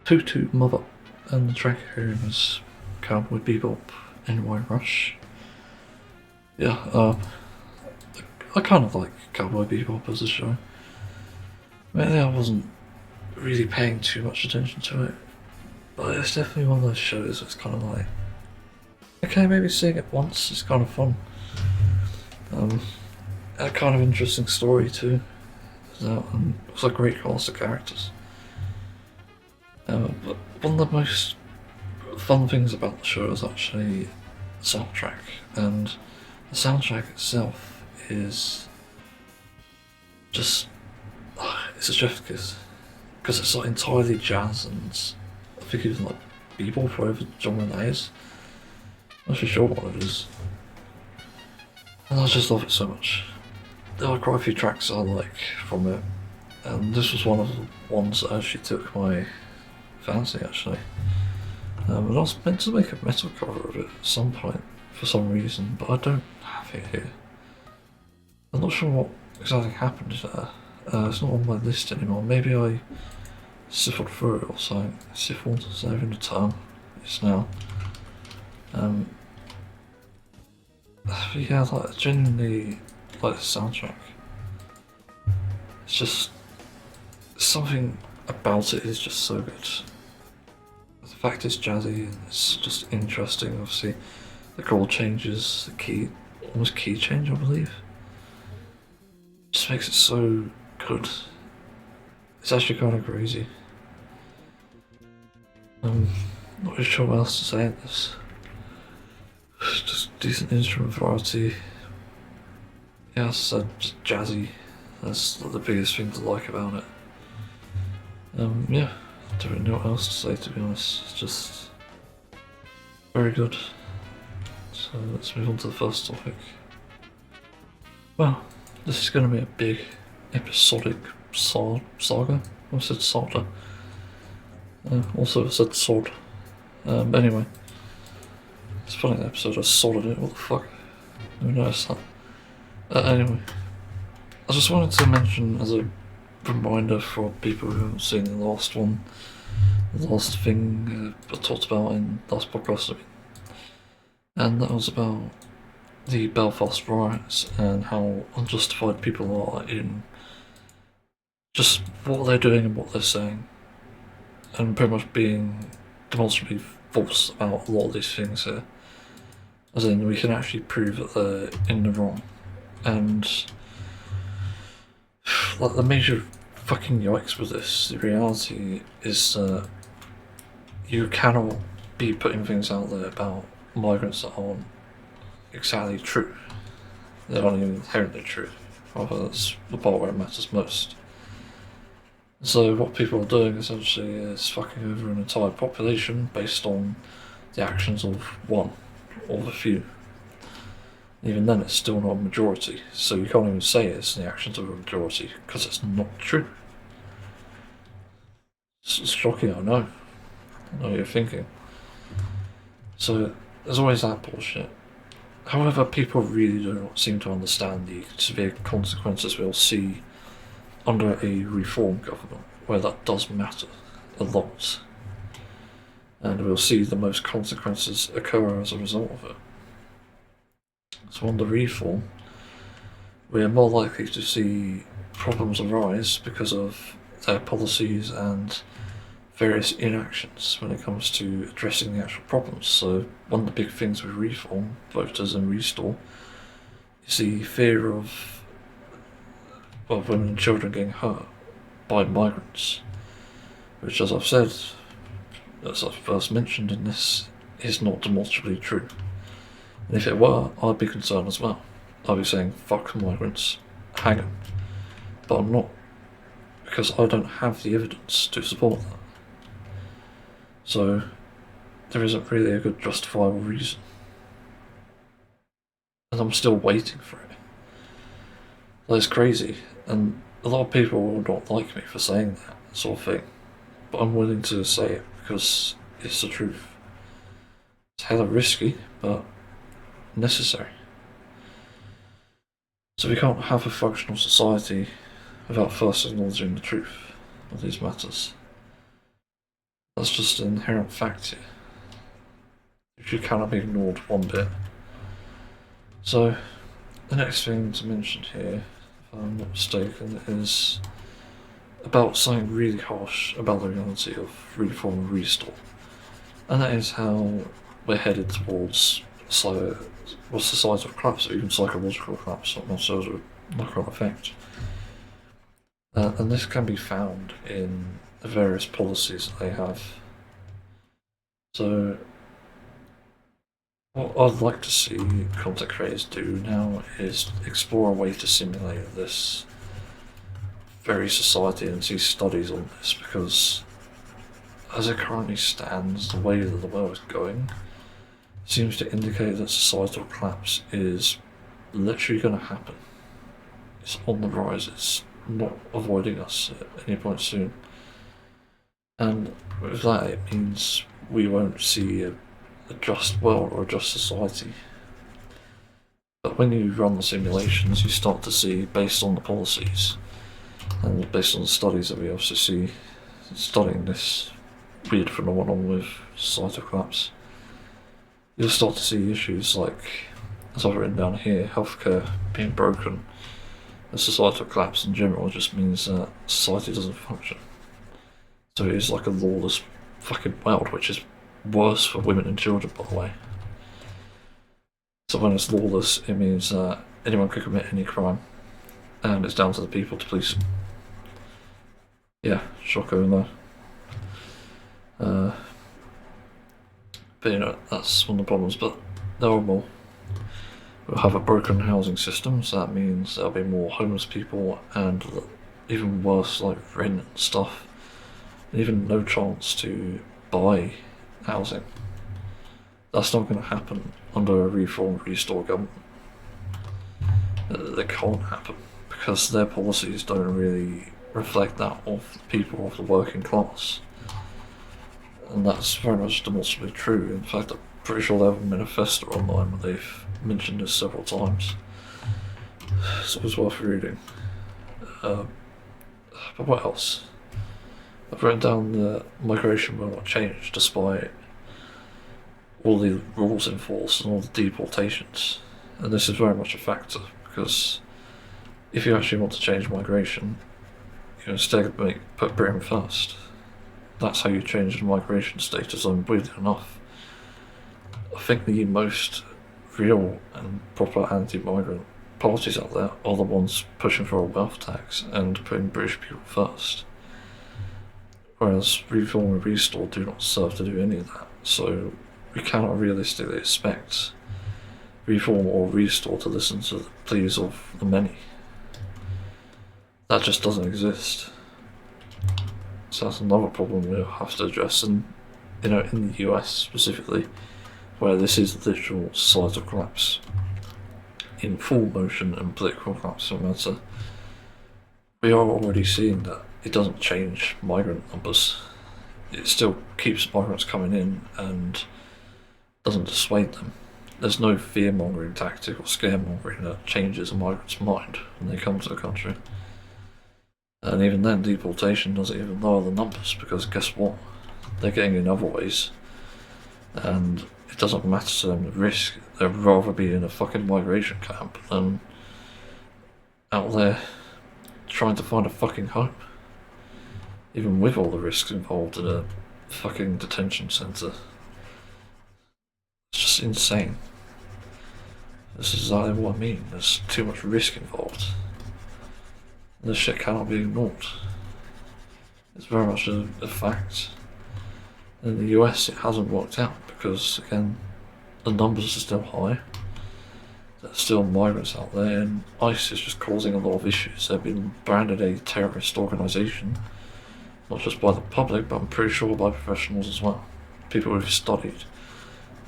Tutu Mother, and the track here is Cowboy Bebop NY Rush. Yeah, I kind of like Cowboy Bebop as a show. Mainly I wasn't really paying too much attention to it, but it's definitely one of those shows that's kind of like, okay, maybe seeing it once is kind of fun. A kind of interesting story too. And also a great cast of characters. But one of the most fun things about the show is actually the soundtrack, and the soundtrack itself is just it's a chef's kiss because it's like entirely jazz and I think even like bebop, whatever genre that is. I'm not really sure what it is, and I just love it so much. There are quite a few tracks I like from it, and this was one of the ones that actually took my fancy actually. And I was meant to make a metal cover of it at some point for some reason, but I don't have it here. I'm not sure what exactly happened there. It's not on my list anymore. Maybe I siphoned through it or something. Siphoned, is that even a term? It's now. Yeah, like, I genuinely like the soundtrack. It's just something about it is just so good. The fact it's jazzy and it's just interesting. Obviously, the chord changes, the key, almost key change, I believe. Just makes it so good. It's actually kind of crazy. Not really sure what else to say in this. Just decent instrument variety. Yeah, as I said, just jazzy. That's the biggest thing to like about it. Yeah, I don't really know what else to say, to be honest. It's just very good. So let's move on to the first topic. Well, this is going to be a big episodic saga. I said saga. Also I said sword. Anyway, it's funny the episode I sword in it. What the fuck? Who noticed that? Anyway, I just wanted to mention as a reminder for people who haven't seen the last one, the last thing I talked about in last podcast, I mean, and that was about the Belfast riots and how unjustified people are in just what they're doing and what they're saying, and pretty much being demonstrably false about a lot of these things here. As in, we can actually prove that they're in the wrong, and like the major fucking yikes with this, the reality is that you cannot be putting things out there about migrants that aren't exactly true. They aren't even inherently true. Rather, that's the part where it matters most. So what people are doing essentially is fucking over an entire population based on the actions of one or a few. Even then, it's still not a majority, so you can't even say it's the actions of a majority because it's not true. It's shocking, I know. I know what you're thinking. So there's always that bullshit. However, people really do not seem to understand the severe consequences we'll see under a reform government, where that does matter a lot. And we'll see the most consequences occur as a result of it. So under reform, we are more likely to see problems arise because of their policies and various inactions when it comes to addressing the actual problems. So one of the big things with reform, voters and restore, is the fear of women and children getting hurt by migrants, which, as I've said, as I first mentioned in this, is not demonstrably true. And if it were, I'd be concerned as well. I'd be saying, fuck migrants, hang them. But I'm not, because I don't have the evidence to support that. So, there isn't really a good justifiable reason. And I'm still waiting for it. That's crazy, and a lot of people will not like me for saying that sort of thing. But I'm willing to say it because it's the truth. It's hella risky, but necessary. So we can't have a functional society without first acknowledging the truth of these matters. That's just an inherent fact here, which cannot be ignored one bit. So, the next thing to mention here, if I'm not mistaken, is about something really harsh about the reality of reform and restore. And that is how we're headed towards societal collapse, or even psychological collapse, not so as a knock-on effect. And this can be found in the various policies that they have. So, what I'd like to see content creators do now is explore a way to simulate this very society and see studies on this, because as it currently stands, the way that the world is going seems to indicate that societal collapse is literally going to happen. It's on the rise, it's not avoiding us at any point soon. And with that, it means we won't see a just world or a just society. But when you run the simulations, you start to see, based on the policies and based on the studies that we also see studying this weird phenomenon with societal collapse, you'll start to see issues like, as I've written down here, healthcare being broken. And societal collapse in general just means that society doesn't function. So it is like a lawless fucking world, which is worse for women and children, by the way. So when it's lawless, it means that anyone could commit any crime, and it's down to the people to police them. Yeah, shocker in there. But you know, that's one of the problems, but there are more. We'll have a broken housing system, so that means there'll be more homeless people, and even worse, like rent and stuff, and even no chance to buy housing. That's not going to happen under a reform restore government. That can't happen, because their policies don't really reflect that of people of the working class. And that's very much demonstrably true. In fact, I'm pretty sure they have a manifesto online where they've mentioned this several times. So it's worth reading. But what else? I've written down that migration will not change despite all the rules enforced and all the deportations. And this is very much a factor, because if you actually want to change migration, you instead put Britain first. That's how you change the migration status, and weirdly enough, I think the most real and proper anti-migrant parties out there are the ones pushing for a wealth tax and putting British people first. Whereas Reform and Restore do not serve to do any of that, so we cannot realistically expect Reform or Restore to listen to the pleas of the many. That just doesn't exist. So that's another problem we'll have to address, and in the US specifically, where this is literal societal collapse in full motion and political collapse for matter, we are already seeing that it doesn't change migrant numbers. It still keeps migrants coming in and doesn't dissuade them. There's no fear-mongering tactic or scaremongering that changes a migrant's mind when they come to the country. And even then, deportation doesn't even lower the numbers, because guess what? They're getting in other ways. And it doesn't matter to them the risk. They'd rather be in a fucking migration camp than out there trying to find a fucking home. Even with all the risks involved in a fucking detention centre. It's just insane. This is exactly what I mean. There's too much risk involved. This shit cannot be ignored. It's very much a fact. In the US, it hasn't worked out because, again, the numbers are still high. There's still migrants out there, and ICE is just causing a lot of issues. They've been branded a terrorist organisation, not just by the public, but I'm pretty sure by professionals as well. People who've studied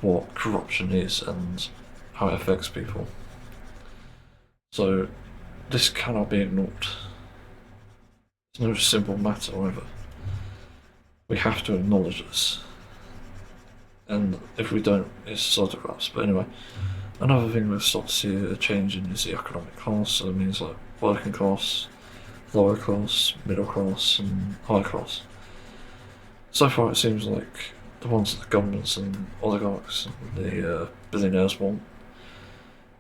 what corruption is and how it affects people. So, this cannot be ignored. It's no simple matter, however. We have to acknowledge this. And if we don't, it's societal collapse. But anyway, another thing we've started to see a change in is the economic class. So it means like working class, lower class, middle class, and high class. So far, it seems like the ones that the governments and oligarchs and the billionaires want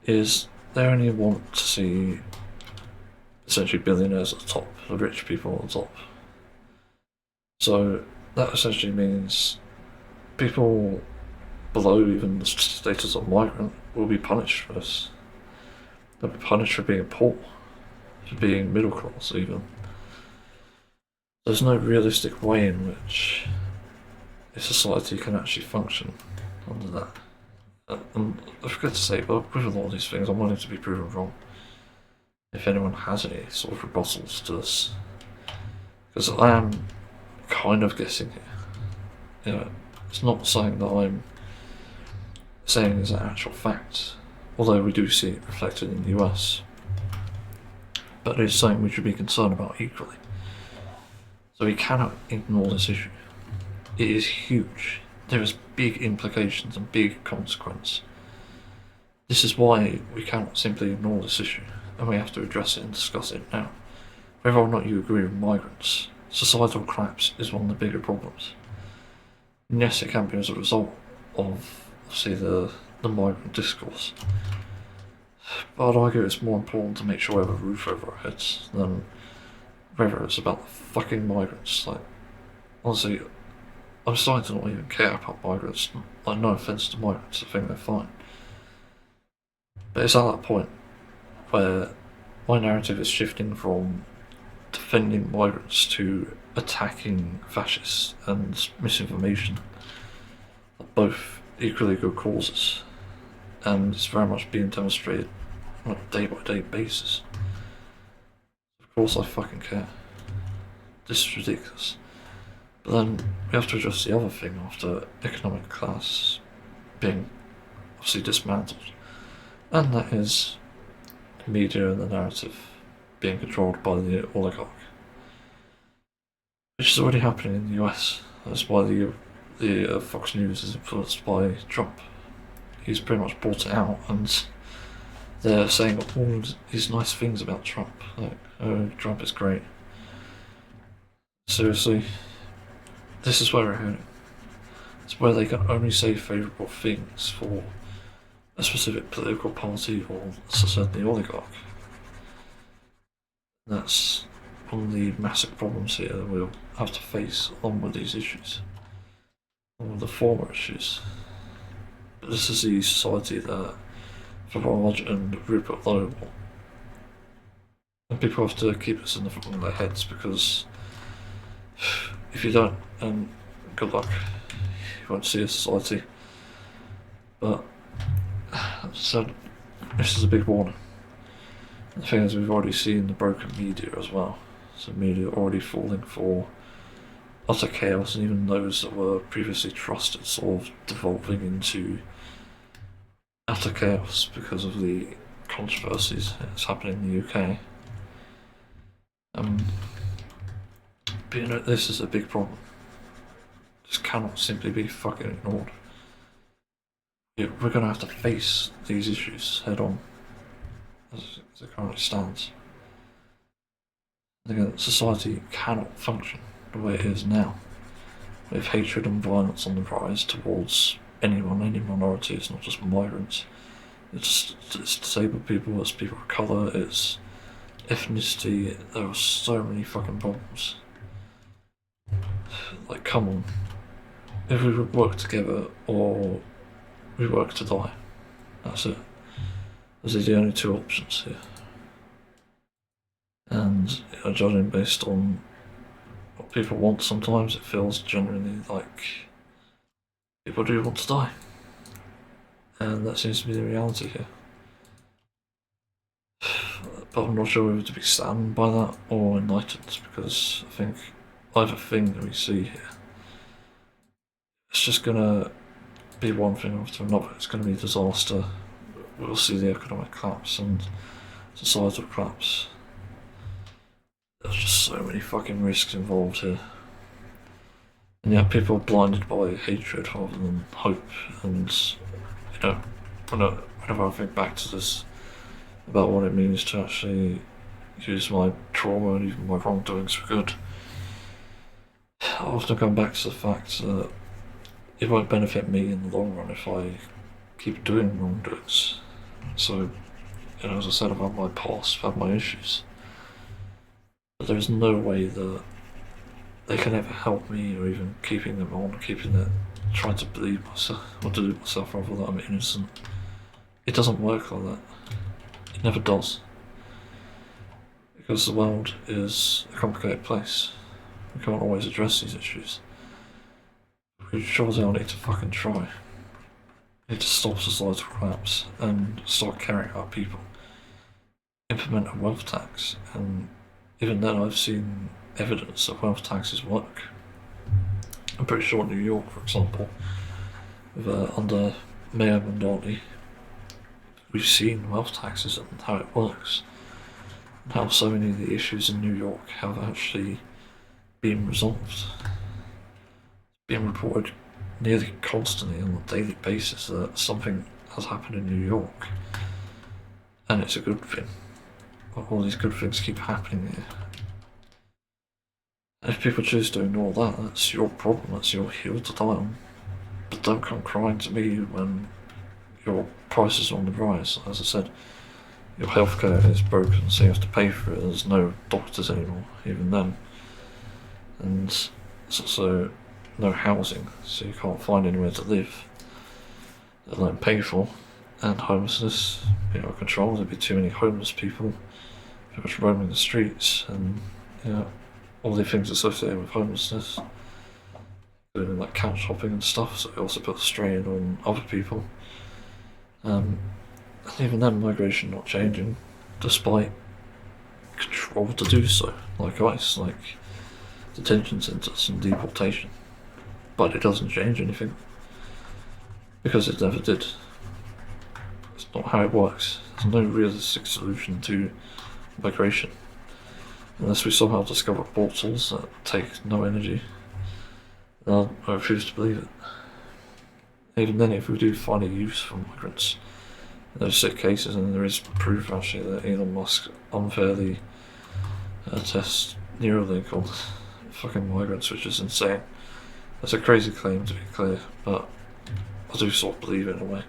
is they only want to see essentially billionaires at the top, the rich people at the top. So that essentially means people below even the status of migrant will be punished for this. They'll be punished for being poor, for being middle class even. There's no realistic way in which a society can actually function under that. And I forget to say, but with a lot of these things, I'm willing to be proven wrong. If anyone has any sort of rebuttals to this, because I am kind of guessing here. You know, it's not something that I'm saying is an actual fact, although we do see it reflected in the US. But it is something we should be concerned about equally. So we cannot ignore this issue. It is huge. There is big implications and big consequence. This is why we cannot simply ignore this issue, and we have to address it and discuss it now. Whether or not you agree with migrants, societal collapse is one of the bigger problems. And yes, it can be as a result of, say, the migrant discourse. But I'd argue it's more important to make sure we have a roof over our heads than whether it's about the fucking migrants. Like, honestly, I'm starting to not even care about migrants. Like, no offence to migrants, I think they're fine. But it's at that point where my narrative is shifting from defending migrants to attacking fascists and misinformation, both equally good causes, and it's very much being demonstrated on a day-by-day basis. Of course I fucking care. This is ridiculous. But then we have to address the other thing after economic class being obviously dismantled, and that is the media and the narrative being controlled by the oligarch, which is already happening in the US. That's why the Fox News is influenced by Trump. He's pretty much bought it out, and they're saying all these nice things about Trump, like, oh, Trump is great. Seriously, this is where we're heading. It's where they can only say favourable things for a specific political party or, as I said, the oligarch. That's one of the massive problems here that we'll have to face on with these issues, on with the former issues. But this is the society that Farage and Rupert Lowe want. And people have to keep this in the front of their heads, because if you don't, and good luck, you won't see a society. But as I said, this is a big warning. And the thing is, we've already seen the broken media as well. So media already falling for utter chaos, and even those that were previously trusted sort of devolving into utter chaos because of the controversies that's happening in the UK. But you know, this is a big problem. This cannot simply be fucking ignored. We're going to have to face these issues head on, as it currently stands. Again, society cannot function the way it is now, with hatred and violence on the rise towards anyone, any minority. It's not just migrants, it's disabled people, it's people of colour, it's ethnicity. There are so many fucking problems. Like, come on. If we work together or we work to die, that's it. Those are the only two options here. And you know, judging based on what people want, sometimes it feels genuinely like people do want to die. And that seems to be the reality here. But I'm not sure whether to be saddened by that or enlightened, because I think either thing that we see here, it's just gonna be one thing after another. It's gonna be a disaster. We'll see the economic collapse and societal collapse. There's just so many fucking risks involved here. And yet people are blinded by hatred rather than hope. And, you know, whenever I think back to this, about what it means to actually use my trauma and even my wrongdoings for good, I often come back to the fact that it won't benefit me in the long run if I keep doing wrongdoings. So, as I said, I've had my past, I've had my issues. But there's no way that they can ever help me, or even keeping them on, trying to believe myself, or to do myself rather, that I'm innocent. It doesn't work like that. It never does. Because the world is a complicated place. We can't always address these issues. We sure as hell need to fucking try. We need to stop societal collapse and start caring about people. Implement a wealth tax, and even then I've seen evidence that wealth taxes work. I'm pretty sure in New York, for example, under Mayor Mondani, we've seen wealth taxes and how it works, and how so many of the issues in New York have actually been resolved. Being reported nearly constantly on a daily basis that something has happened in New York, and it's a good thing. All these good things keep happening here. And if people choose to ignore that, that's your problem, that's your hill to die on. But don't come crying to me when your prices are on the rise. As I said, your healthcare is broken, so you have to pay for it. There's no doctors anymore, even then. And there's also no housing, so you can't find anywhere to live, let alone pay for. And homelessness, out of control. There'd be too many homeless people, pretty much roaming the streets, and all the things associated with homelessness, doing like couch hopping and stuff. So it also puts strain on other people. And even then, migration not changing, despite control to do so, like ICE, like detention centres and deportation. But it doesn't change anything, because it never did. It's not how it works. There's no realistic solution to migration, unless we somehow discover portals that take no energy. I refuse to believe it. Even then, if we do find a use for migrants in those sick cases, and there is proof actually that Elon Musk unfairly tests Neuralink on fucking migrants, which is insane. That's a crazy claim, to be clear, but I do sort of believe it in a way.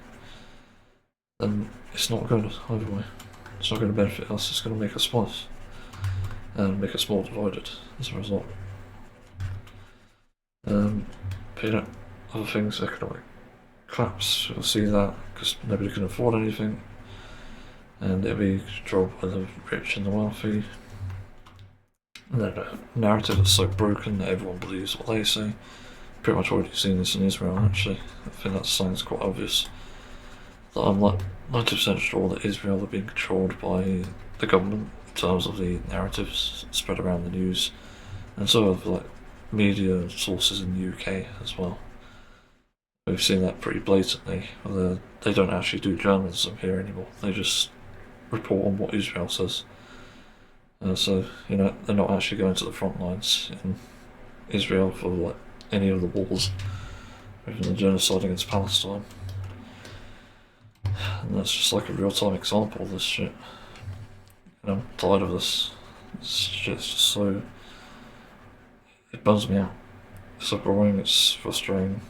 Then it's not going to either way. It's not going to benefit us, it's going to make us worse, and make us more divided as a result. But other things, economic collapse, we'll see that, because nobody can afford anything, and it'll be controlled by the rich and the wealthy. And then a narrative that's so broken that everyone believes what they say. Pretty much already seen this in Israel, actually. I think that sounds quite obvious. That I'm like 90% sure that Israel are being controlled by the government in terms of the narratives spread around the news, and sort of like media sources in the UK as well. We've seen that pretty blatantly. They don't actually do journalism here anymore. They just report on what Israel says. So they're not actually going to the front lines in Israel for like any of the wars, or even the genocide against Palestine. And that's just like a real-time example of this shit. I'm tired of this. This shit's just so... It burns me out. It's so boring, it's frustrating.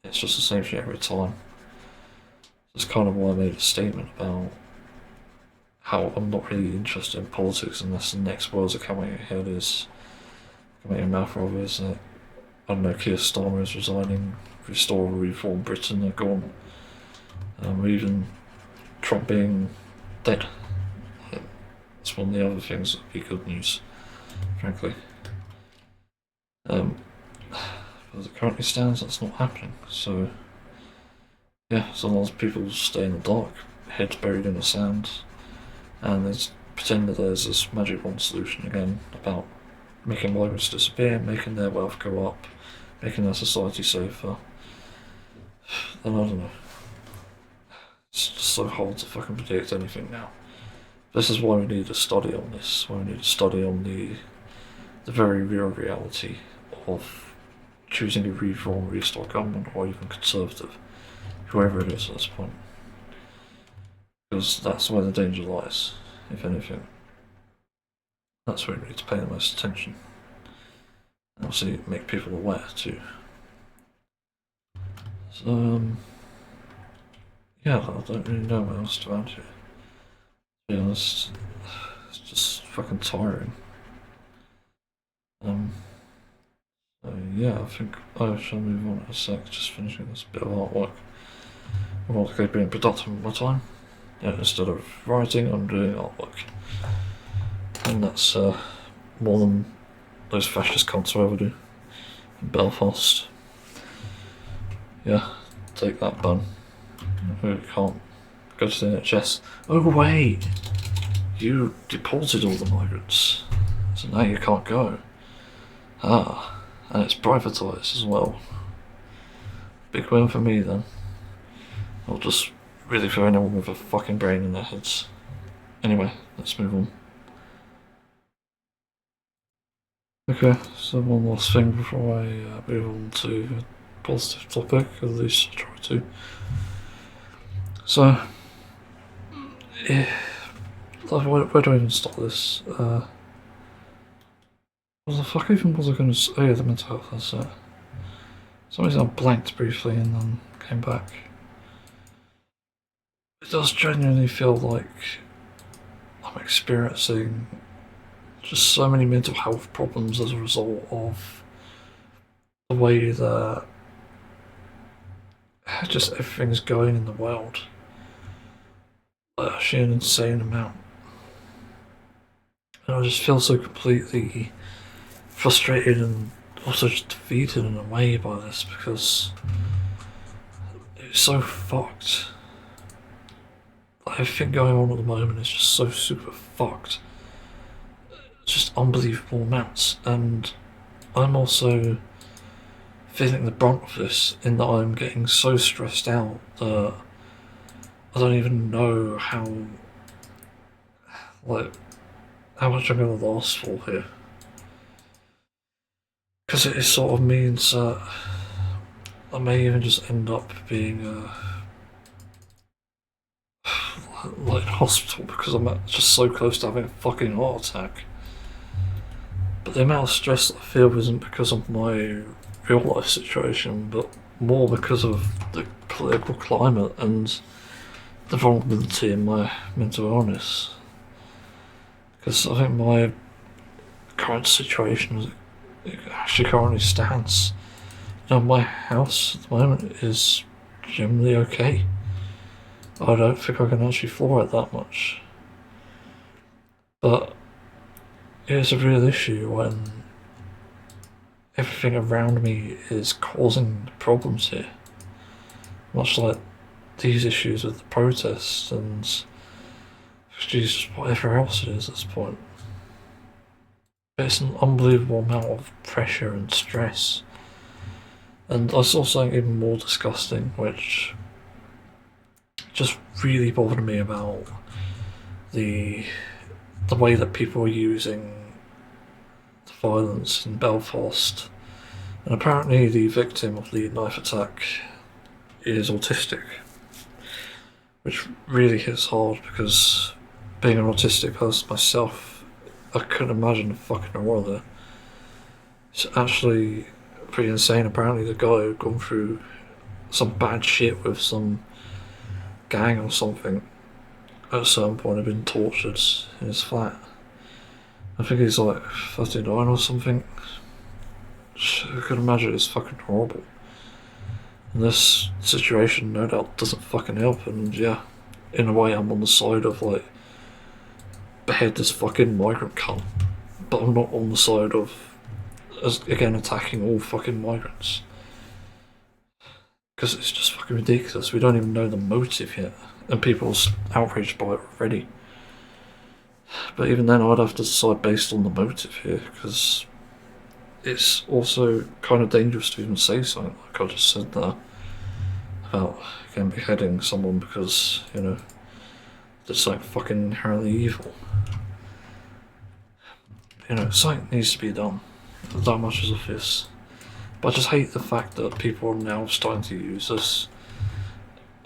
It's just the same shit every time. That's kind of why I made a statement about how I'm not really interested in politics unless the next words that come out of your head is... come out your mouth rather, is that, I don't know, Keir Starmer is resigning, Restore or Reform Britain are gone. Or even Trump being dead. That's one of the other things that would be good news, frankly. As it currently stands, that's not happening. So, yeah, so long as people stay in the dark, heads buried in the sand, and they pretend that there's this magic wand solution again about making migrants disappear, making their wealth go up, making their society safer, then I don't know. It's just so hard to fucking predict anything now. This is why we need a study on this, why we need a study on the very real reality of choosing a reform, restart government, or even conservative, whoever it is at this point. Because that's where the danger lies, if anything. That's where we need to pay the most attention. obviously make people aware too. So, yeah, I don't really know what else to add here. To be honest, it's just fucking tiring. So yeah, I think I shall move on in a sec, just finishing this bit of artwork. I want to keep being productive with my time. Yeah, instead of writing, I'm doing artwork. And that's more than those fascist cunts will ever do. In Belfast. Yeah, take that, bun. We can't go to the NHS. Oh wait! You deported all the migrants. So now you can't go. Ah, and it's privatised as well. Big win for me then. Or just really for anyone with a fucking brain in their heads. Anyway, let's move on. Okay, so one last thing before I move on to a positive topic, at least I try to. So, yeah, where do I even start this? What the fuck even was I going to say? Oh yeah, the mental health, that's it. For some reason I blanked briefly and then came back. It does genuinely feel like I'm experiencing just so many mental health problems as a result of the way that just everything's going in the world. Like actually an insane amount. And I just feel so completely frustrated and also just defeated in a way by this because it's so fucked. Like everything going on at the moment is just so super fucked. It's just unbelievable amounts, and I'm also feeling the brunt of this in that I'm getting so stressed out that I don't even know how much I'm going to last for here. Because it sort of means that I may even just end up being like in hospital because I'm just so close to having a fucking heart attack. But the amount of stress that I feel isn't because of my real life situation, but more because of the political climate and the vulnerability in my mental illness. Because I think my current situation as it actually currently stands, you know, my house at the moment is generally okay. I don't think I can actually floor it that much. But it's a real issue when everything around me is causing problems here. Much like these issues with the protests and Jesus, whatever else it is at this point. It's an unbelievable amount of pressure and stress. And I saw something even more disgusting, which just really bothered me about the way that people are using the violence in Belfast. And apparently the victim of the knife attack is autistic, which really hits hard because being an autistic person myself, I couldn't imagine the fucking horror there. It's actually pretty insane. Apparently the guy had gone through some bad shit with some gang or something at a certain point had been tortured in his flat. I think he's like 39 or something. I could imagine it's fucking horrible. And this situation no doubt doesn't fucking help, and yeah, in a way I'm on the side of like behead this fucking migrant cunt, but I'm not on the side of again attacking all fucking migrants. Because it's just fucking ridiculous. We don't even know the motive yet, and people's outraged by it already. But even then, I'd have to decide based on the motive here, because it's also kind of dangerous to even say something like I just said there about again beheading someone because, you know, they're something fucking inherently evil. You know, something needs to be done. That much is obvious. But I just hate the fact that people are now starting to use this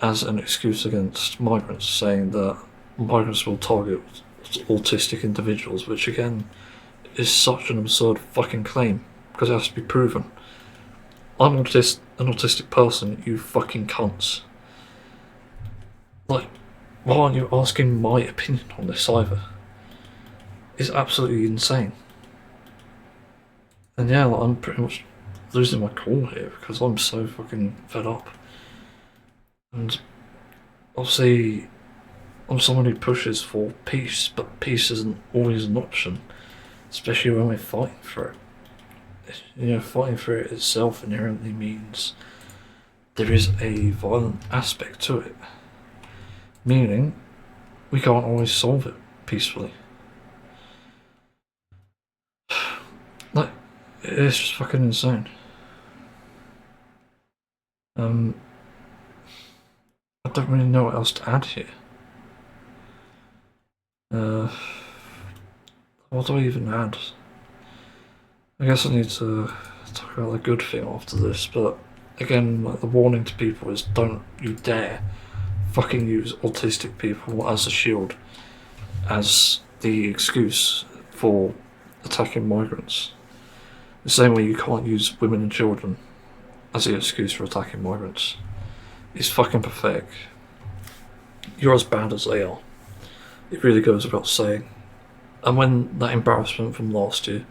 as an excuse against migrants, saying that migrants will target autistic individuals, which again is such an absurd fucking claim. because it has to be proven. I'm an autistic person, you fucking cunts. Like, why aren't you asking my opinion on this either? It's absolutely insane. And yeah, like, I'm pretty much losing my cool here because I'm so fucking fed up. And obviously, I'm someone who pushes for peace, but peace isn't always an option, especially when we're fighting for it. You know, fighting for it itself inherently means there is a violent aspect to it, meaning we can't always solve it peacefully. Like, it's just fucking insane. I don't really know what else to add here. What do I even add? I guess I need to talk about the good thing after this, but again, like, the warning to people is don't you dare fucking use autistic people as a shield, as the excuse for attacking migrants. The same way you can't use women and children as the excuse for attacking migrants. It's fucking pathetic. You're as bad as they are. It really goes without saying. And when that embarrassment from last year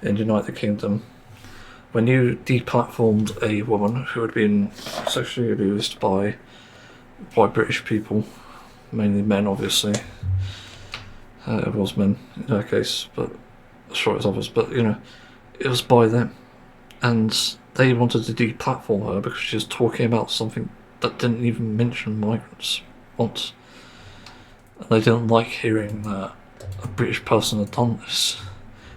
in the United Kingdom, when you deplatformed a woman who had been sexually abused by British people, mainly men obviously, it was men in her case, but I'm sure it was others, but you know, it was by them. And they wanted to deplatform her because she was talking about something that didn't even mention migrants once. And they didn't like hearing that a British person had done this,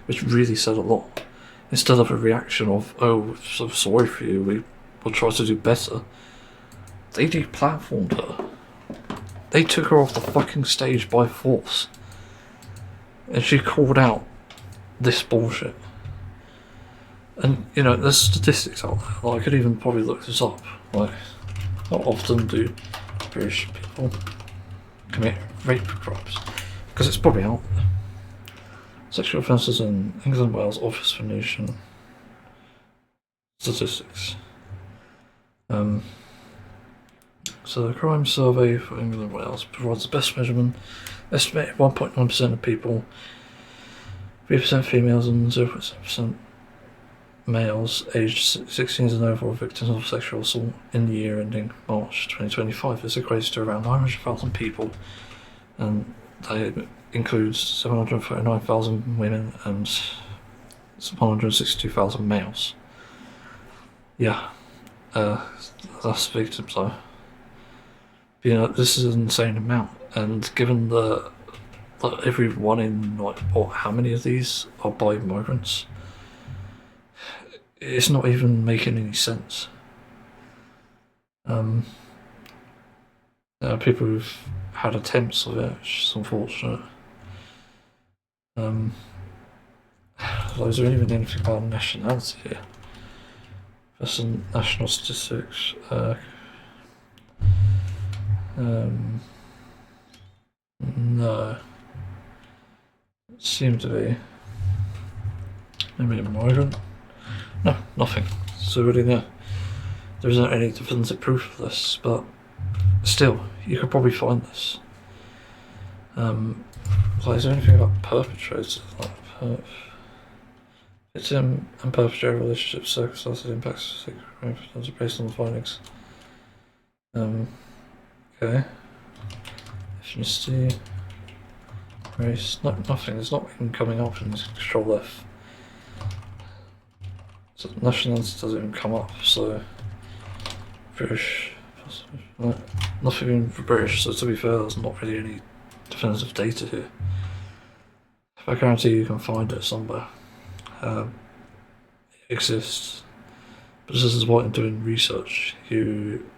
which really said a lot. Instead of a reaction of, oh, so sorry for you, we will try to do better, they deplatformed her. They took her off the fucking stage by force. And she called out this bullshit. And, you know, there's statistics out there. Like, I could even probably look this up. Like, how often do British people commit rape crimes? Because it's probably out there. Sexual offences in England and Wales Office for Nation Statistics. So the crime survey for England and Wales provides the best measurement. Estimated 1.9% of people, 3% females and 0.7% males aged 16 and over were victims of sexual assault in the year ending March 2025. This equates to around 900,000 people, and that includes 739,000 women and 162,000 males. Yeah, that's victims though. But, you know, this is an insane amount, and given that every one in, like, how many of these are by migrants, it's not even making any sense. People who've had attempts of it, which is unfortunate. Is there even anything about nationality here? There's some national statistics. No. It seemed to be. Maybe a migrant? No, nothing. So really, no. There isn't any definitive proof of this, but still, you could probably find this. Is there anything about perpetrators? Like, victim and perpetrator relationship circumstances impacts based on the findings. Okay. Ethnicity, race, nothing. There's not even coming up in this Control F. So nationality doesn't even come up. So British, nothing even for British. So to be fair, there's not really any definitive data here. I guarantee you can find it somewhere. It exists. But this is why I'm doing research. You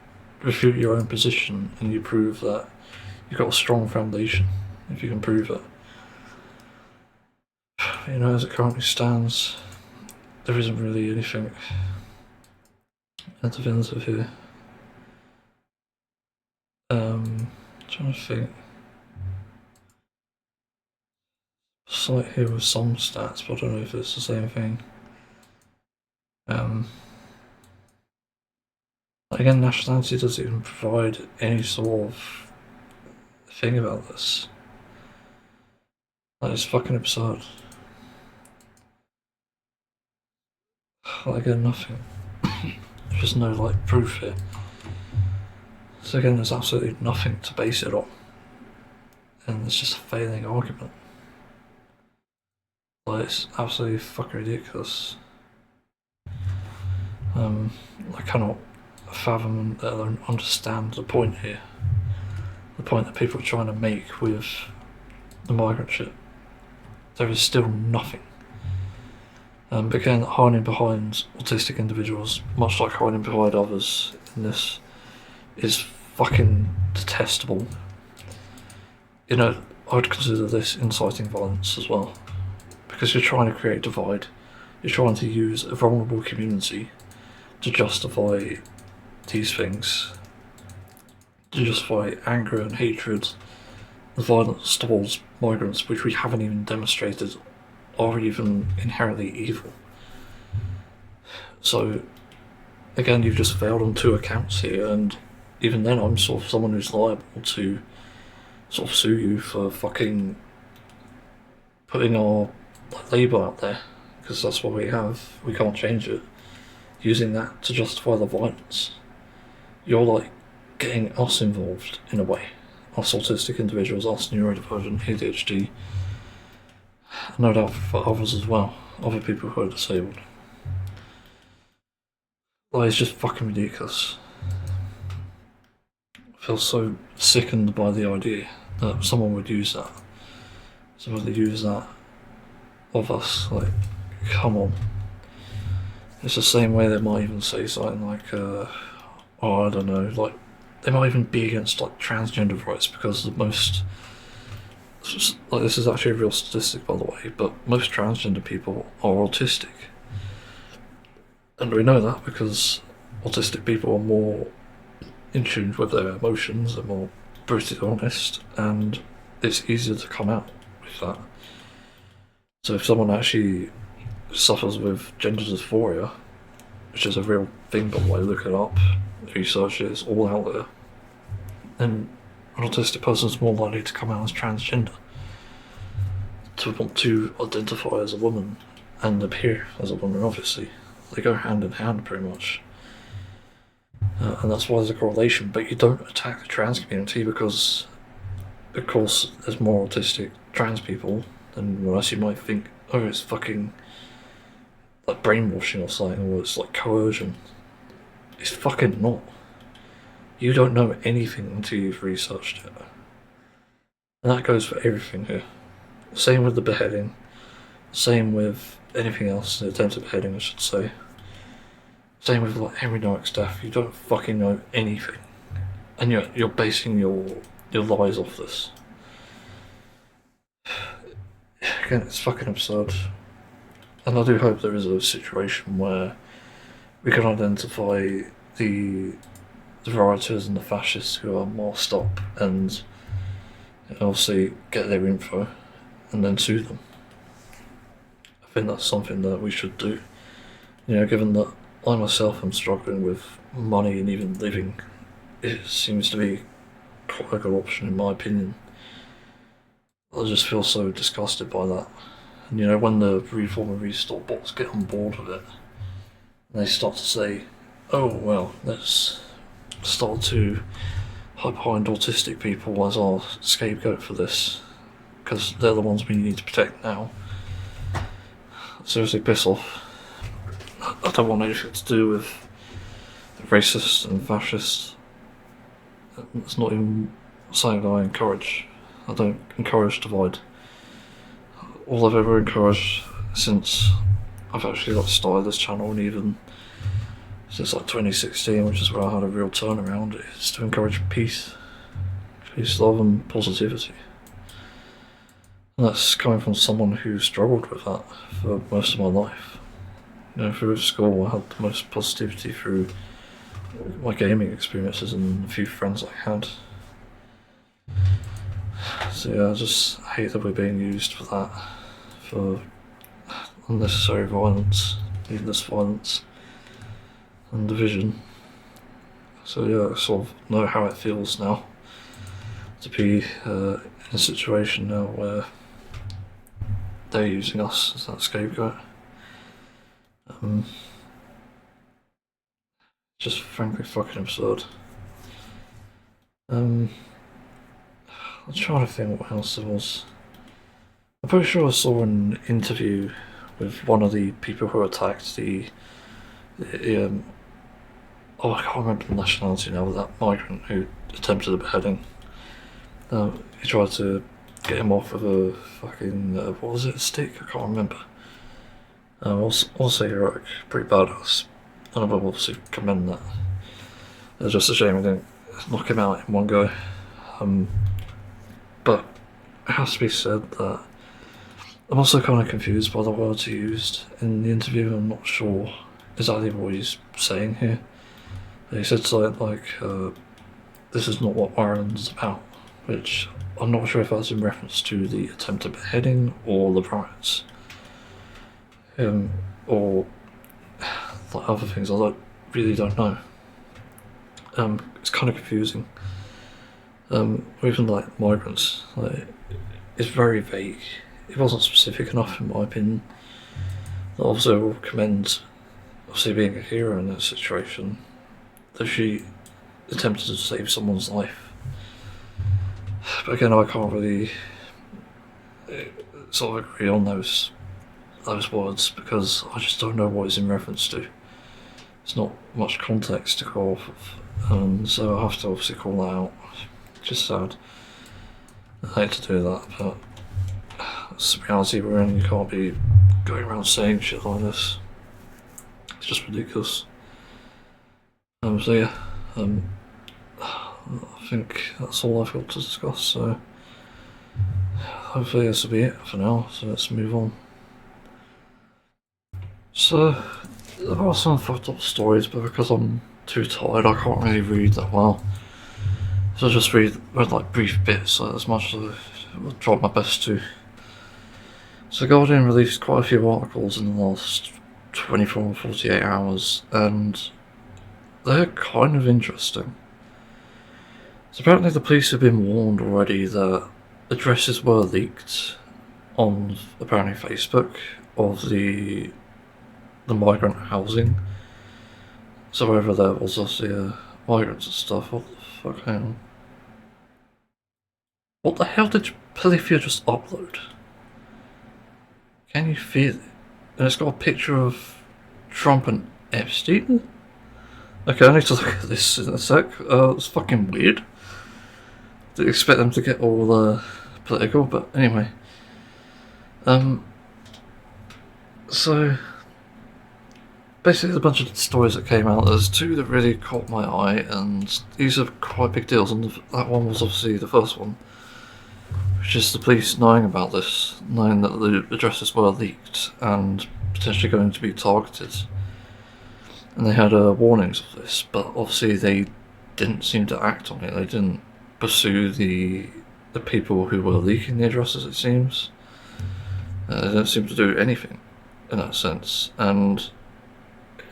refute your own position and you prove that you've got a strong foundation, if you can prove it. You know, as it currently stands, there isn't really anything definitive here. Trying to think. Site here with some stats, but I don't know if it's the same thing. Again, nationality doesn't even provide any sort of thing about this. That is fucking absurd. Again, nothing. There's no proof here. So again, there's absolutely nothing to base it on, and it's just a failing argument. It's absolutely fucking ridiculous. I cannot fathom, let alone understand the point here. The point that people are trying to make with the migrant ship. There is still nothing. Again, hiding behind autistic individuals, much like hiding behind others in this, is fucking detestable. I'd consider this inciting violence as well. Because you're trying to create a divide. You're trying to use a vulnerable community to justify these things. To justify anger and hatred, the violence towards migrants, which we haven't even demonstrated are even inherently evil. So, again, you've just failed on two accounts here, and even then I'm sort of someone who's liable to sort of sue you for fucking putting our label out there, because that's what we have. We can't change it. Using that to justify the violence. You're getting us involved in a way. Us autistic individuals, us neurodivergent, ADHD, no doubt for others as well, other people who are disabled. It's just fucking ridiculous. I feel so sickened by the idea that someone would use that. Someone would use that of us. Come on. It's the same way they might even say something I don't know, they might even be against transgender rights, because the most, this is actually a real statistic by the way, but most transgender people are autistic. And we know that because autistic people are more in tune with their emotions, they're more brutally honest, and it's easier to come out with that. So if someone actually suffers with gender dysphoria, which is a real thing by the way, look it up, research it, it's all out there, then an autistic person is more likely to come out as transgender, to want to identify as a woman and appear as a woman. Obviously they go hand in hand pretty much, and that's why there's a correlation. But you don't attack the trans community because of course there's more autistic trans people than else you might think, oh, it's fucking brainwashing or something, or it's coercion. It's fucking not. You don't know anything until you've researched it. And that goes for everything here. Same with the beheading. Same with anything else, the attempted beheading I should say. Same with Henry Noack's death. You don't fucking know anything. And you're basing your lies off this. Again, it's fucking absurd. And I do hope there is a situation where we can identify the rioters and the fascists who are masked up and obviously get their info and then sue them. I think that's something that we should do. Given that I myself am struggling with money and even living, it seems to be quite a good option in my opinion. I just feel so disgusted by that. And when the Reform and Restore bots get on board with it, and they start to say, oh well, let's start to hide behind autistic people as our scapegoat for this, because they're the ones we need to protect now. Seriously, piss off. I don't want anything to do with racists and fascists. It's not even something that I encourage. I don't encourage divide. All I've ever encouraged since I've actually started this channel, and even since 2016, which is where I had a real turnaround, is to encourage peace, love and positivity. And that's coming from someone who struggled with that for most of my life. Through school I had the most positivity through my gaming experiences and a few friends I had. So yeah, I just hate that we're being used for that, for unnecessary violence, needless violence. and division. So yeah, I sort of know how it feels now to be in a situation now where they're using us as that scapegoat. Just frankly fucking absurd. I'm trying to think what else there was. I'm pretty sure I saw an interview with one of the people who attacked the I can't remember the nationality now, but that migrant who attempted the beheading. He tried to get him off with a fucking, what was it, a stick? I can't remember. Also heroic, pretty badass. And I will obviously commend that. It's just a shame we didn't knock him out in one go. But it has to be said that I'm also kind of confused by the words he used in the interview. I'm not sure exactly what he's saying here. He said something like, this is not what Ireland's about, which I'm not sure if that's in reference to the attempted beheading or the riots. Or like other things, I really don't know. It's kind of confusing. Even like migrants, like, it's very vague. It wasn't specific enough in my opinion. Obviously I will commend obviously being a hero in that situation, that she attempted to save someone's life. But again, I can't really sort of agree on those words because I just don't know what it's in reference to. There's not much context to go off of, so I have to obviously call that out. Just sad. I hate to do that, but it's the reality we're in. You can't be going around saying shit like this. It's just ridiculous. So yeah, I think that's all I've got to discuss, so hopefully this will be it for now, so let's move on. So, there are some fucked up stories, but because I'm too tired I can't really read that well. So I'll just read like brief bits, as much as I'll try my best to. So Guardian released quite a few articles in the last 24 or 48 hours, and they're kind of interesting. So apparently the police have been warned already that addresses were leaked on apparently Facebook of the migrant housing. So wherever there was obviously migrants and stuff. What the fuck, hang on. What the hell did Polyphia just upload? Can you feel it? And it's got a picture of Trump and Epstein? Okay, I need to look at this in a sec. It's fucking weird. Didn't expect them to get all political, but anyway. So basically there's a bunch of stories that came out. There's two that really caught my eye, and these are quite big deals, and that one was obviously the first one, which is the police knowing about this, knowing that the addresses were leaked and potentially going to be targeted. And they had warnings of this, but obviously they didn't seem to act on it. They didn't pursue the people who were leaking the addresses, it seems. They don't seem to do anything in that sense. And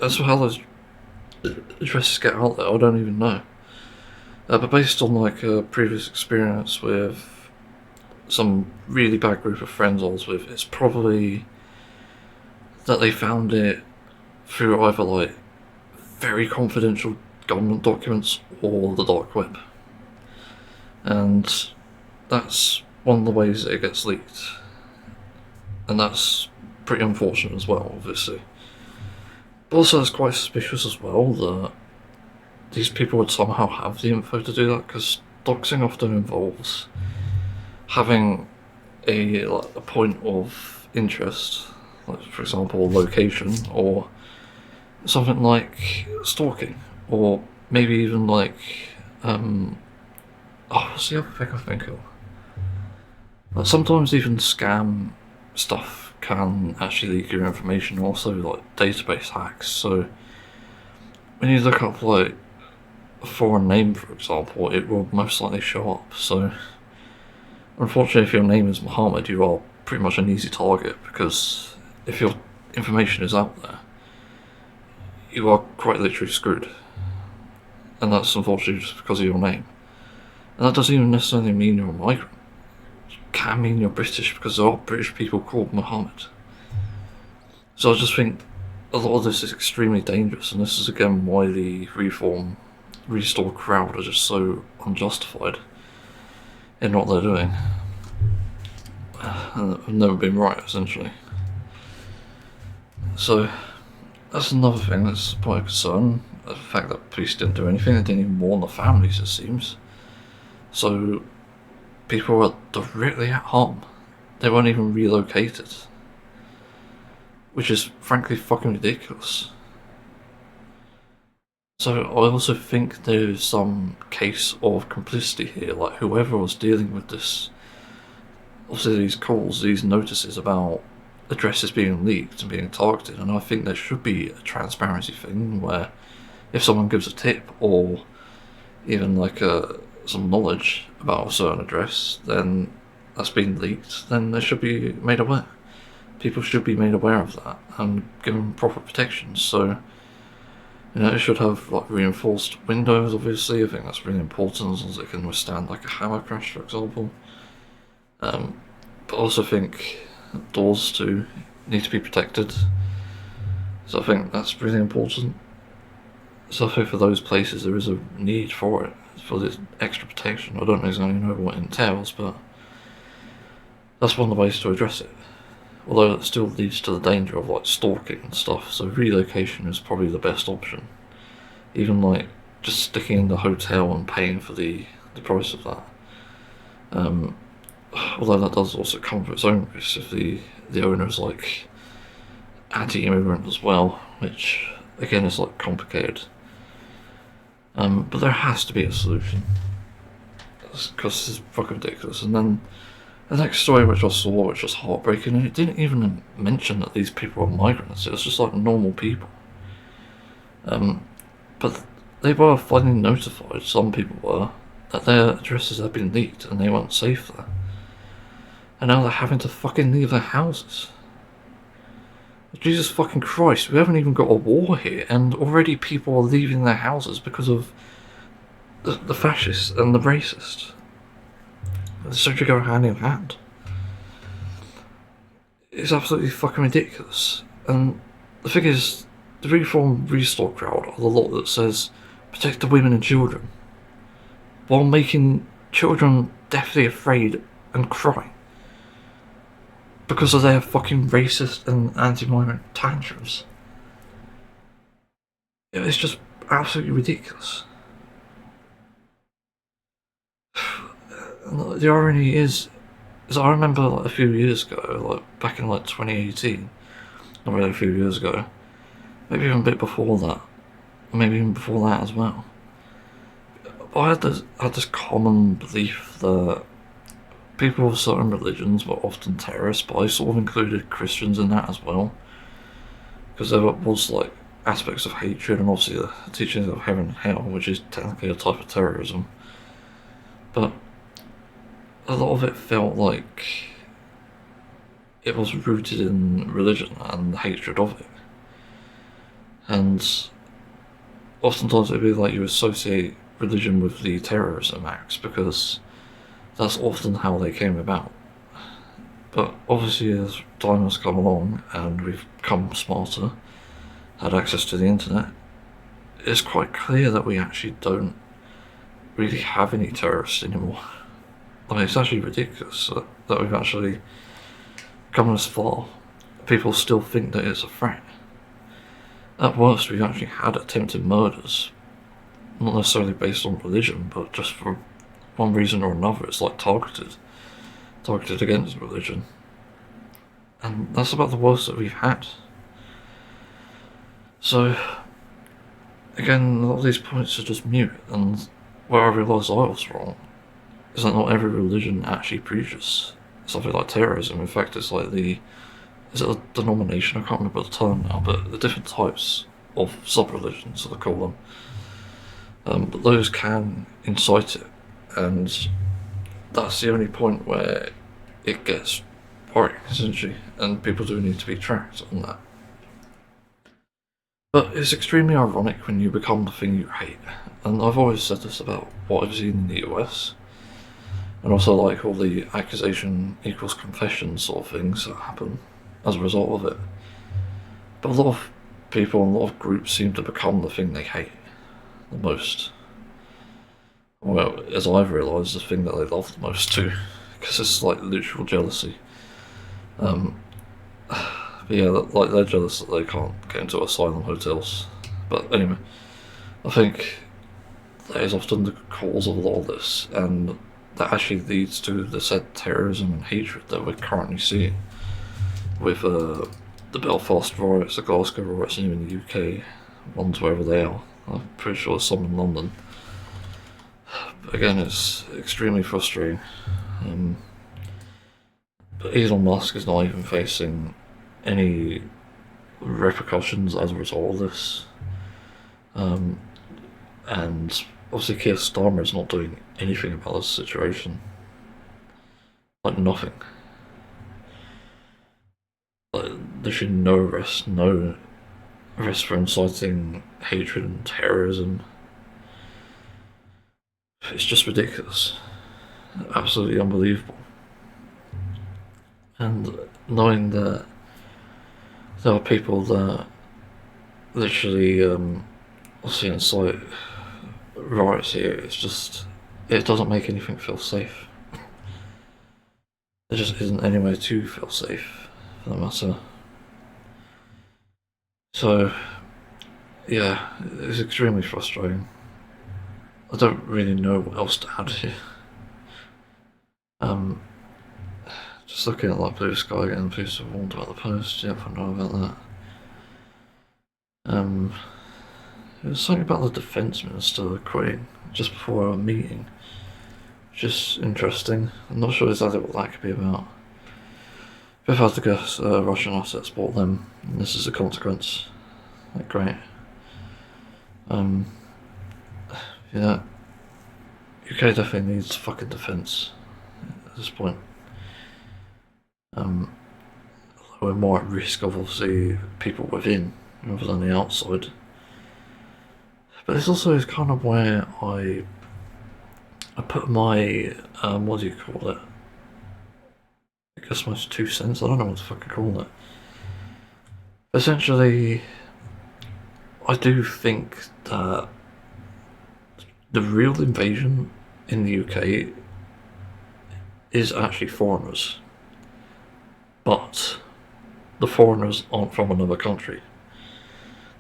as for how those addresses get out there, I don't even know. But based on like a previous experience with some really bad group of friends I was with, it's probably that they found it through either like very confidential government documents or the dark web, and that's one of the ways that it gets leaked, and that's pretty unfortunate as well, obviously. But also it's quite suspicious as well that these people would somehow have the info to do that, because doxing often involves having a point of interest, like for example location, or something like stalking, or maybe even like what's the other thing I think of? Like sometimes even scam stuff can actually leak your information, also like database hacks. So when you look up like a foreign name, for example, it will most likely show up. So unfortunately, if your name is Muhammad, you are pretty much an easy target, because if your information is out there, you are quite literally screwed. And that's unfortunately just because of your name. And that doesn't even necessarily mean you're a migrant. It can mean you're British, because there are British people called Mohammed. So I just think a lot of this is extremely dangerous, and this is again why the restore crowd are just so unjustified in what they're doing. And have never been right, essentially. So that's another thing that's quite a concern. The fact that police didn't do anything, they didn't even warn the families, it seems. So people were directly at home. They weren't even relocated. Which is frankly fucking ridiculous. So I also think there's some case of complicity here, like whoever was dealing with this, obviously these calls, these notices about addresses being leaked and being targeted, and I think there should be a transparency thing where if someone gives a tip or even like some knowledge about a certain address, then that's been leaked, then they should be made aware. People should be made aware of that and given proper protection. So, it should have like reinforced windows, obviously. I think that's really important, as long as it can withstand like a hammer crash, for example. But I also think doors too need to be protected. So I think that's really important. So I think for those places there is a need for it, for this extra protection. I don't exactly know what it entails, but that's one of the ways to address it. Although it still leads to the danger of like stalking and stuff, so relocation is probably the best option. Even like just sticking in the hotel and paying for the price of that. Although that does also come with its own risks if the owner is like anti-immigrant as well, which again is like complicated. But there has to be a solution, because it's fucking ridiculous. And then the next story which I saw, which was heartbreaking, and it didn't even mention that these people were migrants, it was just like normal people. But they were finally notified, some people were, that their addresses had been leaked and they weren't safe there. And now they're having to fucking leave their houses. Jesus fucking Christ, we haven't even got a war here, and already people are leaving their houses because of the fascists and the racists. They seem to go hand in hand. It's absolutely fucking ridiculous. And the thing is, the reform restore crowd are the lot that says protect the women and children, while making children deathly afraid and cry because of their fucking racist and anti-migrant tantrums. It's just absolutely ridiculous. And the irony is I remember like a few years ago, like back in like 2018, not really a few years ago, maybe even a bit before that, or maybe even before that as well. I had this common belief that people of certain religions were often terrorists, but I sort of included Christians in that as well, because there was like aspects of hatred and obviously the teachings of heaven and hell, which is technically a type of terrorism. But a lot of it felt like it was rooted in religion and the hatred of it. And oftentimes it'd be like you associate religion with the terrorism acts because that's often how they came about. But obviously as time has come along and we've become smarter, had access to the internet, it's quite clear that we actually don't really have any terrorists anymore. I mean, it's actually ridiculous that we've actually come this far. People still think that it's a threat. At worst, we've actually had attempted murders, not necessarily based on religion, but just for one reason or another. It's like targeted against religion. And that's about the worst that we've had. So, again, a lot of these points are just mute, and where I realised I was wrong is that not every religion actually preaches something like terrorism. In fact, it's like is it a denomination? I can't remember the term now, but the different types of sub-religions, so they call them. But those can incite it, and that's the only point where it gets worrying, essentially, and people do need to be tracked on that. But it's extremely ironic when you become the thing you hate. And I've always said this about what I've seen in the US, and also like all the accusation equals confession sort of things that happen as a result of it. But a lot of people and a lot of groups seem to become the thing they hate the most. Well, as I've realised, the thing that they love the most too, because it's like literal jealousy. But yeah, like they're jealous that they can't get into asylum hotels. But anyway, I think that is often the cause of a lot of this, and that actually leads to the said terrorism and hatred that we're currently seeing with the Belfast riots, the Glasgow riots, and even the UK ones wherever they are. I'm pretty sure there's some in London. But again, it's extremely frustrating. But Elon Musk is not even facing any repercussions as a result of this. And obviously Keir Starmer is not doing anything about this situation. Like nothing. Like, there should be no arrest for inciting hatred and terrorism. It's just ridiculous. Absolutely unbelievable. And knowing that there are people that literally obviously incite riots here, it's just, it doesn't make anything feel safe. There just isn't anywhere to feel safe, for that matter. So, yeah, it's extremely frustrating. I don't really know what else to add here. Just looking at like Blue Sky again, please have warned about the post. Yep, I know about that. It was something about the Defence Minister quitting just before our meeting, which is interesting. I'm not sure exactly what that could be about. If I had to guess, Russian assets bought them, and this is a consequence. Like, great. Yeah. UK definitely needs fucking defence at this point. We're more at risk of obviously people within rather than the outside. But this also is kind of where I put my what do you call it? I guess my 2 cents. I don't know what to fucking call it. Essentially, I do think that the real invasion in the UK is actually foreigners. But the foreigners aren't from another country.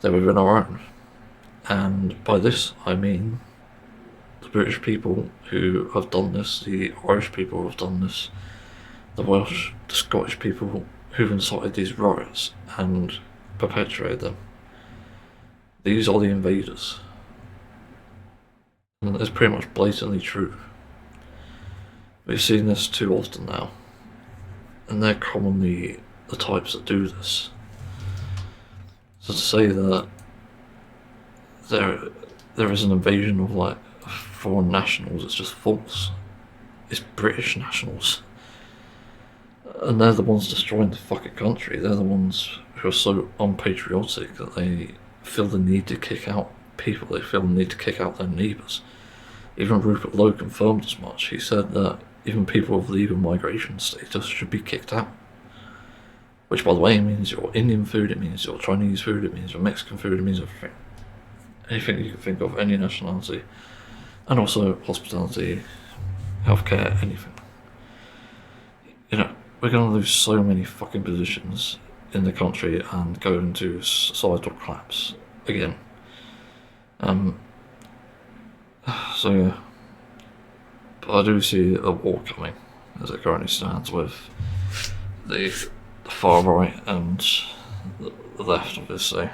They're within our own. And by this I mean the British people who have done this, the Irish people who have done this, the Welsh, the Scottish people who've incited these riots and perpetuated them. These are the invaders. And it's pretty much blatantly true. We've seen this too often now. And they're commonly the types that do this. So to say that there is an invasion of like foreign nationals, it's just false. It's British nationals. And they're the ones destroying the fucking country. They're the ones who are so unpatriotic that they feel the need to kick out people. They feel the need to kick out their neighbours. Even Rupert Lowe confirmed as much. He said that even people with legal migration status should be kicked out. Which, by the way, means your Indian food, it means your Chinese food, it means your Mexican food, it means everything. Anything you can think of, any nationality. And also hospitality, healthcare, anything. You know, we're going to lose so many fucking positions in the country and go into societal collapse again. So yeah. But I do see a war coming, as it currently stands, with the far right and the left, obviously.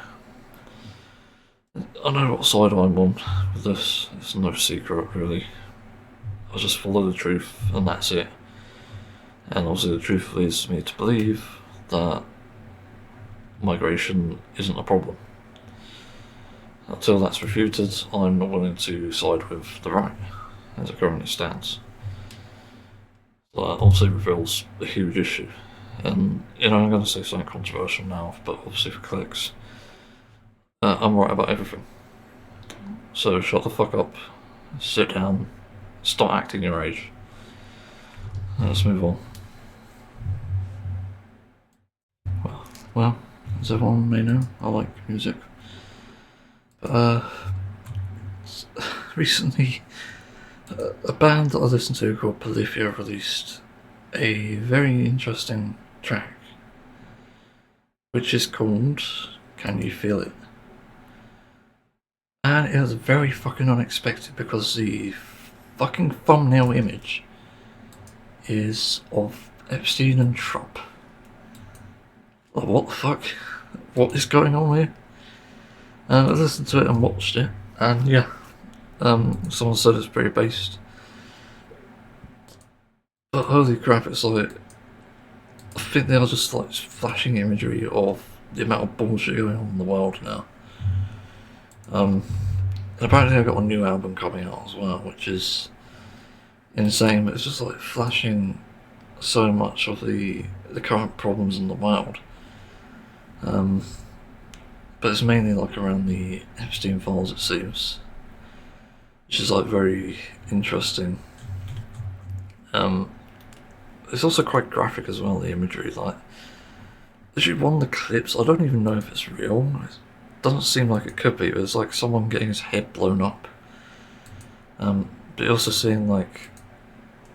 I know what side I'm on with this. It's no secret, really. I just follow the truth, and that's it. And obviously the truth leads me to believe that migration isn't a problem. Until that's refuted, I'm not willing to side with the right, as it currently stands. So that obviously reveals a huge issue. And, you know, I'm going to say something controversial now, but obviously for clicks. I'm right about everything. So shut the fuck up, sit down, stop acting your age. Let's move on. Well, as everyone may know, I like music. But, recently, a band that I listen to called Polyphia released a very interesting track, which is called Can You Feel It? And it was very fucking unexpected because the fucking thumbnail image is of Epstein and Trump. Like, what the fuck? What is going on here? And I listened to it and watched it, and yeah, someone said it's pretty based. But holy crap, it's like, I think they are just like flashing imagery of the amount of bullshit going on in the world now. And apparently they've got a new album coming out as well, which is insane, but it's just like flashing so much of the current problems in the world. But it's mainly like around the Epstein files, it seems, which is like very interesting. It's also quite graphic as well, the imagery. Like, literally one of the clips, I don't even know if it's real. It doesn't seem like it could be, but it's like someone getting his head blown up. But you're also seeing like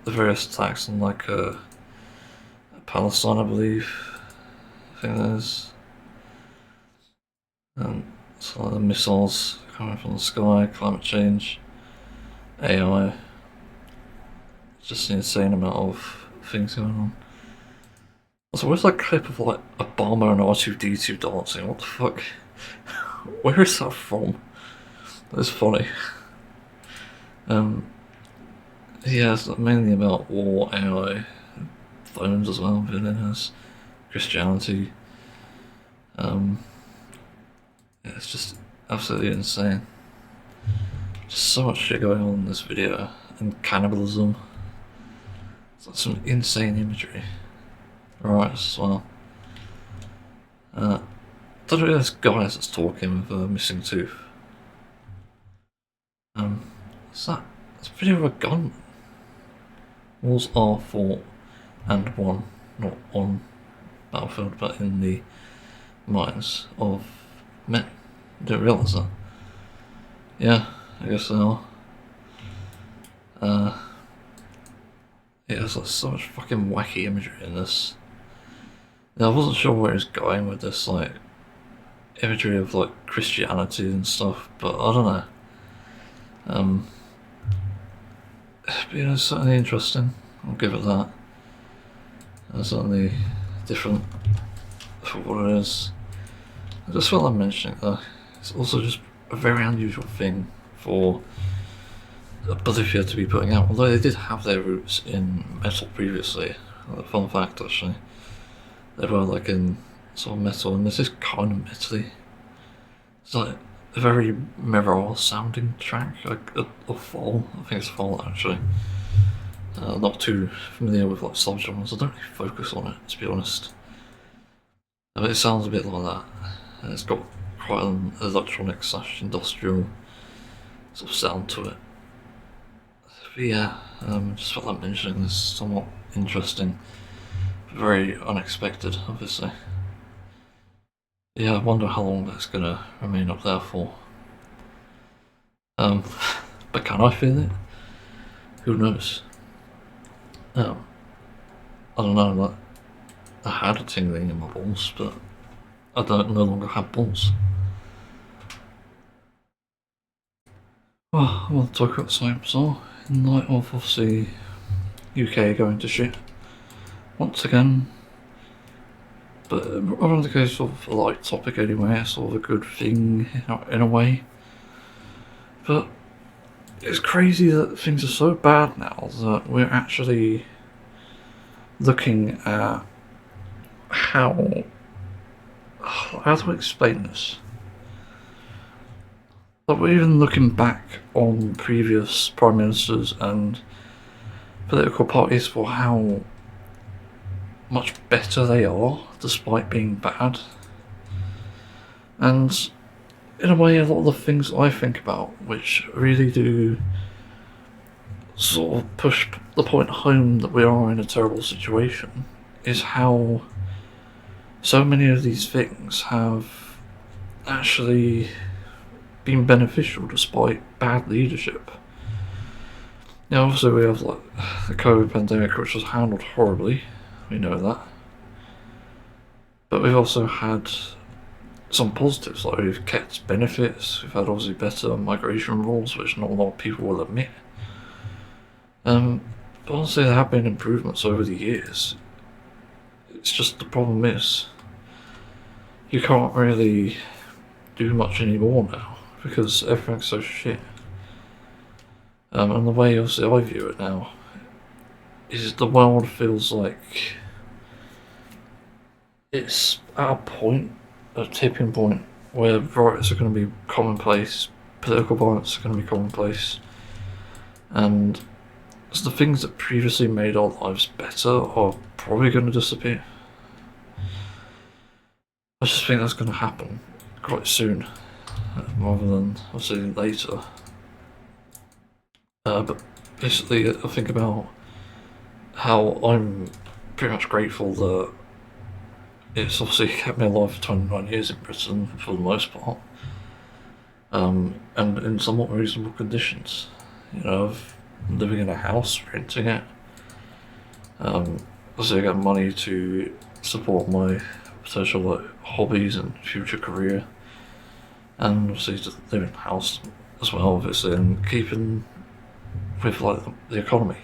the various attacks on like Palestine, I believe. I think there's so like the missiles coming from the sky, climate change, AI. It's just an insane amount of things going on. So where's that clip of like Obama and R2D2 dancing? What the fuck? Where is that from? That's funny. Yeah, it's mainly about war, AI, phones as well, villains, Christianity. Yeah, it's just absolutely insane. Just so much shit going on in this video, and cannibalism. It's like some insane imagery. Right, as well. Don't know this guy that's talking with a missing tooth. What's that? It's a video of a gun. Wars are fought and won, not on battlefield, but in the minds of men. I didn't realise that. Yeah, I guess so. Yeah, there's like so much fucking wacky imagery in this. Yeah, I wasn't sure where it's going with this, like, imagery of like Christianity and stuff, but I don't know. But you know, it's certainly interesting. I'll give it that. It's certainly different for what it is. I just felt like mentioning that it's also just a very unusual thing for Polyphia to be putting out, although they did have their roots in metal previously. Fun fact, actually. They were like in sort of metal, and this is kind of metally. It's like a very mirror sounding track, like a fall. I think it's fall actually. Not too familiar with like subgenres. I don't really focus on it, to be honest. But it sounds a bit like that. And it's got quite an electronic / industrial sort of sound to it. But yeah, just felt like mentioning this. Somewhat interesting, very unexpected, obviously. Yeah, I wonder how long that's gonna remain up there for. But can I feel it? Who knows? I don't know, like, I had a tingling in my balls, but I don't no longer have balls. Well, I want to talk about something bizarre in light of obviously UK going to shit once again. But I don't think it's sort of a light topic anyway, it's sort of a good thing in a way. But it's crazy that things are so bad now that we're actually looking at how do I explain this? But we're even looking back on previous prime ministers and political parties for how much better they are despite being bad. And in a way, a lot of the things I think about, which really do sort of push the point home that we are in a terrible situation, is how so many of these things have actually been beneficial despite bad leadership. Now, obviously, we have like the COVID pandemic, which was handled horribly. We know that, but we've also had some positives, like we've kept benefits. We've had obviously better migration rules, which not a lot of people will admit. But honestly, there have been improvements over the years. It's just the problem is you can't really do much anymore now because everything's so shit. And the way obviously I view it now is the world feels like it's at a point, a tipping point, where riots are going to be commonplace, political violence are going to be commonplace, and the things that previously made our lives better are probably going to disappear. I just think that's going to happen quite soon, rather than obviously later. But basically, I think about how I'm pretty much grateful that it's obviously kept me alive for 29 years in Britain for the most part, and in somewhat reasonable conditions. You know, of living in a house, renting it. Obviously, I get money to support my potential like hobbies and future career, and obviously to live in a house as well, obviously, and keeping with like the economy,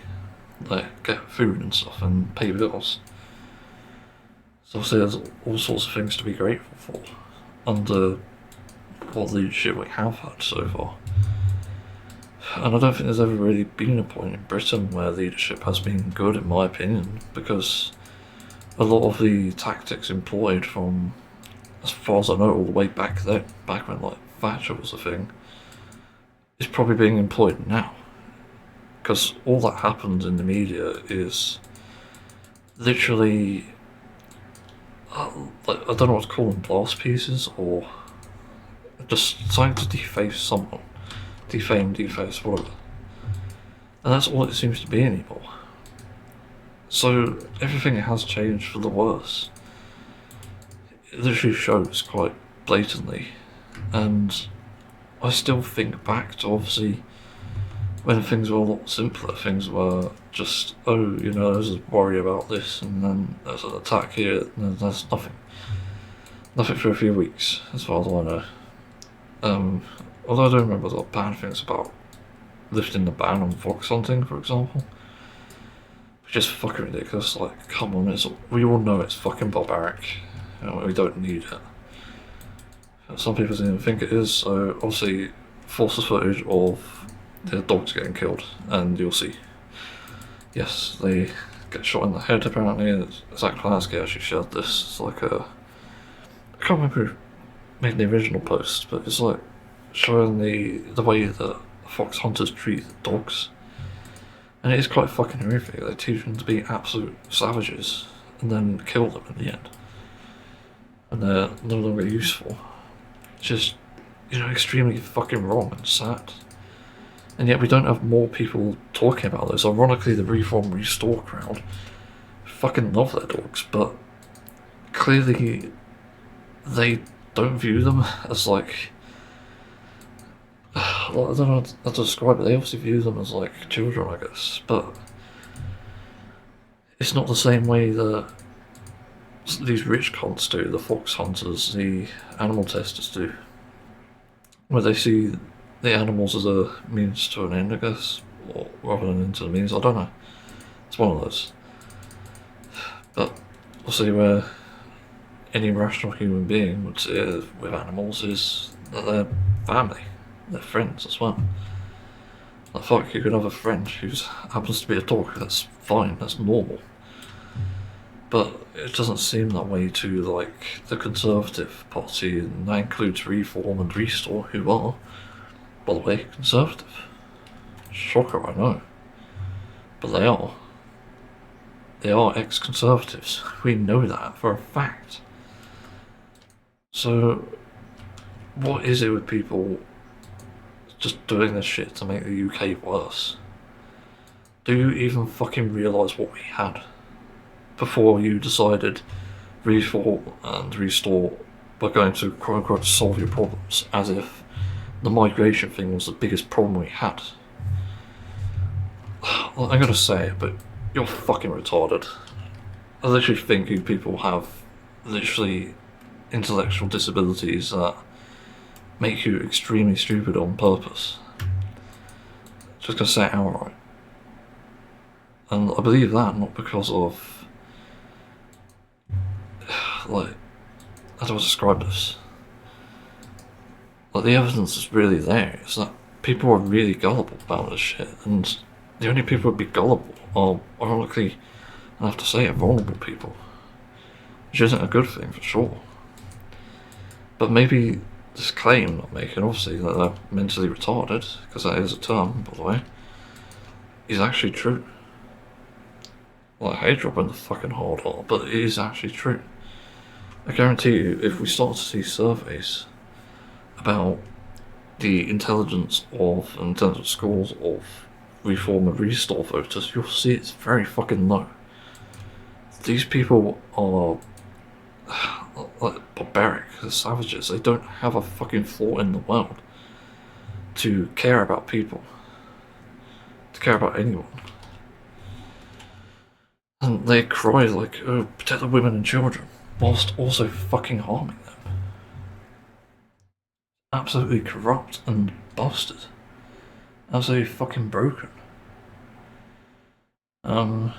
like get food and stuff and pay bills. So obviously there's all sorts of things to be grateful for under what leadership we have had so far. And I don't think there's ever really been a point in Britain where leadership has been good, in my opinion, because a lot of the tactics employed from, as far as I know, all the way back then, back when like Thatcher was a thing, is probably being employed now. Because all that happens in the media is literally, like, I don't know what to call them, blast pieces, or just trying to deface someone. Defame, deface, whatever. And that's all it seems to be anymore. So everything has changed for the worse. It literally shows quite blatantly. And I still think back to obviously when things were a lot simpler. Things were just, oh, you know, there's a worry about this, and then there's an attack here, and there's nothing. Nothing for a few weeks, as far as I know. Although I don't remember the bad things about lifting the ban on fox hunting, for example. Which is fucking ridiculous. Like, come on, we all know it's fucking barbaric. You know, we don't need it. Some people don't even think it is, so obviously force the footage of the dogs getting killed, and you'll see. Yes, they get shot in the head apparently. Zach Klansky actually shared this. It's like I can't remember who made the original post, but it's like showing the way that fox hunters treat dogs, and it is quite fucking horrific. They teach them to be absolute savages and then kill them in the end, and they're no longer useful. It's just, you know, extremely fucking wrong and sad. And yet we don't have more people talking about this. Ironically, the Reform Restore crowd fucking love their dogs, but clearly they don't view them as like, I don't know how to describe it. They obviously view them as like children, I guess, but it's not the same way that these rich cunts do, the fox hunters, the animal testers do, where they see the animals as a means to an end, I guess, or rather than into the means. I don't know. It's one of those. But obviously, where any rational human being would see it with animals is that they're family, they're friends as well. Like, fuck, you could have a friend who happens to be a dog. That's fine. That's normal. But it doesn't seem that way to like the Conservative Party, and that includes Reform and Restore, who are, by the way, Conservative. Shocker, I know. But they are. They are ex-Conservatives. We know that for a fact. So, what is it with people just doing this shit to make the UK worse? Do you even fucking realise what we had before you decided reform and restore by going to quote unquote solve your problems, as if the migration thing was the biggest problem we had? Well, I'm gonna say it, but you're fucking retarded. I literally think you people have literally intellectual disabilities that make you extremely stupid on purpose. Just gonna say it outright. And I believe that not because of, like, how do I describe this? Like, the evidence is really there. It's that people are really gullible about this shit, and the only people who'd be gullible are, ironically, I have to say it, vulnerable people. Which isn't a good thing, for sure. But maybe this claim I'm making, obviously, that they're mentally retarded, because that is a term, by the way, is actually true. Well, I hate dropping the fucking hard R, but it is actually true. I guarantee you, if we start to see surveys about the intelligence of, and intelligence scores of reform and restore voters, you'll see it's very fucking low. These people are like barbaric, savages. They don't have a fucking thought in the world to care about people, to care about anyone. And they cry like, oh, protect the women and children, whilst also fucking harming them. Absolutely corrupt and busted. Absolutely fucking broken. So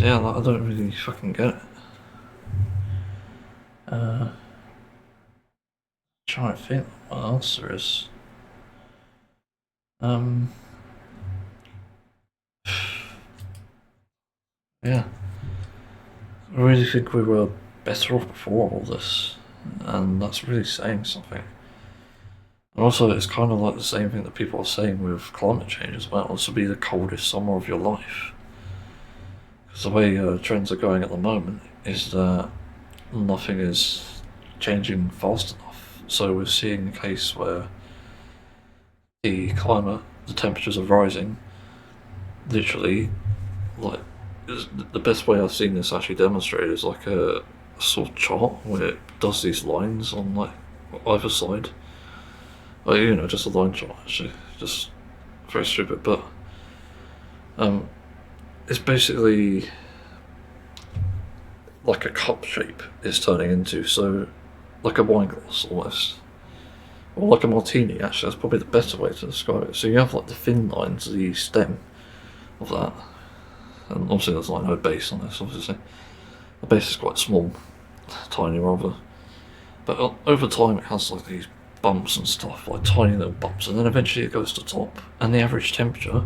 yeah, I don't really fucking get it. Trying to think what the answer is. Yeah. I really think we were better off before all this, and that's really saying something. And also, it's kind of like the same thing that people are saying with climate change as well. This will be the coldest summer of your life. Because the way trends are going at the moment is that nothing is changing fast enough. So we're seeing a case where the climate, the temperatures are rising, literally, like, the best way I've seen this actually demonstrated is like a sort of chart where it does these lines on like either side. Like, you know, just a line chart actually, just very stupid, but it's basically like a cup shape it's turning into, so like a wine glass almost. Or like a martini, actually, that's probably the better way to describe it. So you have like the thin lines, the stem of that, and obviously there's like no base on this, obviously. The base is quite small, tiny rather. But over time it has like these bumps and stuff, like tiny little bumps, and then eventually it goes to top, and the average temperature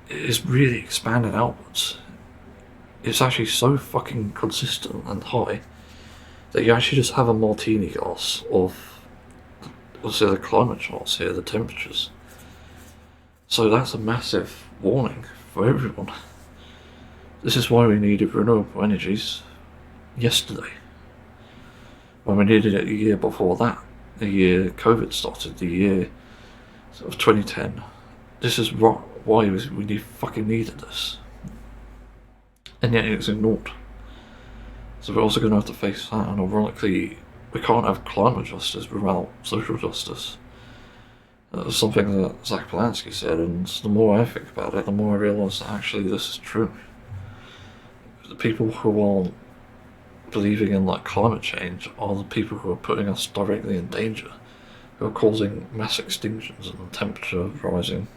is really expanded outwards. It's actually so fucking consistent and high that you actually just have a martini glass of, let's say, the climate charts here, the temperatures. So that's a massive warning for everyone. This is why we needed renewable energies yesterday. When we needed it a year before that, the year COVID started, the year of 2010. This is why we fucking needed this. And yet it's ignored. So we're also going to have to face that, and ironically, we can't have climate justice without social justice. That's something that Zach Polanski said, and the more I think about it, the more I realise that actually this is true. The people who aren't believing in like climate change are the people who are putting us directly in danger, who are causing mass extinctions and temperature rising,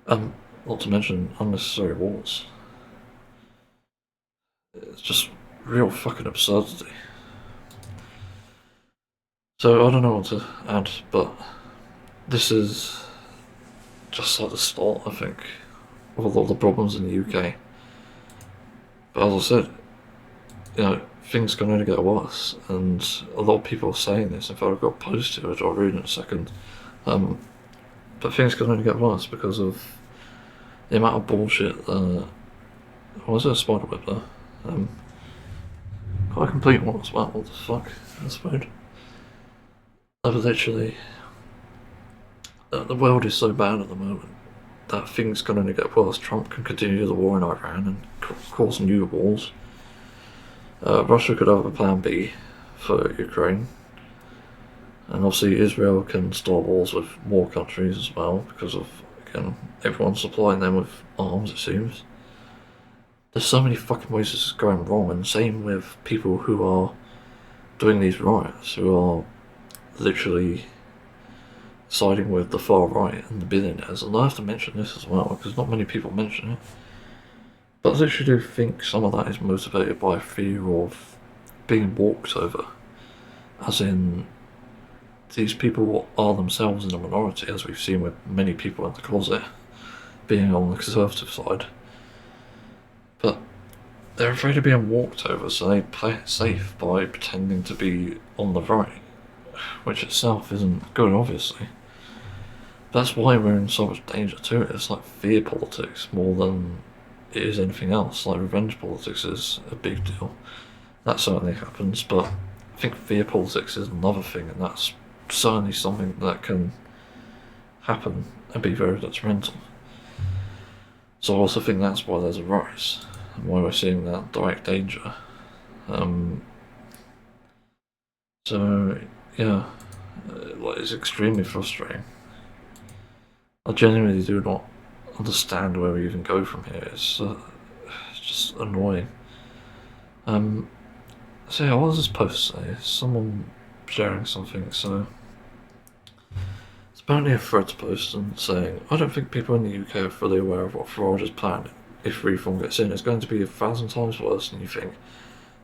not to mention unnecessary wars. It's just real fucking absurdity. So I don't know what to add, but this is just like the start, I think, of a lot of the problems in the UK. But as I said, you know, things can only get worse, and a lot of people are saying this. In fact, I've got a post here which I'll read in a second. But things can only get worse because of the amount of bullshit. Was there a spider web there? quite a complete one as well. What the fuck? That's weird. But literally, the world is so bad at the moment that things can only get worse. Trump can continue the war in Iran and cause new wars. Russia could have a plan B for Ukraine. And obviously Israel can start wars with more countries as well because of, again, everyone supplying them with arms, it seems. There's so many fucking ways this is going wrong, and same with people who are doing these riots, who are literally siding with the far right and the billionaires. And I have to mention this as well, because not many people mention it. But I literally do think some of that is motivated by fear of being walked over. As in, these people are themselves in a minority, as we've seen with many people in the closet being on the conservative side. But they're afraid of being walked over, so they play it safe by pretending to be on the right, which itself isn't good, obviously. That's why we're in so much danger too. It's like fear politics more than it is anything else. Like revenge politics is a big deal. That certainly happens, but I think fear politics is another thing, and that's certainly something that can happen and be very detrimental. So I also think that's why there's a rise, and why we're seeing that direct danger. So yeah, it's extremely frustrating. I genuinely do not understand where we even go from here. It's just annoying. So yeah, what does this post say? Someone sharing something, so it's apparently a threads post and saying, I don't think people in the UK are fully aware of what Farage's plan, if reform gets in, is going to be 1,000 times worse than you think.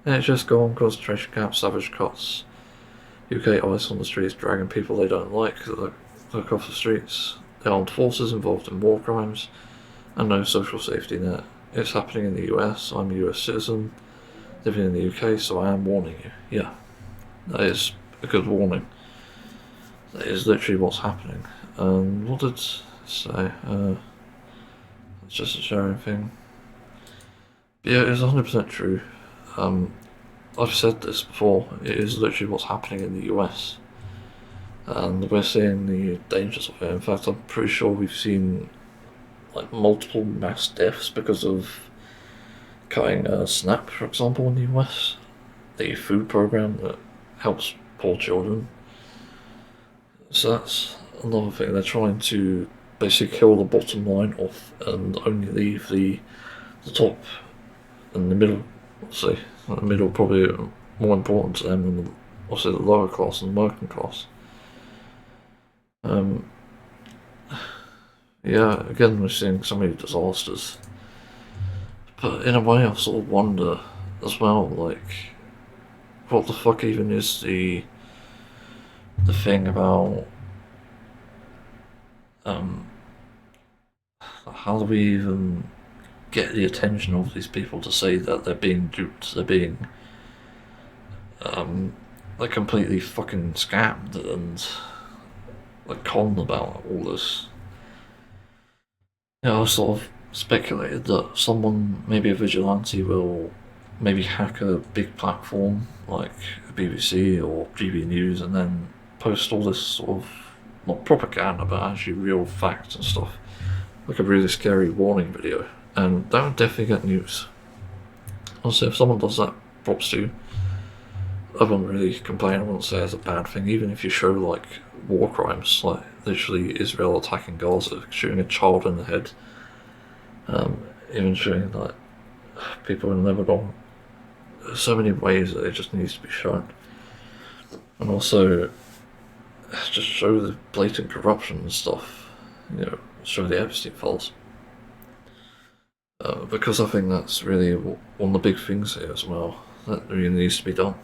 NHS gone, concentration camps, savage cuts, UK ice on the streets, dragging people they don't like that look off the streets, the armed forces involved in war crimes, and no social safety net. It's happening in the US. I'm a US citizen, living in the UK, so I am warning you. Yeah, that is a good warning. That is literally what's happening. And what did it say? It's just a sharing thing. But yeah, it's 100% true. I've said this before, it is literally what's happening in the US. And we're seeing the dangers of it. In fact, I'm pretty sure we've seen like multiple mass deaths because of cutting SNAP, for example, in the US. The food program that helps poor children. So that's another thing. They're trying to basically kill the bottom line off and only leave the top and the middle. See, the middle probably more important to them than obviously the lower class and the working class. Yeah, again we're seeing so many disasters. But in a way I sort of wonder as well, like, what the fuck even is the thing about how do we even get the attention of these people to say that they're being duped, they're being like completely fucking scammed and like conned about all this. I sort of speculated that someone, maybe a vigilante, will maybe hack a big platform like BBC or GB News and then post all this sort of, not propaganda, but actually real facts and stuff, like a really scary warning video, and that would definitely get news. Honestly, if someone does that, props to you. I wouldn't really complain, I wouldn't say it's a bad thing, even if you show like war crimes, like literally Israel attacking Gaza, shooting a child in the head, even shooting like people in Lebanon. There's so many ways that it just needs to be shown. And also just show the blatant corruption and stuff, show the Epstein files. Because I think that's really one of the big things here as well, that really needs to be done.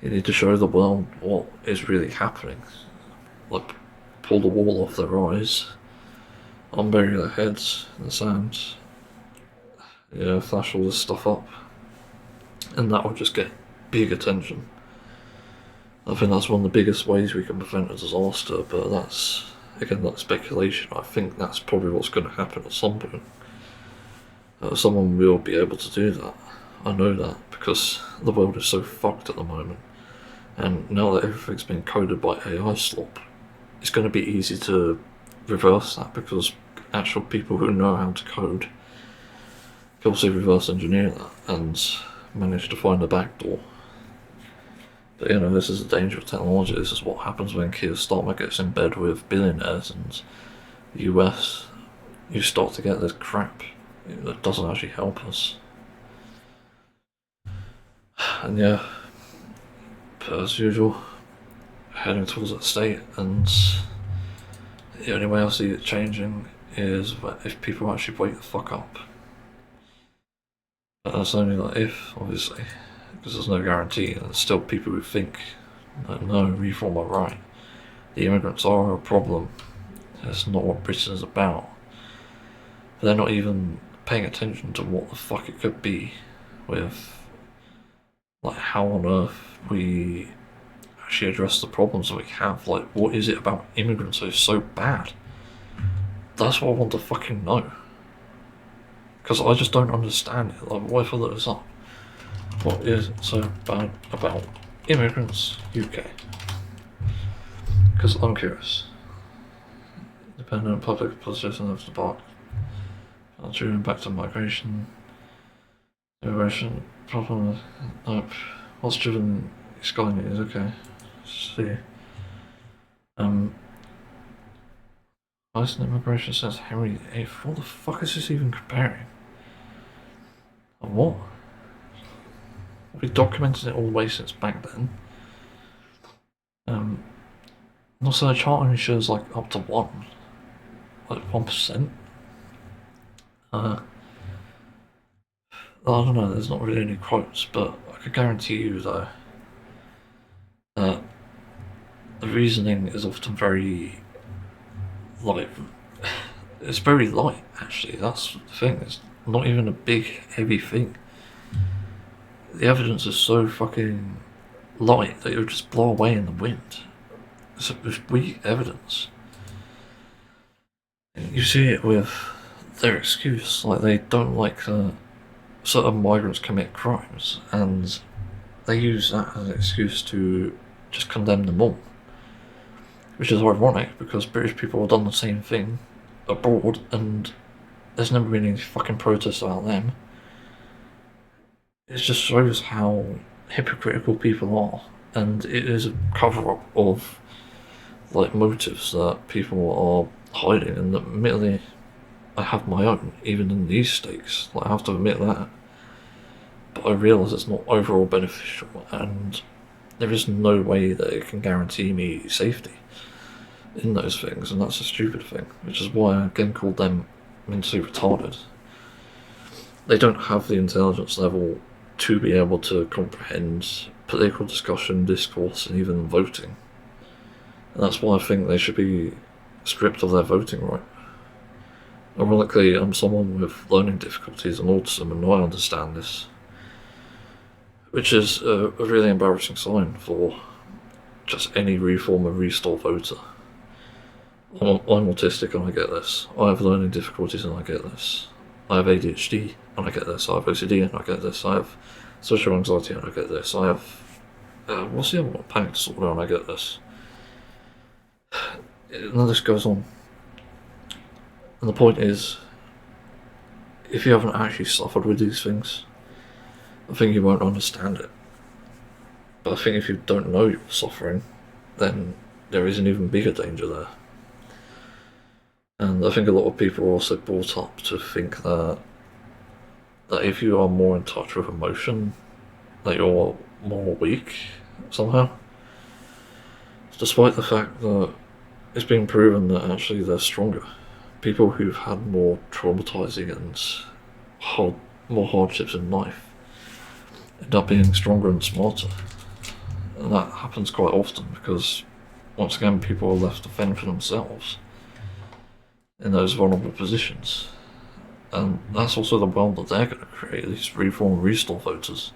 You need to show the world what is really happening. Like, pull the wall off their eyes, unbury their heads in the sand, flash all this stuff up, and that will just get big attention. I think that's one of the biggest ways we can prevent a disaster, but that's, again, that's speculation. I think that's probably what's going to happen at some point. Someone will be able to do that. I know that because the world is so fucked at the moment. And now that everything's been coded by AI slop, it's going to be easy to reverse that because actual people who know how to code can also reverse engineer that and manage to find a backdoor. But you know, this is the danger of technology. This is what happens when Keir Starmer gets in bed with billionaires and the US. You start to get this crap that doesn't actually help us. And yeah, but as usual, heading towards that state, and the only way I see it changing is if people actually wake the fuck up. But that's only like if, obviously, because there's no guarantee, and there's still people who think that no, reform are right. The immigrants are a problem. That's not what Britain is about. But they're not even paying attention to what the fuck it could be with, like, how on earth we actually address the problems that we have. Like, what is it about immigrants that is so bad? That's what I want to fucking know. Because I just don't understand it. Like, why follow this up? What is so bad about immigrants, UK? Because I'm curious. Independent public position of the park. During back to migration. Immigration problem. Nope. What's driven Sky News? Okay. Let's see. Iceland immigration says Henry VIII. What the fuck is this even comparing? What? We documented it all the way since back then. Also, the chart only shows like up to 1%. Like 1%. I don't know, there's not really any quotes, but I could guarantee you though that the reasoning is often very light. It's very light, actually. That's the thing. It's not even a big, heavy thing. The evidence is so fucking light that it would just blow away in the wind. It's weak evidence. You see it with their excuse, like they don't like certain migrants commit crimes, and they use that as an excuse to just condemn them all. Which is ironic because British people have done the same thing abroad, and there's never been any fucking protests about them. It just shows how hypocritical people are, and it is a cover-up of like motives that people are hiding. And admittedly, I have my own, even in these stakes. Like, I have to admit that. But I realise it's not overall beneficial, and there is no way that it can guarantee me safety in those things, and that's a stupid thing, which is why I again called them mentally retarded. They don't have the intelligence level to be able to comprehend political discussion, discourse, and even voting. And that's why I think they should be stripped of their voting right. Ironically, I'm someone with learning difficulties and autism, and I understand this, which is a really embarrassing sign for just any reform and restore voter. I'm autistic and I get this. I have learning difficulties and I get this. I have ADHD and I get this. I have OCD and I get this. I have social anxiety and I get this. I have what's the other one? Panic disorder and I get this. And the list goes on. And the point is, if you haven't actually suffered with these things, I think you won't understand it. But I think if you don't know you're suffering, then there is an even bigger danger there. And I think a lot of people are also brought up to think that if you are more in touch with emotion, that you're more weak somehow. Despite the fact that it's been proven that actually they're stronger. People who've had more traumatizing and more hardships in life end up being stronger and smarter. And that happens quite often because, once again, people are left to fend for themselves in those vulnerable positions. And that's also the world that they're going to create, these reform and restore voters.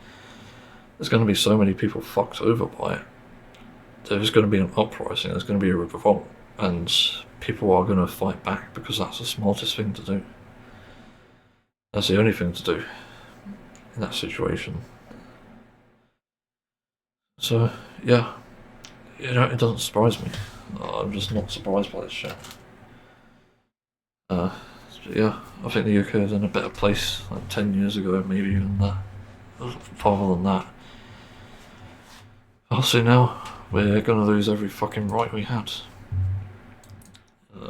There's going to be so many people fucked over by it. There's going to be an uprising, there's going to be a revolt, and people are going to fight back because that's the smartest thing to do. That's the only thing to do. in that situation. So yeah, it doesn't surprise me. I'm just not surprised by this shit. But yeah, I think the UK is in a better place like 10 years ago, maybe even that. Farther than that. Also now, we're gonna lose every fucking right we had.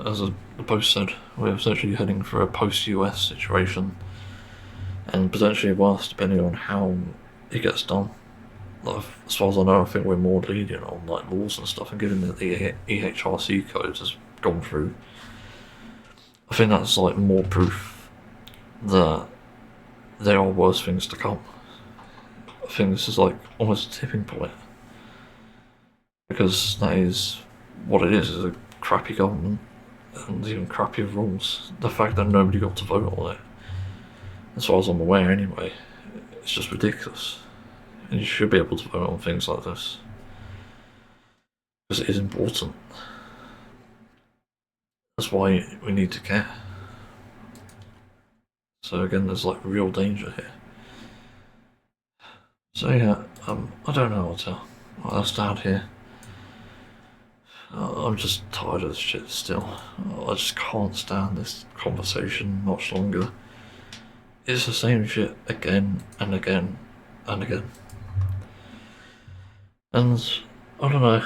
As the post said, we're essentially heading for a post-US situation, and potentially worse depending on how it gets done. Like, as far as I know, I think we're more lenient on like laws and stuff, and given that the EHRC code has gone through, I think that's like more proof that there are worse things to come. I think this is like almost a tipping point, because that is what it is a crappy government and even crappier rules. The fact that nobody got to vote on it, as far as I'm aware anyway, it's just ridiculous. And you should be able to vote on things like this, because it is important. That's why we need to care. So again, there's like real danger here. So yeah, I don't know what else to add here. I'm just tired of this shit still. I just can't stand this conversation much longer. It's the same shit again and again and again. And I don't know,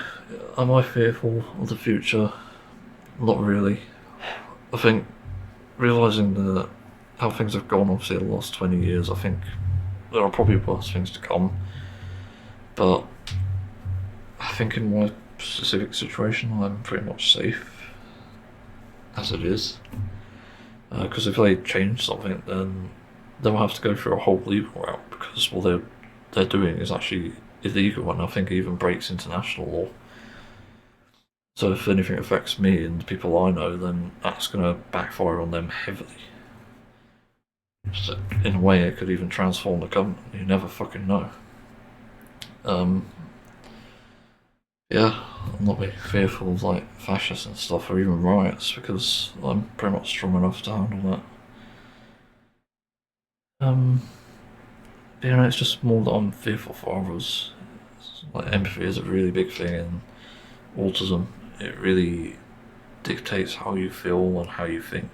am I fearful of the future? Not really. I think realising that how things have gone obviously the last 20 years, I think there are probably worse things to come. But I think in my specific situation I'm pretty much safe as it is. Because if they change something, then they'll have to go through a whole legal route, because what they're doing is actually illegal, and I think it even breaks international law. So if anything affects me and the people I know, then that's going to backfire on them heavily. So in a way, it could even transform the government. You never fucking know. Yeah, I'm not really fearful of like fascists and stuff, or even riots, because I'm pretty much strong enough to handle that. It's just more that I'm fearful for others. Like, empathy is a really big thing in autism. It really dictates how you feel and how you think.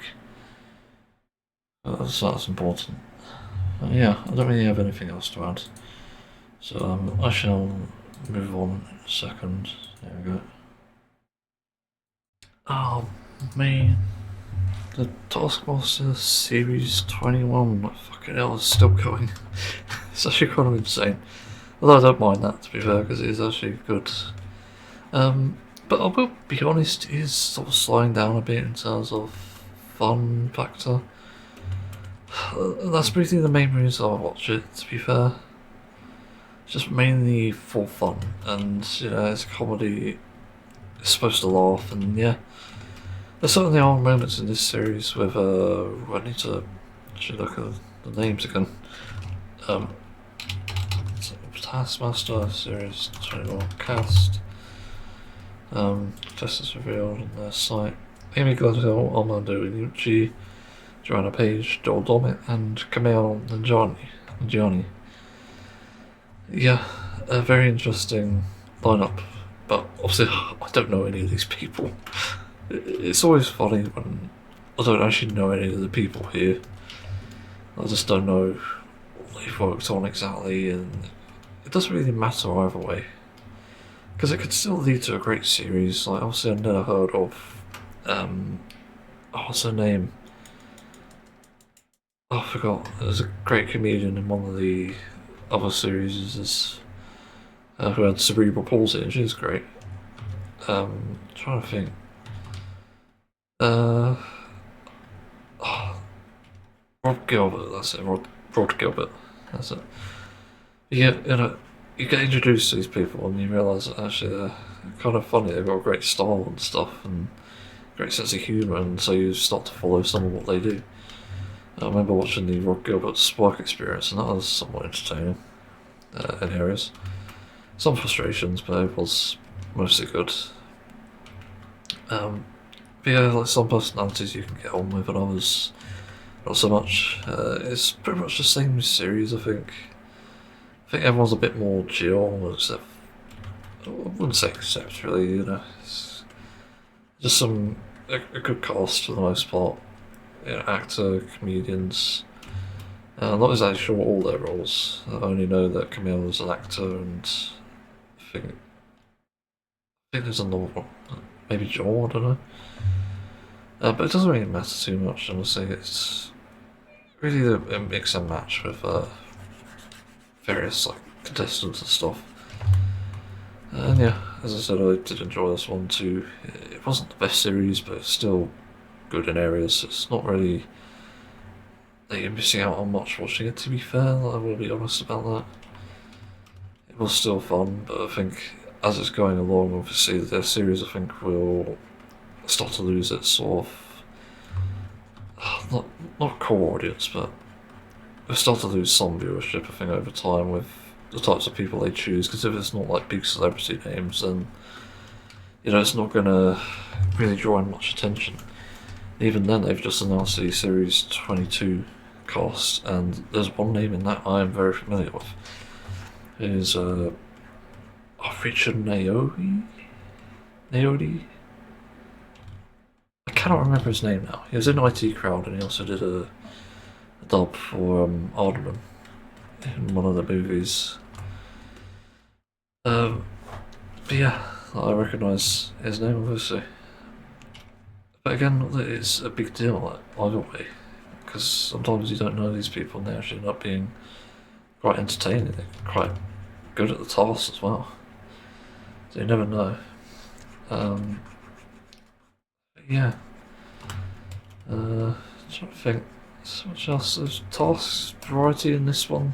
So that's important. Yeah, I don't really have anything else to add. So I shall move on in a second. There we go. Oh man, the Taskmaster Series 21, fucking hell, is still going. It's actually kind of insane. Although I don't mind that, to be fair, because it is actually good. But I will be honest, it is sort of slowing down a bit in terms of fun factor. That's basically the main reason I watch it, to be fair. It's just mainly for fun, and it's a comedy. It's supposed to laugh, and yeah. There certainly are moments in this series with I need to actually look at the names again. Taskmaster Series 21 cast. Protestors revealed on their site. Amy Glasgow, Armando Iannucci, Joanna Page, Joel Dommett, and Camille Nanjiani. Yeah, a very interesting lineup, but obviously I don't know any of these people. It's always funny when I don't actually know any of the people here. I just don't know what they've worked on exactly, and it doesn't really matter either way, because it could still lead to a great series. Like, obviously I've never heard of what's her name? Oh, I forgot. There's a great comedian in one of the other series who had cerebral palsy, and she's great. Trying to think. Rod Gilbert, that's it. Rod Gilbert, that's it. You get introduced to these people and you realise that actually they're kind of funny. They've got a great style and stuff, and great sense of humour, and so you start to follow some of what they do. I remember watching the Rod Gilbert's work experience, and that was somewhat entertaining in areas. Some frustrations, but it was mostly good. But yeah, like some personalities you can get on with, and others not so much. It's pretty much the same series, I think. I think everyone's a bit more chill, except I wouldn't say except really. It's just a good cast for the most part. Actor, comedians. Not exactly sure what all their roles. I only know that Camille is an actor, and I think there's another one. Maybe Joel, I don't know. But it doesn't really matter too much, honestly. It's really a mix and match with various like contestants and stuff. And yeah, as I said, I did enjoy this one too. It wasn't the best series, but it's still good in areas. It's not really that you're missing out on much watching it, to be fair. I will be honest about that. It was still fun, but I think as it's going along, obviously, the series I think will start to lose its sort of not core audience, but we'll start to lose some viewership. I think over time with the types of people they choose, because if it's not like big celebrity names, then it's not going to really draw in much attention. Even then, they've just announced the Series 22 cast, and there's one name in that I am very familiar with. It is Richard Naodi? I cannot remember his name now. He was in IT Crowd, and he also did a dub for Alderman in one of the movies. But yeah, I recognise his name obviously. But again, it's a big deal like, either way, because sometimes you don't know these people and they actually end up being quite entertaining. They're quite good at the task as well. So you never know. Yeah. Trying to think. So much else. There's tasks variety in this one.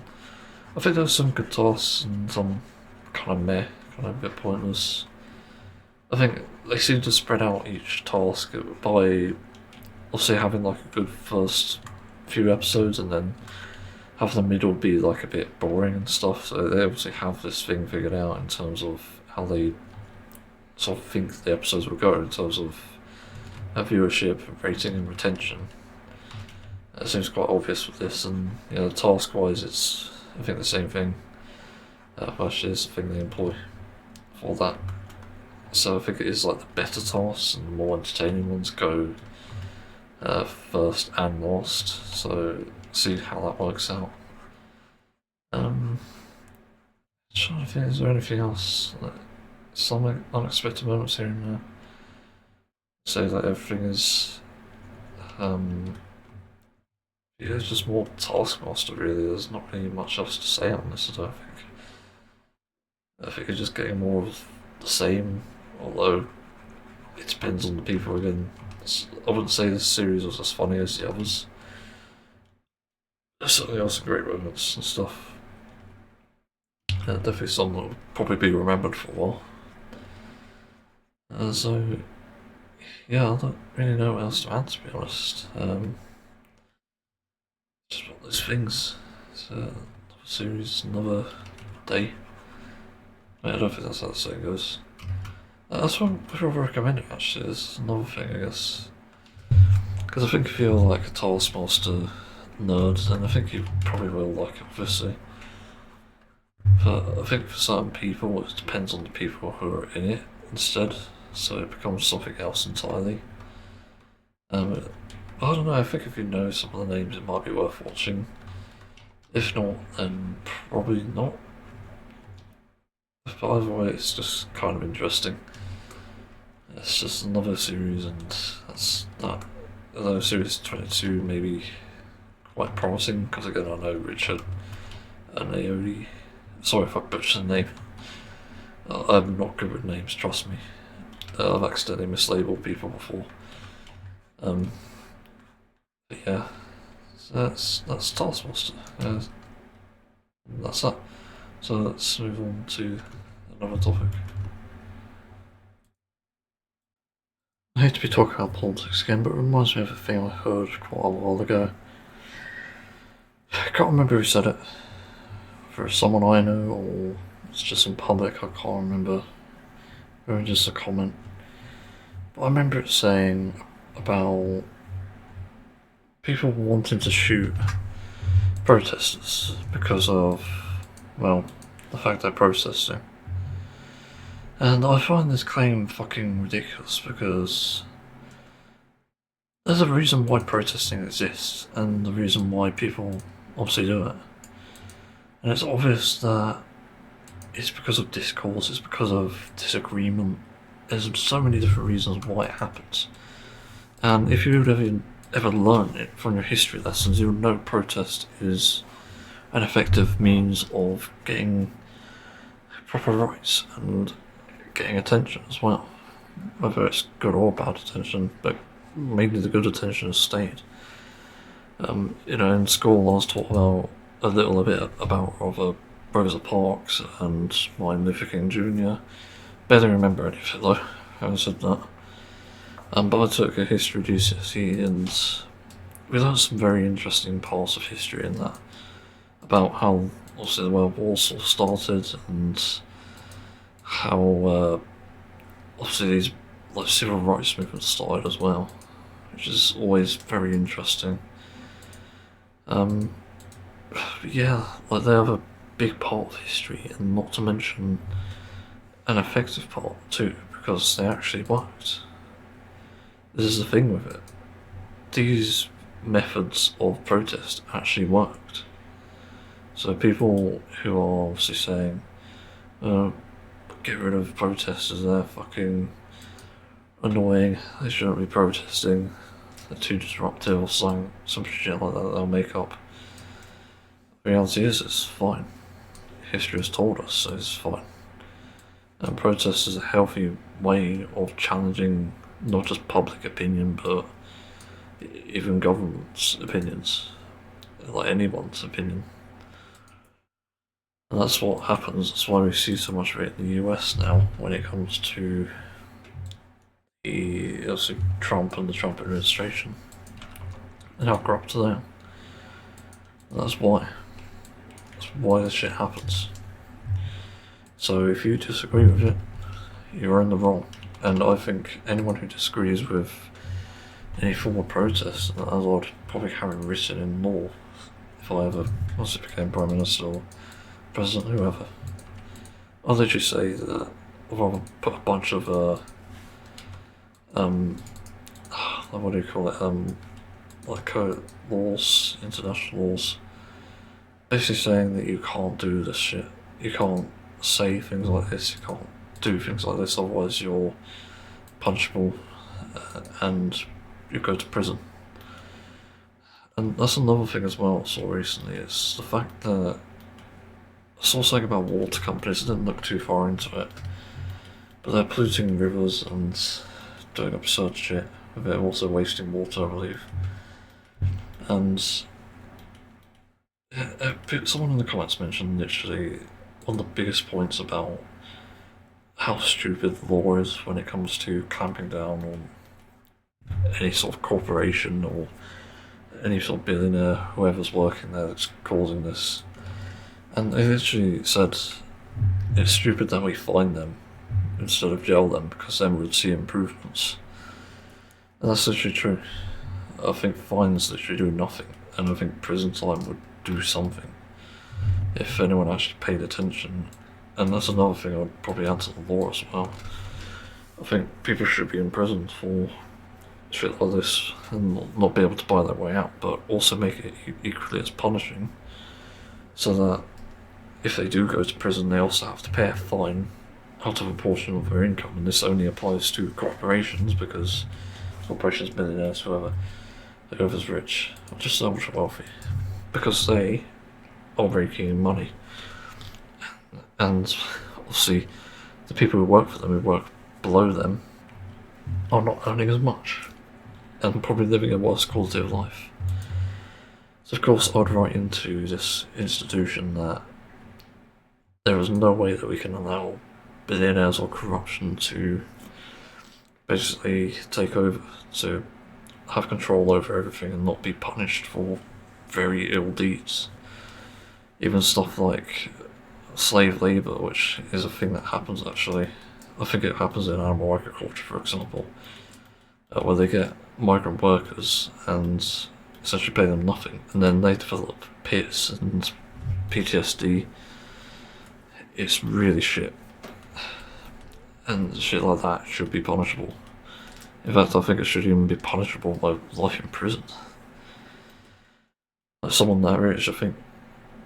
I think there's some good tasks and some kind of meh, kind of a bit pointless. I think they seem to spread out each task by, let's say, having like a good first few episodes and then have the middle be like a bit boring and stuff. So they obviously have this thing figured out in terms of how they sort of think the episodes will go in terms of viewership, rating, and retention. It seems quite obvious with this, and task-wise, it's I think the same thing. Actually, is the thing they employ for that. So I think it is like the better tasks and the more entertaining ones go first and last. So see how that works out. Trying to think, is there anything else? Like, some unexpected moments here and there. Say that everything is it's just more Taskmaster really. There's not really much else to say on this, I don't think. I think it's just getting more of the same, although it depends on the people again. I wouldn't say this series was as funny as the others. There's certainly also great moments and stuff. Definitely some that will probably be remembered for a while. So, yeah, I don't really know what else to add, to be honest. Just one of those things. It's another series, another day. I don't think that's how the saying goes. That's what I would recommend it actually, is another thing, I guess. Because I think if you're like a Taskmaster nerd, then I think you probably will like it, obviously. But I think for certain people, it depends on the people who are in it instead, so it becomes something else entirely. I don't know, I think if you know some of the names, it might be worth watching. If not, then probably not. But either way, it's just kind of interesting. It's just another series, and that's that. Although series 22 may be quite promising, because again, I know Richard and Naomi. Sorry if I butchered the name. I'm not good with names, trust me. I've accidentally mislabeled people before. But yeah, so that's Taskmaster. That's that. So let's move on to another topic. I hate to be talking about politics again, but it reminds me of a thing I heard quite a while ago. I can't remember who said it. Whether it's someone I know or it's just in public, I can't remember. Or just a comment. But I remember it saying about people wanting to shoot protesters because of, well, the fact they're protesting. And I find this claim fucking ridiculous because there's a reason why protesting exists and the reason why people obviously do it. And it's obvious that it's because of discourse, it's because of disagreement. There's so many different reasons why it happens. And if you've ever learned it from your history lessons, you'll know protest is an effective means of getting proper rights and getting attention as well. Whether it's good or bad attention, but mainly the good attention has stayed. In school I was taught about a little bit about Rosa Parks and Martin Luther King Jr. Barely remember anything though, having said that. But I took a history GCSE and we learned some very interesting parts of history in that. About how obviously the World War sort of started and how obviously these civil rights movements started as well, which is always very interesting. Yeah, they have a big part of history, and not to mention an effective part too, because they actually worked. This is the thing with it. These methods of protest actually worked. So people who are obviously saying, get rid of protesters, they're fucking annoying, they shouldn't be protesting, they're too disruptive or some shit like that they'll make up. The reality is, it's fine. History has told us, so it's fine. And protest is a healthy way of challenging not just public opinion, but even government's opinions, like anyone's opinion. And that's what happens, that's why we see so much of it in the US now when it comes to Trump and the Trump administration and how corrupt they are. And that's why this shit happens. So if you disagree with it, you're in the wrong. And I think anyone who disagrees with any form of protest, as I'd probably have it written in law if I ever became Prime Minister or President, whoever, I'll literally say that I'd rather put a bunch of what do you call it, laws, international laws, basically saying that you can't do this shit, you can't say things like this, you can't do things like this, otherwise you're punishable and you go to prison. And that's another thing as well I saw recently, is the fact that I saw something about water companies, I didn't look too far into it, but they're polluting rivers and doing absurd shit with it, also wasting water, I believe. And someone in the comments mentioned literally one of the biggest points about how stupid the law is when it comes to clamping down on any sort of corporation or any sort of billionaire, whoever's working there that's causing this. And they literally said it's stupid that we fine them instead of jail them, because then we'd see improvements. And that's literally true. I think fines literally do nothing, and I think prison time would do something if anyone actually paid attention. And that's another thing I would probably add to the law as well. I think people should be in prison for shit like this and not be able to buy their way out, but also make it equally as punishing, so that if they do go to prison they also have to pay a fine out of a portion of their income. And this only applies to corporations, because corporations, millionaires, whoever's rich, or just ultra wealthy, because they are making money. And obviously the people who work for them, who work below them, are not earning as much and probably living a worse quality of life. So of course I'd write into this institution that there is no way that we can allow billionaires or corruption to basically take over, to have control over everything and not be punished for very ill deeds. Even stuff like slave labour, which is a thing that happens actually. I think it happens in animal agriculture, for example, where they get migrant workers and essentially pay them nothing, and then they develop PITS and PTSD. It's really shit. And shit like that should be punishable. In fact, I think it should even be punishable by life in prison. Like someone that rich, I think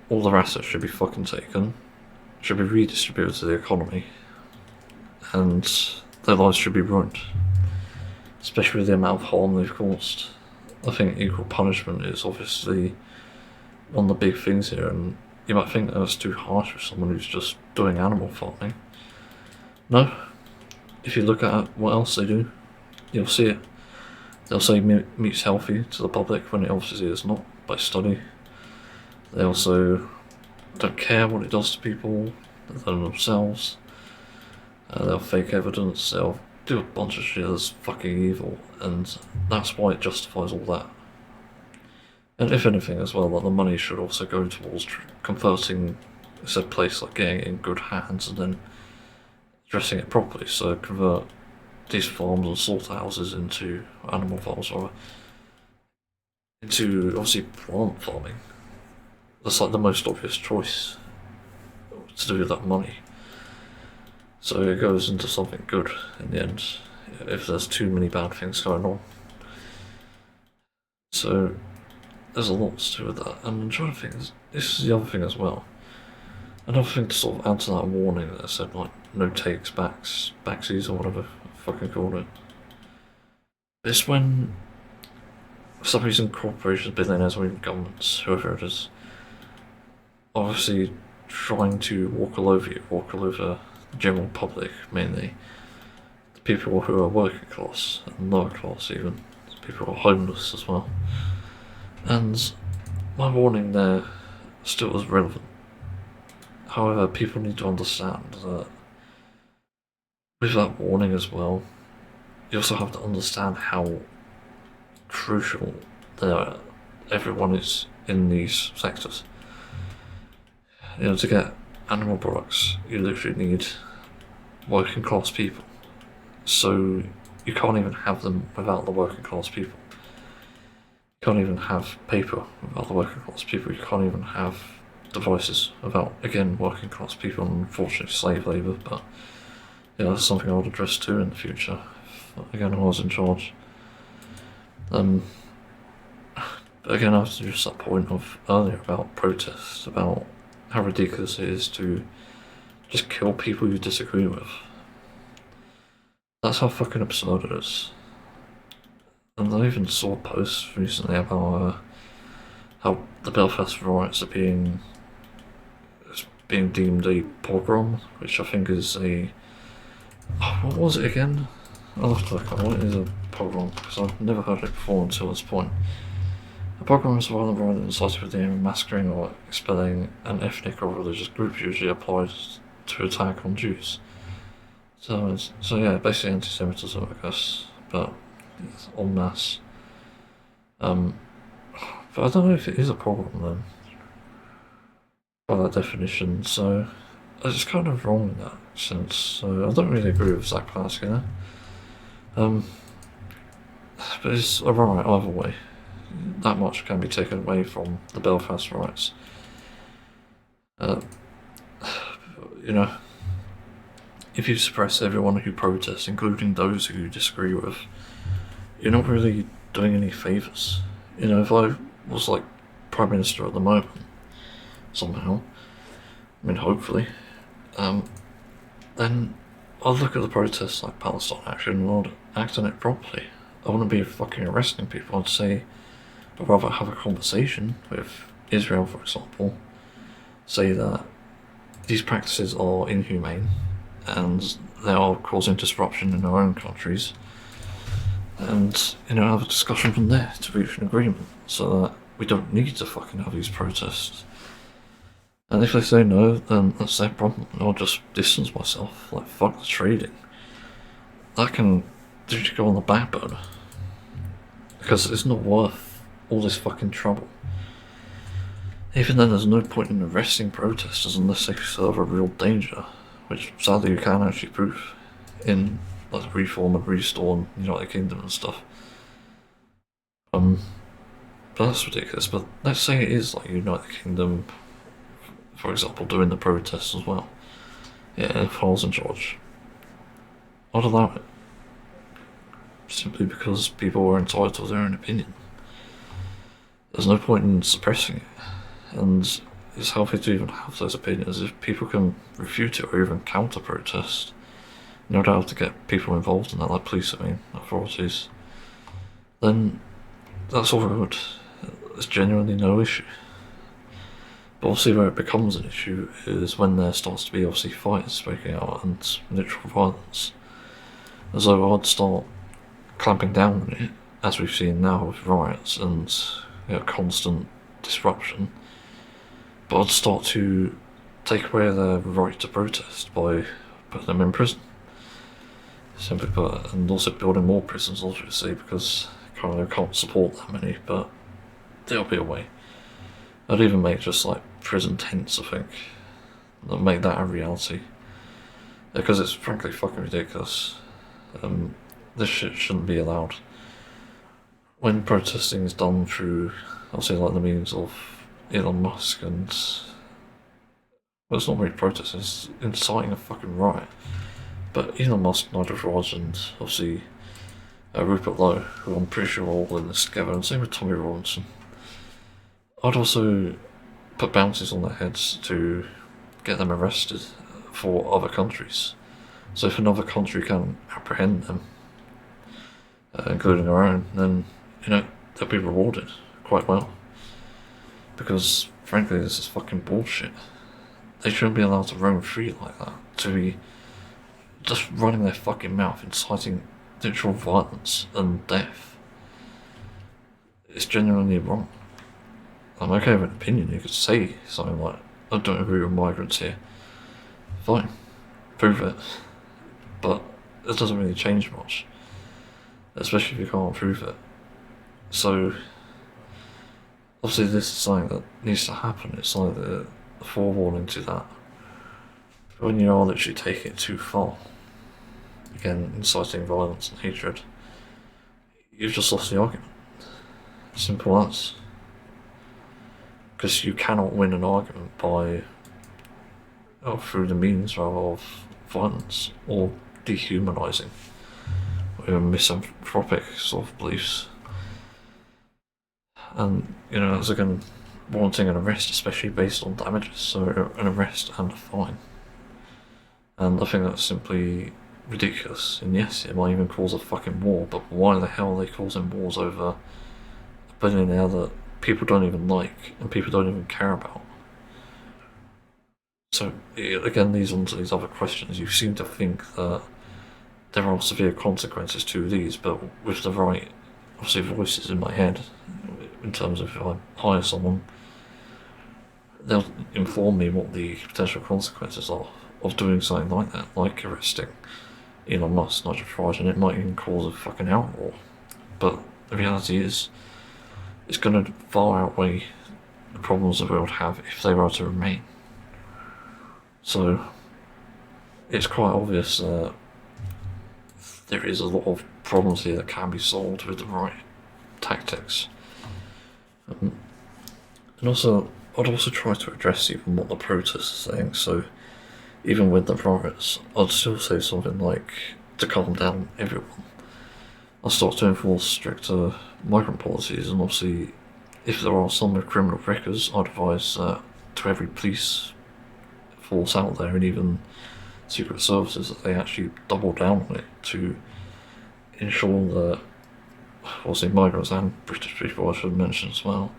all their assets should be fucking taken, should be redistributed to the economy, and their lives should be ruined. Especially with the amount of harm they've caused. I think equal punishment is obviously one of the big things here, and you might think that's too harsh for someone who's just doing animal farming. No. If you look at what else they do, you'll see it. They'll say meat's healthy to the public when it obviously is not, by study. They also don't care what it does to people, than themselves. They'll fake evidence, they'll do a bunch of shit that's fucking evil, and that's why it justifies all that. And if anything as well, like the money should also go towards converting said place, like getting it in good hands and then addressing it properly, so convert these farms and slaughterhouses into animal farms, or into obviously plant farming. That's like the most obvious choice to do with that money. So it goes into something good in the end, if there's too many bad things going on. So there's a lot to do with that, and I'm trying to think, this is the other thing as well. Another thing to sort of add to that warning that I said, like, no takes, backsies, or whatever I fucking called it. It's when, for some reason, corporations, billionaires, or even governments, whoever it is, obviously trying to walk all over you, walk all over the general public, mainly. The people who are working class, and lower class even. People who are homeless as well. And my warning there still is relevant. However, people need to understand that with that warning as well, you also have to understand how crucial everyone is in these sectors. You know, to get animal products, you literally need working class people. So you can't even have them without the working class people. You can't even have paper without the working class people. You can't even have devices without, again, working class people, and unfortunately slave labour, but yeah, that's something I would address too in the future, if, again, I was in charge. But again, I was just that point of earlier about protests, about how ridiculous it is to just kill people you disagree with. That's how fucking absurd it is. And I even saw posts recently about how the Belfast riots are being deemed a pogrom, which I think is a... what was it again? I'll have to look at what is a pogrom, because I've never heard it before until this point. A pogrom is a violent riot that incites with the aim of massacring or expelling an ethnic or religious group, usually applied to attack on Jews. So yeah, basically anti-Semitism, I guess, but it's en masse. But I don't know if it is a pogrom then, by that definition, so it's kind of wrong in that sense, so I don't really agree with Zach Plasker there. But it's a riot either way. That much can be taken away from the Belfast riots. You know, if you suppress everyone who protests, including those who you disagree with, you're not really doing any favours. You know, if I was like Prime Minister at the moment, somehow, I mean hopefully, then I'd look at the protests like Palestine Action and I'd act on it properly. I wouldn't be fucking arresting people. I'd say, I'd rather have a conversation with Israel, for example, say that these practices are inhumane and they are causing disruption in our own countries, and, you know, have a discussion from there to reach an agreement so that we don't need to fucking have these protests. And if they say no, then that's their problem. I'll just distance myself, like, fuck the trading. That can just go on the back burner, because it's not worth all this fucking trouble. Even then, there's no point in arresting protesters unless they serve a real danger, which sadly you can actually prove in like Reform and Restore and United Kingdom and stuff. But that's ridiculous. But let's say it is like United Kingdom, for example, doing the protests as well. Yeah, if I was in charge, I'd allow it. Simply because people are entitled to their own opinion. There's no point in suppressing it. And it's healthy to even have those opinions. If people can refute it or even counter-protest, in order to get people involved in that, like police, authorities, then that's all good. There's genuinely no issue. But obviously where it becomes an issue is when there starts to be obviously fights breaking out and literal violence. As though I'd start clamping down on it, as we've seen now with riots and constant disruption, but I'd start to take away their right to protest by putting them in prison. Simply put, and also building more prisons, obviously, because currently I can't support that many, but there'll be a way. I'd even make just like prison tents, I think, and make that a reality, because it's frankly fucking ridiculous. This shit shouldn't be allowed. When protesting is done through, obviously, like the means of Elon Musk and, well, it's not really protesting, it's inciting a fucking riot. But Elon Musk, Nigel Farage, and obviously Rupert Lowe, who I'm pretty sure are all in this together, and same with Tommy Robinson. I'd also put bounties on their heads to get them arrested for other countries. So if another country can apprehend them, including our own, then, they'll be rewarded quite well. Because, frankly, this is fucking bullshit. They shouldn't be allowed to roam free like that, to be just running their fucking mouth, inciting literal violence and death. It's genuinely wrong. I'm okay with an opinion. You could say something like, I don't agree with migrants here. Fine. Prove it. But it doesn't really change much. Especially if you can't prove it. So, obviously this is something that needs to happen. It's like the forewarning to that. When you are literally taking it too far, again, inciting violence and hatred, you've just lost the argument. Simple as. Because you cannot win an argument by, through the means rather of violence or dehumanising or even misanthropic sort of beliefs. And, it's again warranting an arrest, especially based on damages, so an arrest and a fine. And I think that's simply ridiculous. And yes, it might even cause a fucking war, but why the hell are they causing wars over a billionaire that people don't even like and people don't even care about? So, again, these other questions, you seem to think that there are severe consequences to these, but with the right, obviously, voices in my head, in terms of if I hire someone, they'll inform me what the potential consequences are of doing something like that, like arresting Elon Musk, Nigel Farage, and it might even cause a fucking outroar. But the reality is, it's going to far outweigh the problems that we would have if they were to remain. So, it's quite obvious that there is a lot of problems here that can be solved with the right tactics. And also, I'd also try to address even what the protests are saying, so even with the riots, I'd still say something like, to calm down everyone, I'll start to enforce stricter migrant policies, and obviously, if there are some with criminal records, I'd advise that to every police force out there, and even secret services, that they actually double down on it to ensure that, obviously, migrants and British people, I should mention as well,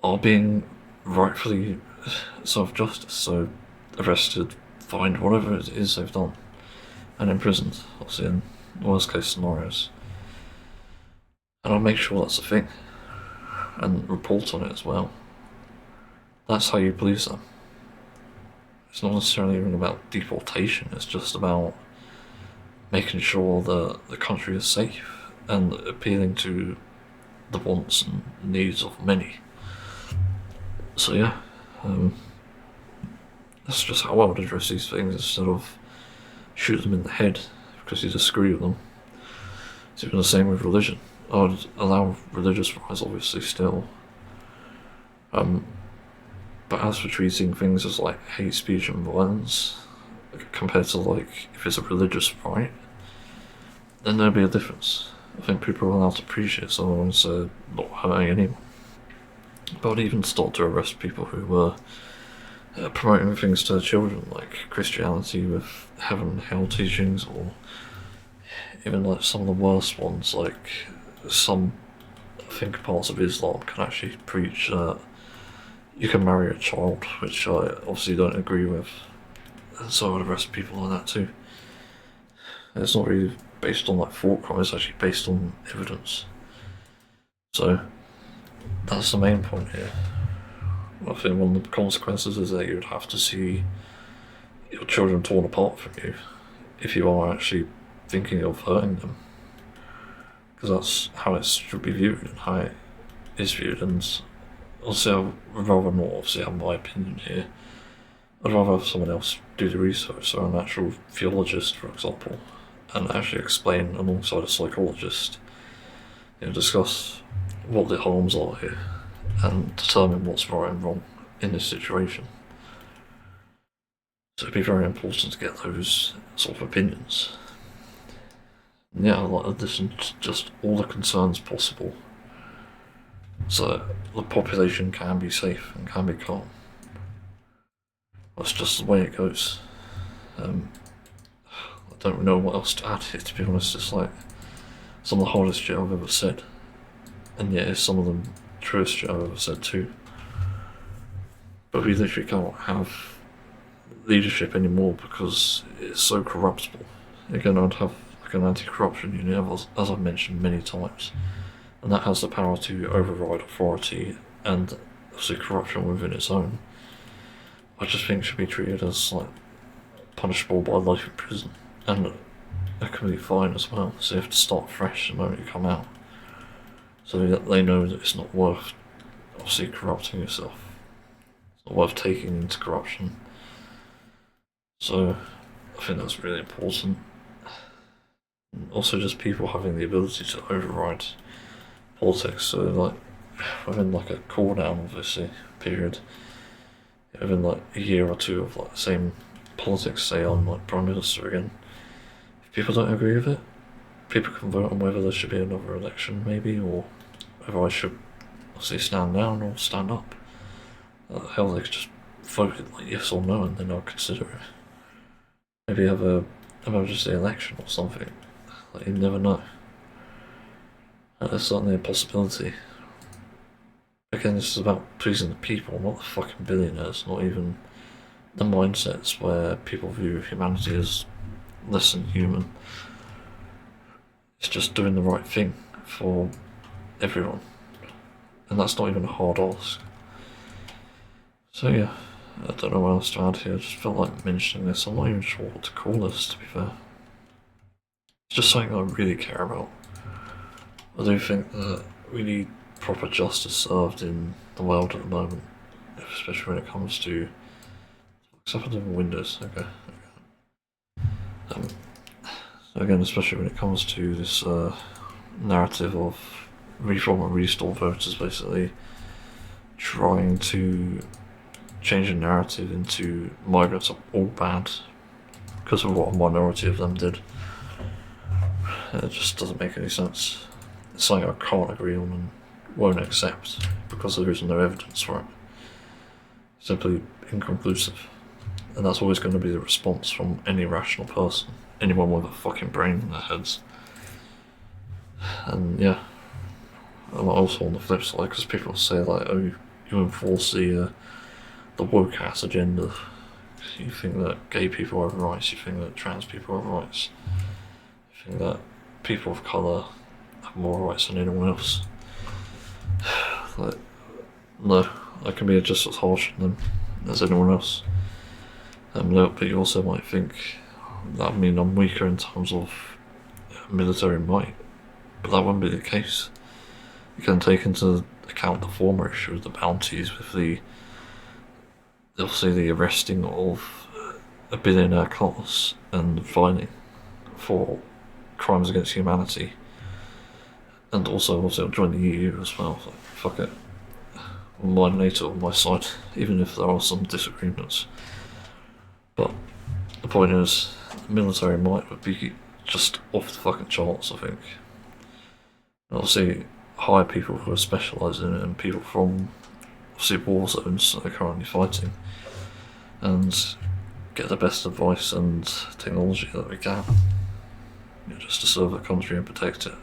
are being rightfully served justice, so arrested, fined, whatever it is they've done, and imprisoned, obviously, in worst case scenarios. And I'll make sure that's a thing, and report on it as well. That's how you police them. It's not necessarily even about deportation, it's just about making sure that the country is safe and appealing to the wants and needs of many. So yeah, that's just how I would address these things, instead of shoot them in the head because you disagree with them. It's even the same with religion. I would allow religious rights, obviously, still. But as for treating things as like hate speech and violence, compared to like if it's a religious right, then there'd be a difference. I think people are allowed to appreciate someone's not hurting anyone. But I'd even start to arrest people who were promoting things to children, like Christianity with heaven and hell teachings, or even like some of the worst ones, like some, I think, parts of Islam can actually preach that you can marry a child, which I obviously don't agree with. And so I would arrest people like that too. And it's not really based on like thought crime, it's actually based on evidence. So that's the main point here. I think one of the consequences is that you'd have to see your children torn apart from you if you are actually thinking of hurting them. Because that's how it should be viewed and how it is viewed. And obviously, I would rather not obviously have my opinion here. I'd rather have someone else do the research, so an actual theologist, for example, and actually explain alongside a psychologist, discuss what the harms are here and determine what's right and wrong in this situation. So it'd be very important to get those sort of opinions. And yeah, I'd like to listen to just all the concerns possible so the population can be safe and can be calm. That's just the way it goes. I don't know what else to add here, to be honest. It's like some of the hardest shit I've ever said, and yet it's some of the truest shit I've ever said too. But we literally can't have leadership anymore because it's so corruptible. Again, I'd have like an anti-corruption unit, as I've mentioned many times, and that has the power to override authority and obviously corruption within its own. I just think should be treated as like punishable by life in prison, and a complete fine as well. So you have to start fresh the moment you come out, so that they know that it's not worth obviously corrupting yourself. It's not worth taking into corruption. So I think that's really important. And also, just people having the ability to override politics. So like within like a cool down obviously period, within like a year or two of like the same politics, say on like Prime Minister again, if people don't agree with it, people can vote on whether there should be another election maybe, or whether I should obviously stand down or stand up. Hell, they could just vote it like yes or no and then I'll consider it. Maybe have a emergency election or something. Like you never know. There's certainly a possibility. Again, this is about pleasing the people, not the fucking billionaires, not even the mindsets where people view humanity as less than human. It's just doing the right thing for everyone. And that's not even a hard ask. So yeah, I don't know what else to add here, I just felt like mentioning this. I'm not even sure what to call this, to be fair. It's just something I really care about. I do think that we need proper justice served in the world at the moment, especially when it comes to... What's happened in Windows? Okay. So again, especially when it comes to this narrative of reform and restore voters, basically trying to change the narrative into migrants are all bad because of what a minority of them did. It just doesn't make any sense. It's something I can't agree on and won't accept because there is no evidence for it. Simply inconclusive. And that's always going to be the response from any rational person, anyone with a fucking brain in their heads. And yeah, and also on the flip side, because people say like, oh, you enforce the woke ass agenda. You think that gay people have rights, you think that trans people have rights, you think that people of colour have more rights than anyone else. Like, no, I can be just as harsh on them as anyone else. But you also might think that mean I'm weaker in terms of military might, but that wouldn't be the case. You can take into account the former issue of the bounties with obviously the arresting of a billionaire class and fining for crimes against humanity. and also I'll join the EU as well. Like, fuck it. My NATO on my side, even if there are some disagreements. But the point is, military might would be just off the fucking charts, I think. And obviously, hire people who are specialised in it and people from obviously war zones that are currently fighting, and get the best advice and technology that we can, just to serve the country and protect it.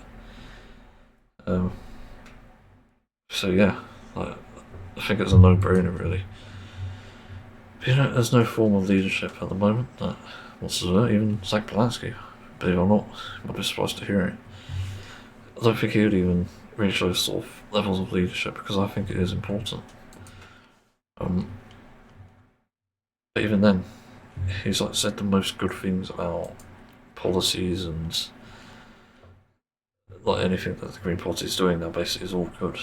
So yeah, like, I think it's a no-brainer really. But, there's no form of leadership at the moment that wants to do it. Even Zach Polanski, believe it or not, you might be surprised to hear it. I don't think he would even reach those sort of levels of leadership because I think it is important. But even then, he's like said the most good things about policies and like anything that the Green Party is doing now basically is all good.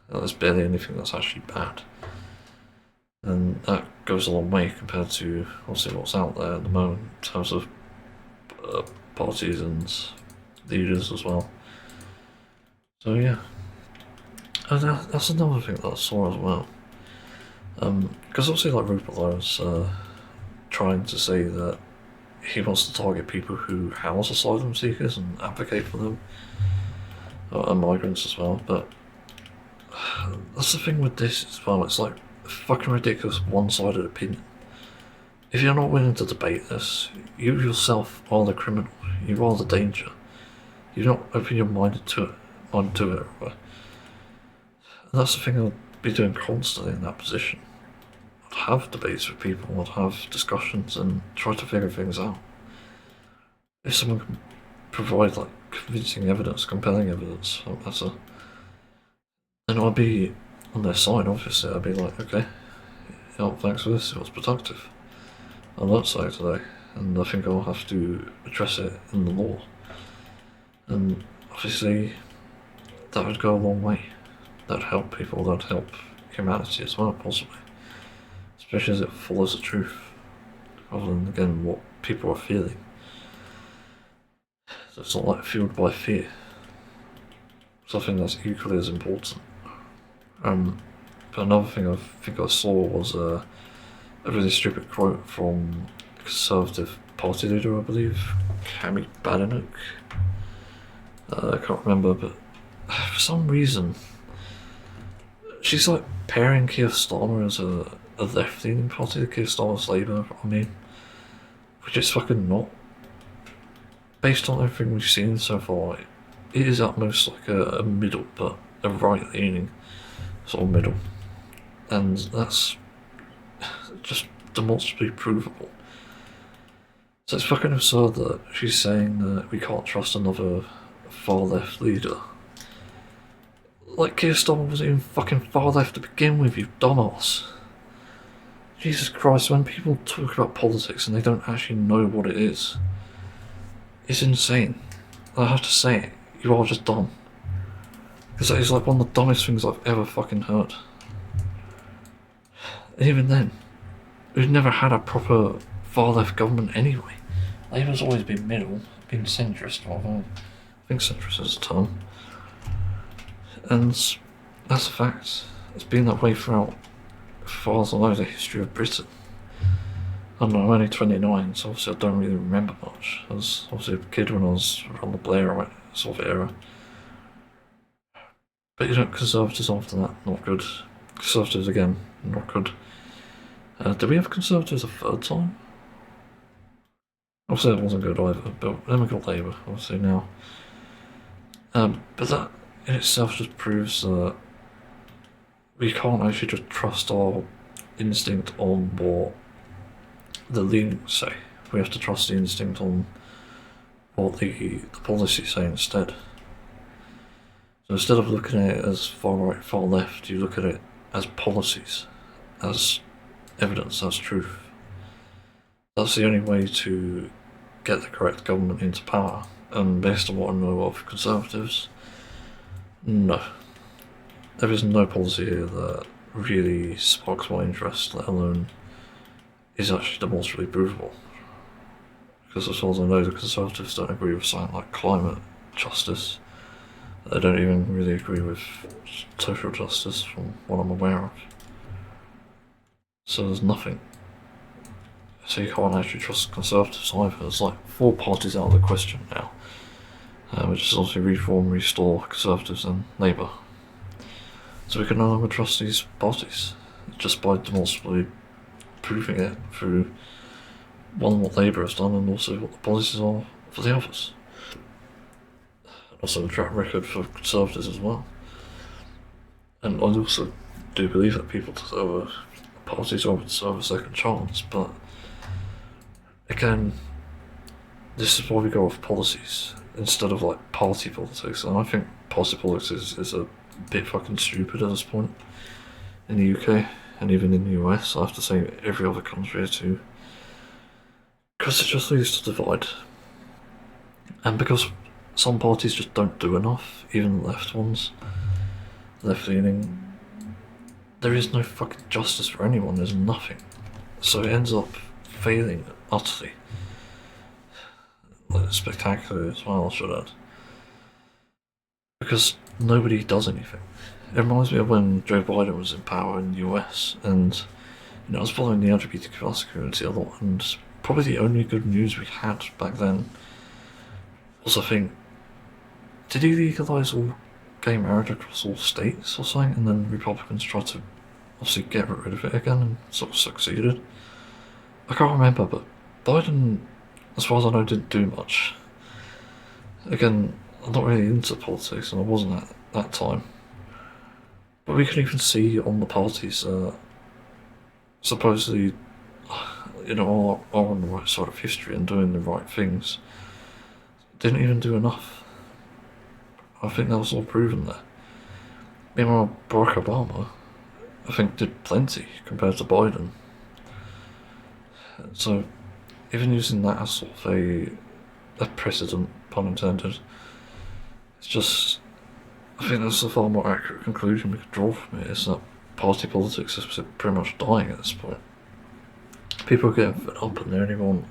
There's barely anything that's actually bad. And that goes a long way compared to obviously what's out there at the moment in terms of parties and leaders as well. So yeah, and that's another thing that I saw as well. Because obviously like Rupert was trying to say that he wants to target people who house asylum seekers and advocate for them, and migrants as well, but that's the thing with this as well, it's like fucking ridiculous one-sided opinion. If you're not willing to debate this, you yourself are the criminal, you are the danger. You're not open your mind to it. And that's the thing I'd be doing constantly in that position. I'd have debates with people, I'd have discussions and try to figure things out. If someone can provide like convincing evidence, compelling evidence, then I'd be on their side, obviously. I'd be like, okay, thanks for this, it was productive. I learnt something today, and I think I'll have to address it in the law. And obviously, that would go a long way. That'd help people, that'd help humanity as well, possibly. Especially as it follows the truth, rather than, again, what people are feeling. So it's not like fueled by fear. Something that's equally as important. But another thing I think I saw was a really stupid quote from the Conservative Party leader, I believe, Cami Badenoch. I can't remember, but for some reason, she's like pairing Keir Starmer as a left-leaning party, Keir Starmer's Labour, which is fucking not. Based on everything we've seen so far, it is at most like a middle, but a right-leaning sort of middle. And that's just demonstrably provable. So it's fucking absurd that she's saying that we can't trust another far-left leader. Like, Keir Starmer wasn't even fucking far-left to begin with, you dumbass. Jesus Christ, when people talk about politics and they don't actually know what it is, it's insane. I have to say it, you are just dumb. Because that is like one of the dumbest things I've ever fucking heard. And even then, we've never had a proper far-left government anyway. Labour's always been middle, been centrist, I think centrist is a term. And that's a fact. It's been that way throughout, as far as I know, the history of Britain. I don't know, I'm only 29, so obviously I don't really remember much. I was obviously a kid when I was around the Blair sort of era. But Conservatives after that, not good. Conservatives again, not good. Did we have Conservatives a third time? Obviously that wasn't good either, but then we got Labour, obviously now. But that in itself just proves that we can't actually just trust our instinct on what the leanings say. We have to trust the instinct on what the policies say instead. So instead of looking at it as far right, far left, you look at it as policies, as evidence, as truth. That's the only way to get the correct government into power. And based on what I know of Conservatives, no. There is no policy here that really sparks my interest, let alone is actually demonstrably provable. Because as far as I know, the Conservatives don't agree with something like climate justice, They don't even really agree with social justice from what I'm aware of. So there's nothing. So you can't actually trust Conservatives either. There's like 4 parties out of the question now, which is obviously Reform, Restore, Conservatives and Labour. So we can no longer trust these parties, just by demonstrably proving it through, one, what Labour has done, and also what the policies are for the others. And also the track record for Conservatives as well. And I also do believe that people deserve parties or deserve a second chance, but again, this is why we go off policies instead of like party politics, and I think party politics is a bit fucking stupid at this point in the UK and even in the US. I have to say every other country too, because it just leads to divide, and because some parties just don't do enough, even the left ones, left leaning. There is no fucking justice for anyone. There's nothing, so it ends up failing utterly. Spectacular as well, I should add, because nobody does anything. It reminds me of when Joe Biden was in power in the US, and I was following the LGBTQ community a lot, and probably the only good news we had back then was, I think, did he legalise all gay marriage across all states or something, and then Republicans tried to obviously get rid of it again and sort of succeeded. I can't remember, but Biden, as far as I know, didn't do much. Again, I'm not really into politics, and I wasn't at that time. But we can even see on the parties, supposedly, are on the right side of history and doing the right things. Didn't even do enough. I think that was all proven there. Meanwhile, Barack Obama, I think, did plenty compared to Biden. So, even using that as sort of a precedent, pun intended, it's just, I think that's a far more accurate conclusion we could draw from it, is that party politics is pretty much dying at this point. People are getting fed up and they only want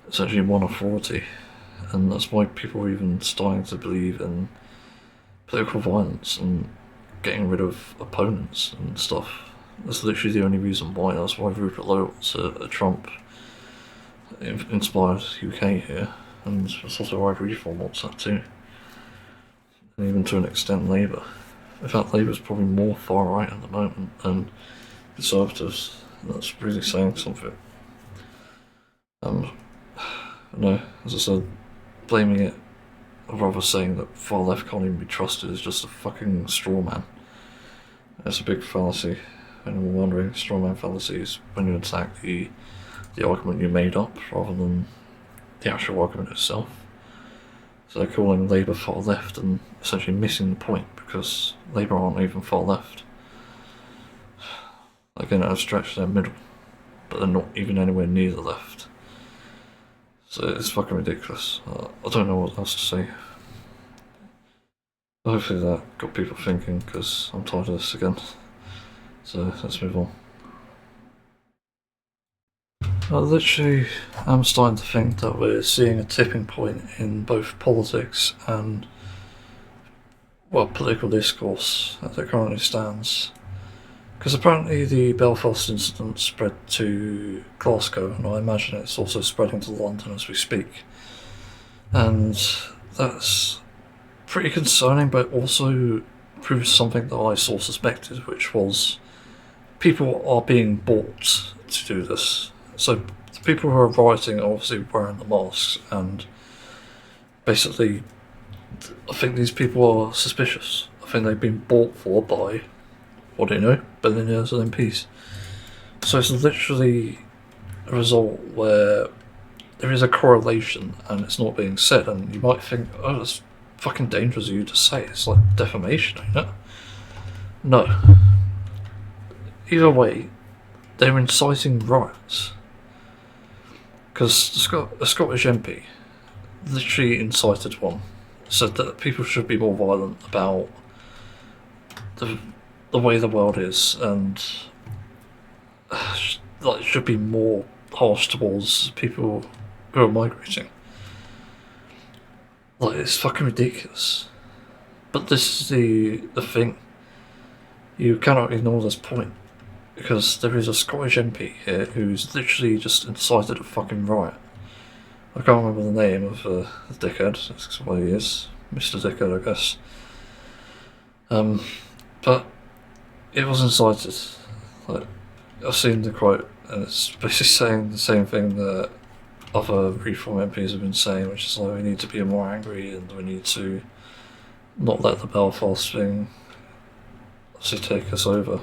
essentially one authority, and that's why people are even starting to believe in political violence and getting rid of opponents and stuff. That's literally the only reason why. That's why Rupert Lowe's a Trump inspired UK here, and that's also why Reform wants that too. And even to an extent Labour. In fact, Labour's probably more far right at the moment than Conservatives. That's really saying something. No, as I said, blaming it, or rather saying that far left can't even be trusted, is just a fucking straw man. It's a big fallacy. Anyone wondering, straw man fallacy is when you attack the argument you made up rather than the actual argument itself. So they're calling Labour far left and essentially missing the point, because Labour aren't even far left. Again, at a stretch they're middle, but they're not even anywhere near the left. So it's fucking ridiculous. I don't know what else to say. Hopefully that got people thinking, because I'm tired of this again. So let's move on. I'm starting to think that we're seeing a tipping point in both politics and, well, political discourse as it currently stands. Because apparently the Belfast incident spread to Glasgow, and I imagine it's also spreading to London as we speak. And that's pretty concerning, but also proves something that I sort of suspected, which was people are being bought to do this. So the people who are rioting are obviously wearing the masks, and basically I think these people are suspicious. I think they've been bought for by, what do you know, billionaires and MPs. So it's literally a result where there is a correlation and it's not being said, and you might think, oh, that's fucking dangerous of you to say. It's like defamation, ain't it? No. Either way, they're inciting riots. Because a Scottish MP literally incited one, said that people should be more violent about the way the world is, and like should be more harsh towards people who are migrating. Like, it's fucking ridiculous. But this is the thing. You cannot ignore this point. Because there is a Scottish MP here who's literally just incited a fucking riot. I can't remember the name of the dickhead. That's what he is. Mr. Dickhead, I guess. But it was incited. Like, I've seen the quote, and it's basically saying the same thing that other Reform MPs have been saying, which is like we need to be more angry and we need to not let the Belfast thing obviously take us over.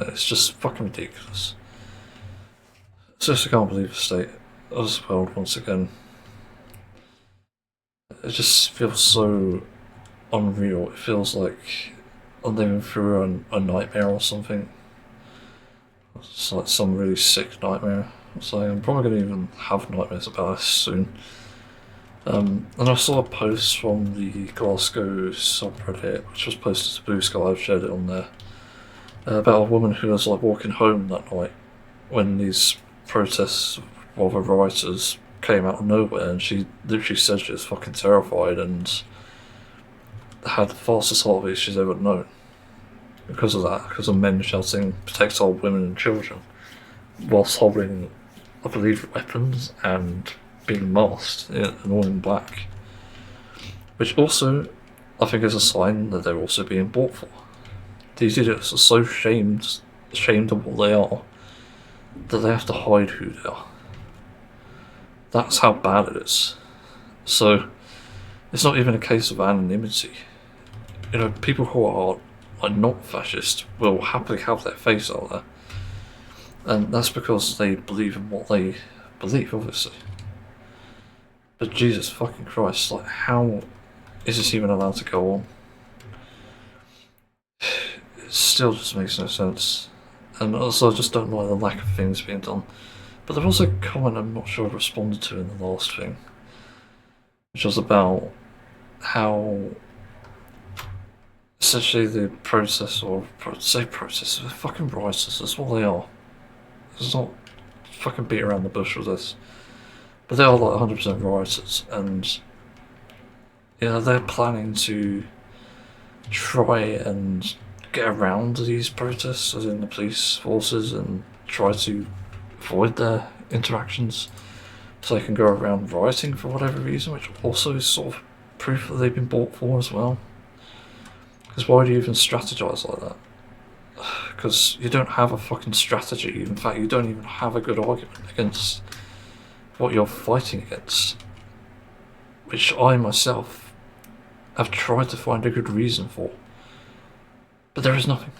It's just fucking ridiculous. It's just I can't believe the state of this world once again. It just feels so unreal. It feels like I'm living through a nightmare or something. It's like some really sick nightmare. So I'm probably going to even have nightmares about this soon. And I saw a post from the Glasgow subreddit, which was posted to Blue Sky. I've shared it on there. About a woman who was like walking home that night when these protests, rather rioters, came out of nowhere, and she literally said she was fucking terrified and had the fastest heartbeat she's ever known because of that, because of men shouting "protect our women and children" whilst holding, I believe, weapons and being masked and all in black, which also I think is a sign that they're also being bought for. These idiots are so ashamed of what they are that they have to hide who they are. That's how bad it is. So it's not even a case of anonymity. You know, people who are like not fascist will happily have their face out there, and that's because they believe in what they believe, obviously. But Jesus fucking Christ, like, how is this even allowed to go on? It still just makes no sense. And also I just don't like the lack of things being done. But there was a comment I'm not sure I responded to in the last thing, which was about how essentially the protests, or say protests, they're fucking rioters, that's what they are. Let's not fucking beat around the bush with this. But they are like 100% rioters, and you know, they're planning to try and get around these protests, as in the police forces, and try to avoid their interactions so they can go around rioting for whatever reason, which also is sort of proof that they've been bought for as well. Because why do you even strategize like that? Because you don't have a fucking strategy. In fact, you don't even have a good argument against what you're fighting against, which I myself have tried to find a good reason for. But there is nothing.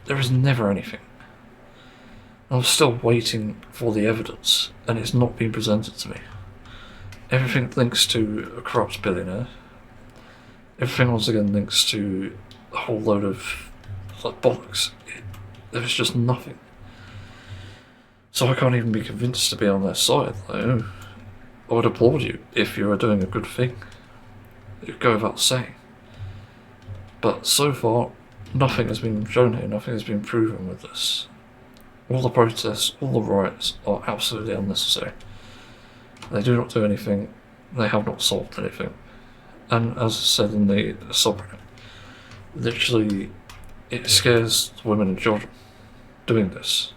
There is never anything. I'm still waiting for the evidence, and it's not being presented to me. Everything links to a corrupt billionaire. Everything once again links to a whole load of like bollocks. There's just nothing. So I can't even be convinced to be on their side. Like, I would applaud you if you are doing a good thing. It'd go without saying. But so far, nothing has been shown here, nothing has been proven with this. All the protests, all the riots are absolutely unnecessary. They do not do anything, they have not solved anything. And as I said in the subreddit, literally it scares women and children doing this.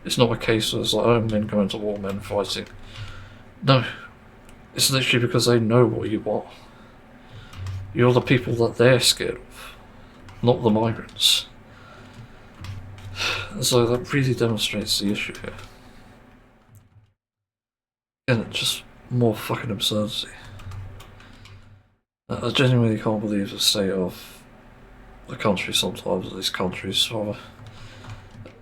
It's not a case where it's like, oh, men going to war, men fighting. No, it's literally because they know what you are. You're the people that they're scared of, not the migrants. So that really demonstrates the issue here. And it's just more fucking absurdity. I genuinely can't believe the state of the country sometimes, or these countries. Rather.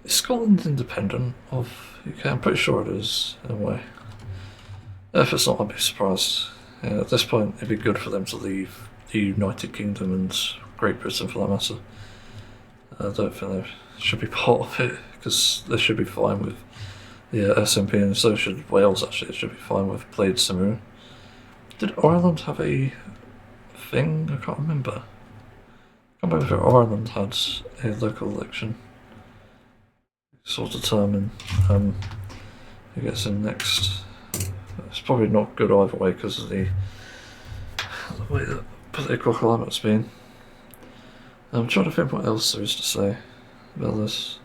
Is Scotland independent of UK? I'm pretty sure it is, in a way. If it's not, I'd be surprised. Yeah, at this point, it'd be good for them to leave the United Kingdom and Great Britain, for that matter. I don't think they should be part of it, because they should be fine with the SNP, and so should Wales, actually. It should be fine with Plaid Cymru. Did Ireland have a thing? I can't remember. I can't remember if Ireland had a local election. Sort of determine who gets in next. It's probably not good either way because of the way that political climate's been. I'm trying to think what else there is to say about this.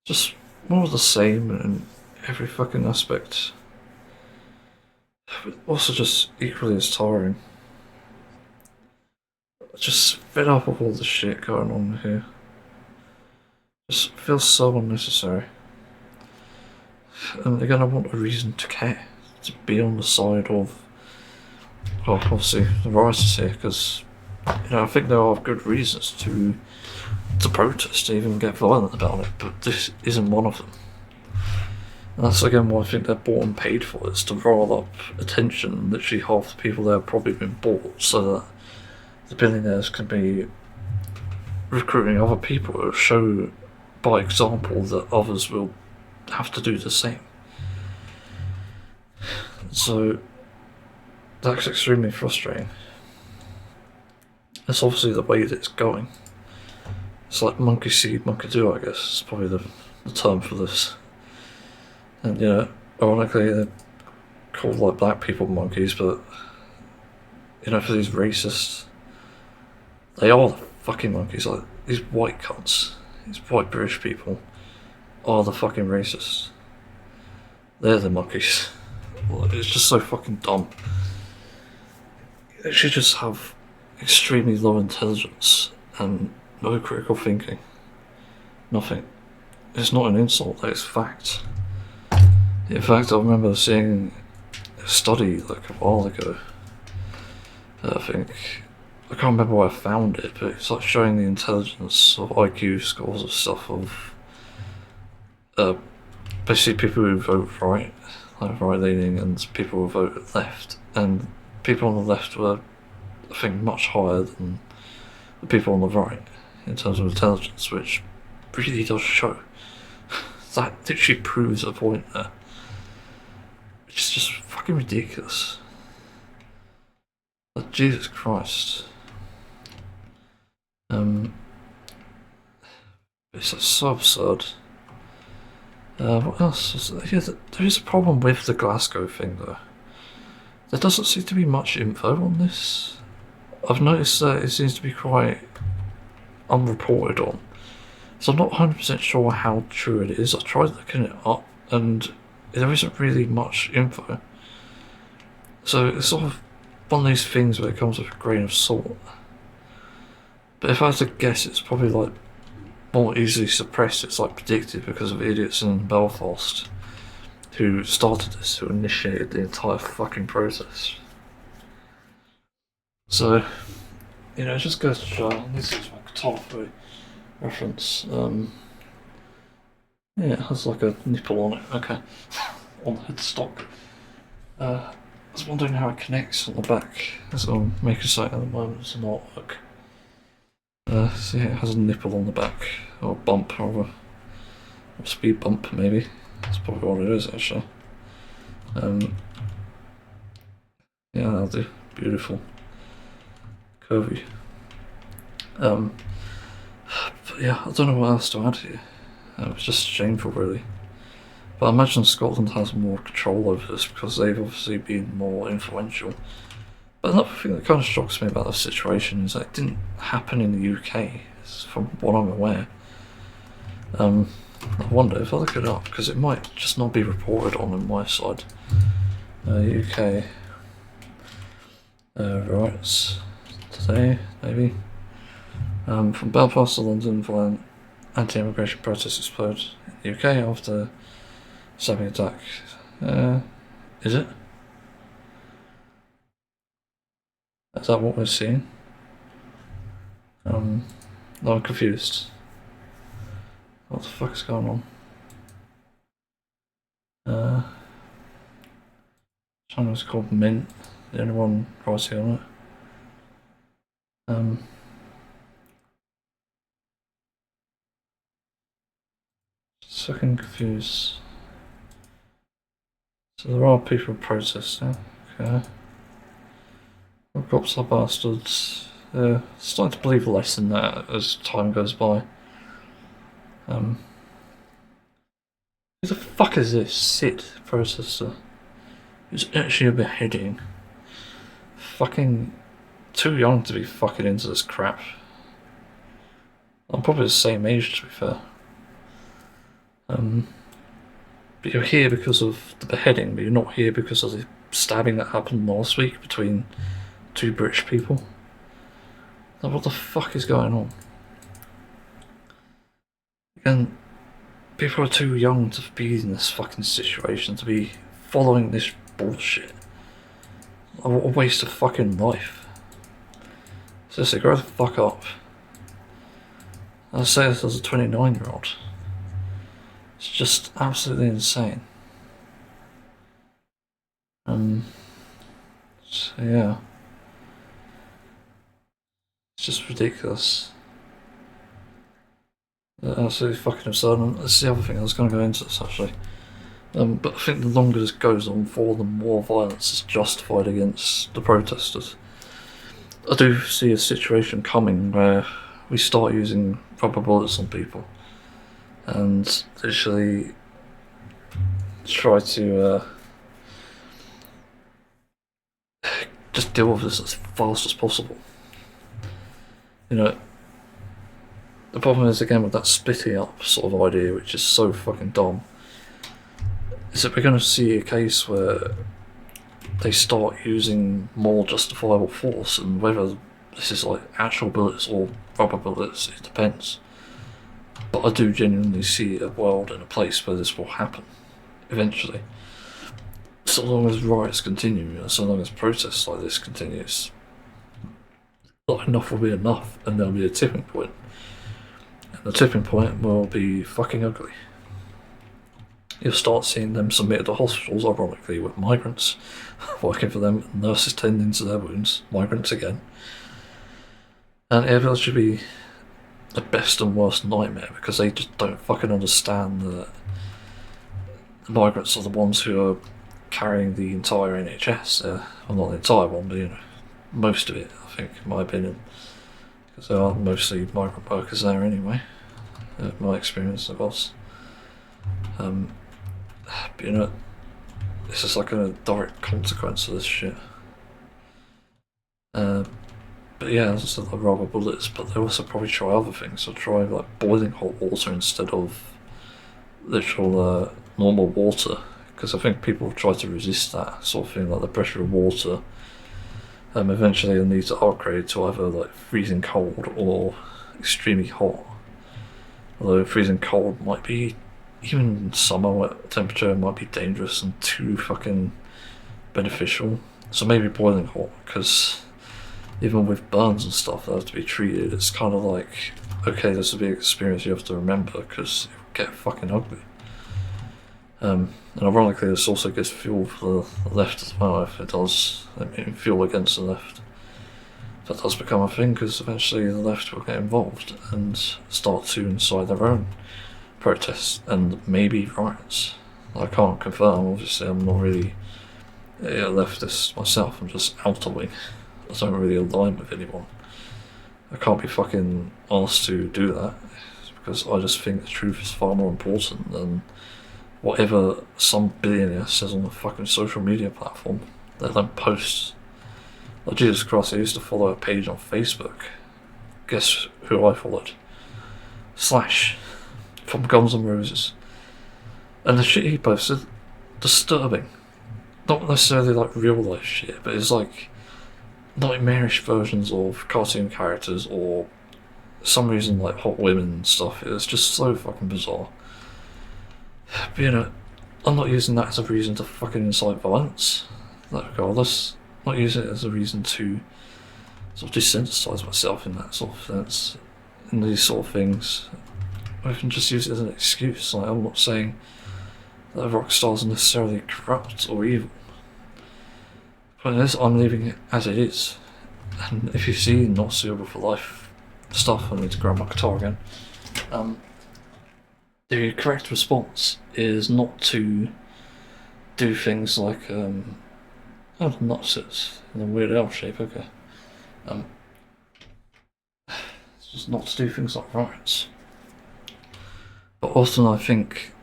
Just more of the same in every fucking aspect. But also just equally as tiring. Just fed up of all the shit going on here. Just feels so unnecessary. And again, I want a reason to care, to be on the side of, well, obviously the rioters here, because I think there are good reasons to protest, to even get violent about it, but this isn't one of them. And that's again why I think they're bought and paid for, is to rile up attention. Literally half the people there have probably been bought so that the billionaires can be recruiting other people to show by example that others will have to do the same. So that's extremely frustrating. It's obviously the way that it's going. It's like monkey see, monkey do, I guess, is probably the term for this. And ironically, they're called like black people monkeys, but for these racists, they are the fucking monkeys. Like these white cunts, these white British people, are the fucking racists. They're the monkeys. It's just so fucking dumb. They should just have extremely low intelligence and no critical thinking. Nothing. It's not an insult, it's fact. In fact, I remember seeing a study like a while ago. I can't remember where I found it, but it's like showing the intelligence of IQ scores of stuff of basically people who vote right, like right leaning, and people who vote left. And people on the left were, I think, much higher than the people on the right in terms of intelligence, which really does show. That literally proves a point there. It's just fucking ridiculous. Like, Jesus Christ. It's so absurd. What else? There is a problem with the Glasgow thing, though. There doesn't seem to be much info on this. I've noticed that it seems to be quite unreported on. So I'm not 100% sure how true it is. I tried looking it up, and there isn't really much info. So it's sort of one of these things where it comes with a grain of salt. But if I had to guess, it's probably like more easily suppressed. It's like predicted because of idiots in Belfast who started this, who initiated the entire fucking process. So, it just goes to show, and this is like a Taskmaster reference. It has like a nipple on it, okay, on the headstock. I was wondering how it connects on the back, as I'm making something at the moment, it's an artwork. See, it has a nipple on the back, or a bump, or a speed bump, maybe. That's probably what it is, actually. Yeah, that'll do. Beautiful. Curvy. But yeah, I don't know what else to add here. It's just shameful, really. But I imagine Scotland has more control over this because they've obviously been more influential. But another thing that kind of shocks me about the situation is that it didn't happen in the UK, from what I'm aware. I wonder if I look it up, because it might just not be reported on my side. UK riots today, maybe. From Belfast to London, violent anti-immigration protests explode in the UK after stabbing attack. Is it? Is that what we're seeing? No, I'm confused. What the fuck is going on? Channel's called Mint, the only one writing on it. Second confused. So there are people protesting, okay. The cops are bastards. Starting to believe less in that as time goes by. Who the fuck is this Sid protester? It's actually a beheading. Fucking too young to be fucking into this crap. I'm probably the same age, to be fair. But you're here because of the beheading, but you're not here because of the stabbing that happened last week between two British people. Like, what the fuck is going on? Again, people are too young to be in this fucking situation, to be following this bullshit. What a waste of fucking life. Seriously, grow the fuck up. I say this as a 29-year-old. It's just absolutely insane. So yeah. It's just ridiculous. Absolutely fucking absurd. And that's the other thing, I was going to go into this actually. But I think the longer this goes on for, the more violence is justified against the protesters. I do see a situation coming where we start using rubber bullets on people and literally try to just deal with this as fast as possible. You know, the problem is, again, with that splitting up sort of idea, which is so fucking dumb, is that we're going to see a case where they start using more justifiable force, and whether this is like actual bullets or rubber bullets, it depends. But I do genuinely see a world and a place where this will happen eventually. So long as riots continue, so long as protests like this continues, not enough will be enough, and there'll be a tipping point. And the tipping point will be fucking ugly. You'll start seeing them submitted to hospitals, ironically, with migrants working for them, nurses tending to their wounds, migrants again. And it'll actually be the best and worst nightmare, because they just don't fucking understand that the migrants are the ones who are carrying the entire NHS. Well, not the entire one, but you know, most of it, I think, in my opinion. Because there are mostly migrant workers there anyway. My experience, of course. But you know, this is like a direct consequence of this shit. But yeah, as I said, like rubber bullets, but they also probably try other things. They'll try like boiling hot water instead of literal normal water, because I think people try to resist that sort of thing, like the pressure of water. Eventually they'll need to upgrade to either like freezing cold or extremely hot. Although freezing cold might be, even in summer where temperature might be dangerous and too fucking beneficial. So maybe boiling hot, because even with burns and stuff that have to be treated, it's kind of like, okay, this will be an experience you have to remember, because it'll get fucking ugly. And ironically, this also gives fuel for the left as well, if it does, I mean, fuel against the left. That does become a thing, because eventually the left will get involved and start to incite their own protests and maybe riots. I can't confirm, obviously I'm not really a leftist myself, I'm just outerwing. I don't really align with anyone. I can't be fucking asked to do that, because I just think the truth is far more important than whatever some billionaire says on a fucking social media platform that then posts. Like, Jesus Christ, I used to follow a page on Facebook. Guess who I followed? Slash, from Guns N' Roses. And the shit he posted, disturbing. Not necessarily like real life shit, but it's like nightmarish versions of cartoon characters, or for some reason like hot women and stuff. It's just so fucking bizarre. But you know, I'm not using that as a reason to fucking incite violence. Like, regardless, I'm not using it as a reason to sort of desensitise myself in that sort of sense, in these sort of things. I can just use it as an excuse. Like, I'm not saying that rock stars are necessarily corrupt or evil. But in this, I'm leaving it as it is. And if you see not suitable for life stuff, I need to grab my guitar again. The correct response is not to do things like, oh, nuts, it's in a weird L shape, okay. It's just not to do things like riots. But often I think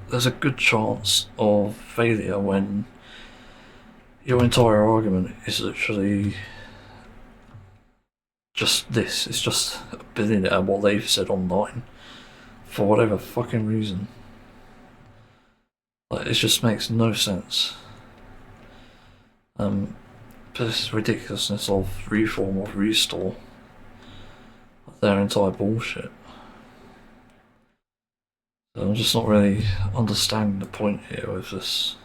there's a good chance of failure when your entire argument is literally just this. It's just a billionaire, what they've said online, for whatever fucking reason. Like, it just makes no sense. This ridiculousness of reform or restore, their entire bullshit. So I'm just not really understanding the point here with this.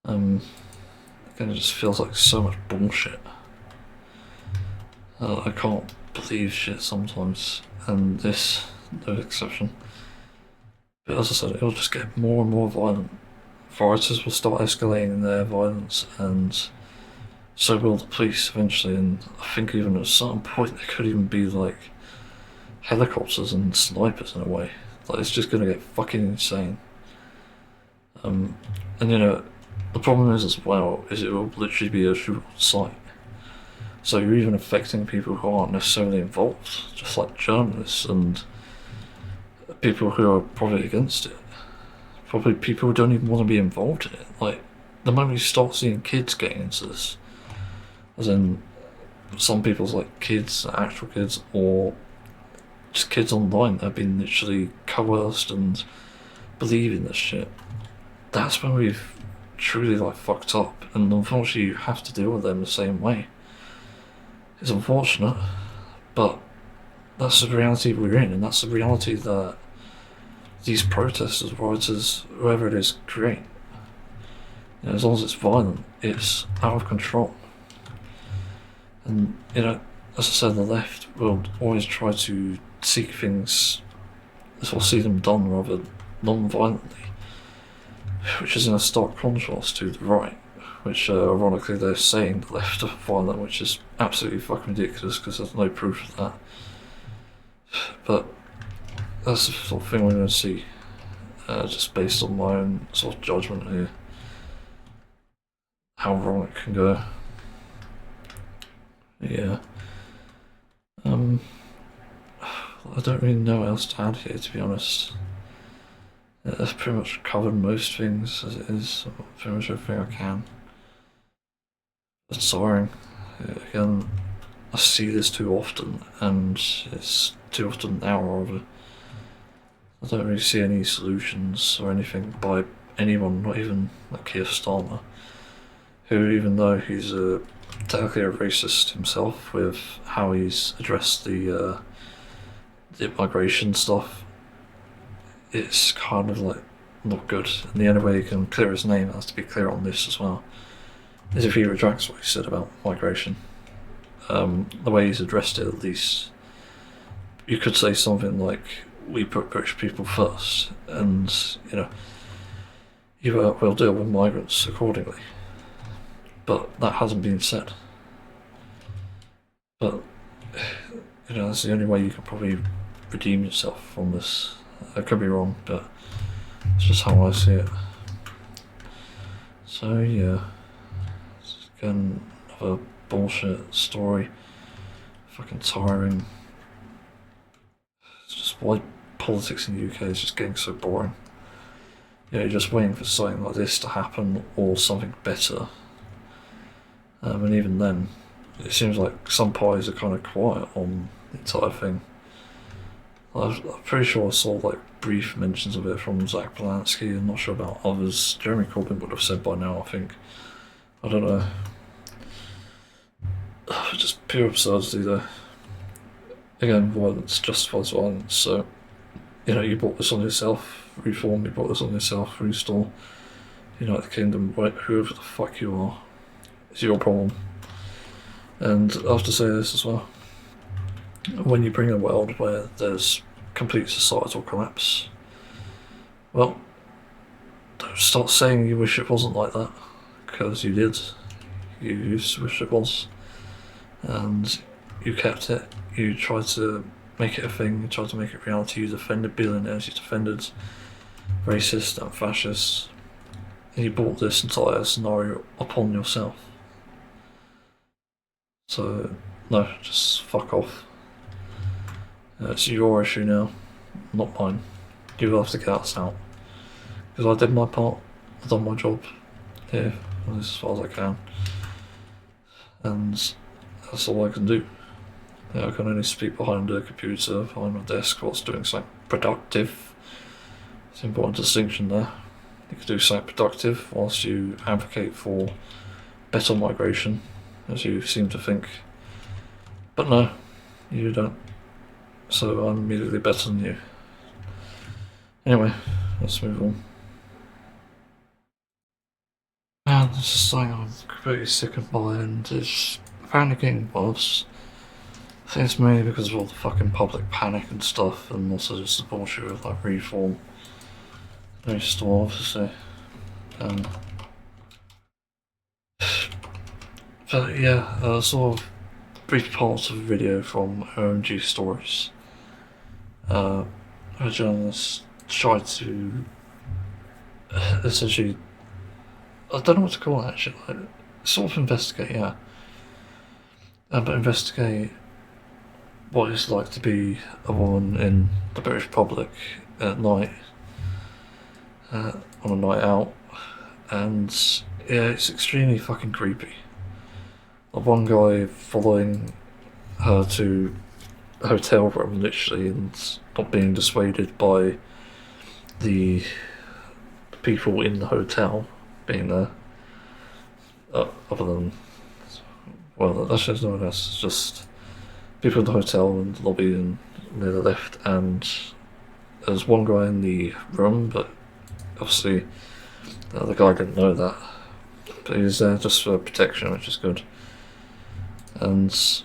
Again, it just feels like so much bullshit. I can't believe shit sometimes, and this, no exception. But as I said, it'll just get more and more violent. Rioters will start escalating their violence, and so will the police eventually. And I think even at a certain point, there could even be like helicopters and snipers in a way. Like, it's just gonna get fucking insane. And you know, the problem is as well is it will literally be a shoot on sight. So you're even affecting people who aren't necessarily involved, just like journalists and people who are probably against it. Probably people who don't even want to be involved in it. Like, the moment you start seeing kids getting into this, as in some people's like kids, actual kids, or just kids online that have been literally coerced and believing this shit, that's when we've truly like fucked up, and unfortunately you have to deal with them the same way. It's unfortunate, but that's the reality we're in, and that's the reality that these protesters, rioters, whoever it is, create. You know, as long as it's violent, it's out of control. And you know, as I said, the left will always try to seek things, or see them done rather non-violently, which is in a stark contrast to the right, which ironically they're saying the left are violent, which is absolutely fucking ridiculous because there's no proof of that. But that's the sort of thing we're going to see, just based on my own sort of judgment here, how wrong it can go. Yeah. I don't really know what else to add here, to be honest. Yeah, that's pretty much covered most things as it is, pretty much everything I can. It's tiring. Again, I see this too often, and it's too often now, rather. I don't really see any solutions or anything by anyone, not even like Keir Starmer, who, even though he's technically a racist himself with how he's addressed the migration stuff, it's kind of like not good. And the only way he can clear his name has to be clear on this as well, is if he retracts what he said about migration. The way he's addressed it, at least, you could say something like, we put British people first, and you know, you will deal with migrants accordingly. But that hasn't been said. But you know, that's the only way you can probably redeem yourself from this. I could be wrong, but it's just how I see it. So yeah, it's again another bullshit story. Fucking tiring. It's just why politics in the UK is just getting so boring. You know, you're just waiting for something like this to happen or something better. And even then, it seems like some parties are kind of quiet on the entire thing. I'm pretty sure I saw like brief mentions of it from Zach Polanski. I'm not sure about others. Jeremy Corbyn would have said by now, I think. I don't know. Just pure absurdity there. Again, violence justifies violence, so you know, you brought this on yourself, reform, you brought this on yourself, restore, United Kingdom, whoever the fuck you are. It's your problem. And I have to say this as well. When you bring a world where there's complete societal collapse, well, don't start saying you wish it wasn't like that, because you did. You used to wish it was. And you kept it. You tried to make it a thing, you tried to make it reality, you defended billionaires, you defended racists and fascists, and you brought this entire scenario upon yourself. So, no, just fuck off. It's your issue now, not mine. You will have to get us out. Because I did my part, I've done my job here, as far as I can. And that's all I can do. I can only speak behind a computer, behind my desk, whilst doing something productive. It's an important distinction there. You can do something productive whilst you advocate for better migration, as you seem to think. But no, you don't. So I'm immediately better than you. Anyway, let's move on. Man, this is something I'm completely sickened by, and it's apparently getting worse. I think it's mainly because of all the fucking public panic and stuff, and also just the bullshit with like reform. Very still, obviously. But yeah, sort of brief parts of a video from OMG Stories. A journalist tried to essentially, I don't know what to call it actually, like, sort of investigate, yeah. But investigate what it's like to be a woman in the British public at night, on a night out, and yeah, it's extremely fucking creepy. Like one guy following her to a hotel room literally and not being dissuaded by the people in the hotel being there, other than, well, that's just no one else, it's just people in the hotel and the lobby and near the lift, and there's one guy in the room, but obviously the guy didn't know that, but he was there just for protection, which is good. And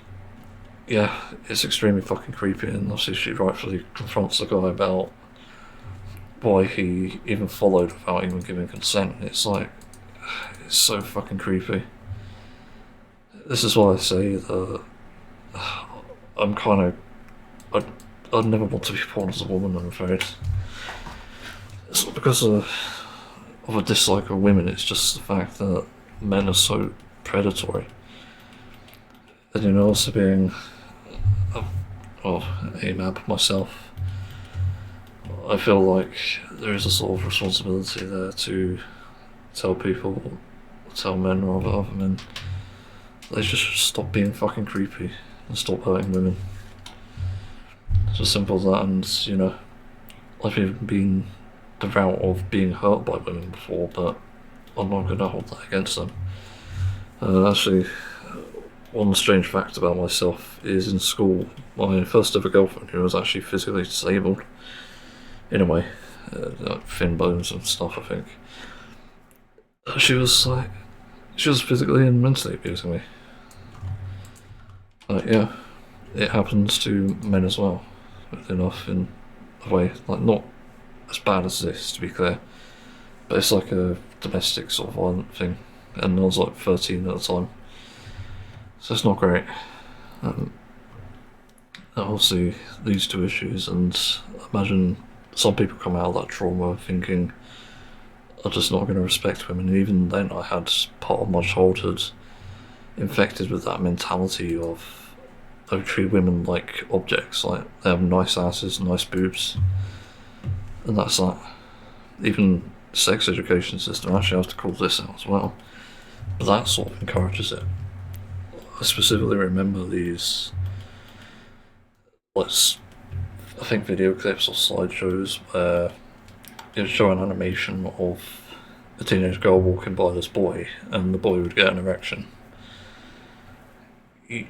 yeah, it's extremely fucking creepy, and obviously she rightfully confronts the guy about why he even followed without even giving consent. It's like, it's so fucking creepy. This is why I say that I'm kind of, I'd never want to be born as a woman, I'm afraid. It's not because of a dislike of women, it's just the fact that men are so predatory. And you know, also being a map myself, I feel like there is a sort of responsibility there to tell men or other men, they just stop being fucking creepy and stop hurting women. It's as simple as that. And you know, I've even been the route of being hurt by women before, but I'm not going to hold that against them. Actually, one strange fact about myself is in school, my first ever girlfriend, who was actually physically disabled, in a way, like thin bones and stuff, I think. She was physically and mentally abusing me. Yeah, it happens to men as well, enough in a way, like not as bad as this, to be clear, but it's like a domestic sort of violent thing, and I was like 13 at the time. So it's not great. That obviously leads to issues, and imagine some people come out of that trauma thinking, I'm just not going to respect women. And even then, I had part of my childhood infected with that mentality of I treat women like objects, like they have nice asses, nice boobs, and that's that. Even sex education system, actually I have to call this out as well, but that sort of encourages it. I specifically remember these, I think video clips or slideshows where it would show an animation of a teenage girl walking by this boy, and the boy would get an erection.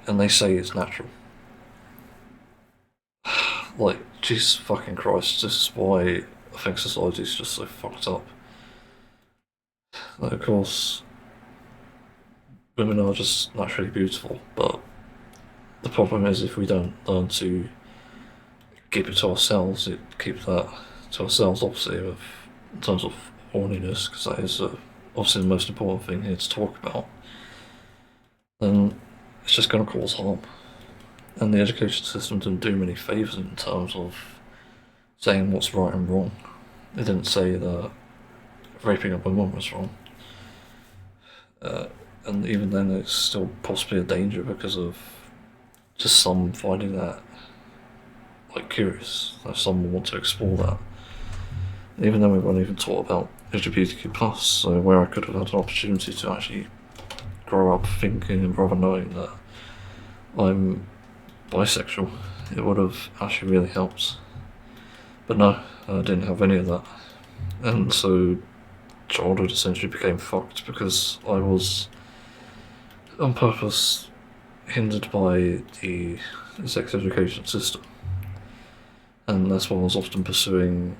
And they say it's natural. Like, Jesus fucking Christ, this is why I think society's just so fucked up. Like, of course, women are just naturally beautiful, but the problem is if we don't learn to keep it to ourselves, keep that to ourselves, obviously, in terms of horniness, because that is obviously the most important thing here to talk about, then it's just going to cause harm. And the education system didn't do many favours in terms of saying what's right and wrong. They didn't say that raping a woman was wrong. And even then it's still possibly a danger because of just some finding that like curious, like some want to explore that. And even then we weren't even taught about LGBTQ+, so where I could have had an opportunity to actually grow up thinking and rather knowing that I'm bisexual, it would have actually really helped. But no, I didn't have any of that. And so childhood essentially became fucked because I was on purpose hindered by the sex education system. And that's why I was often pursuing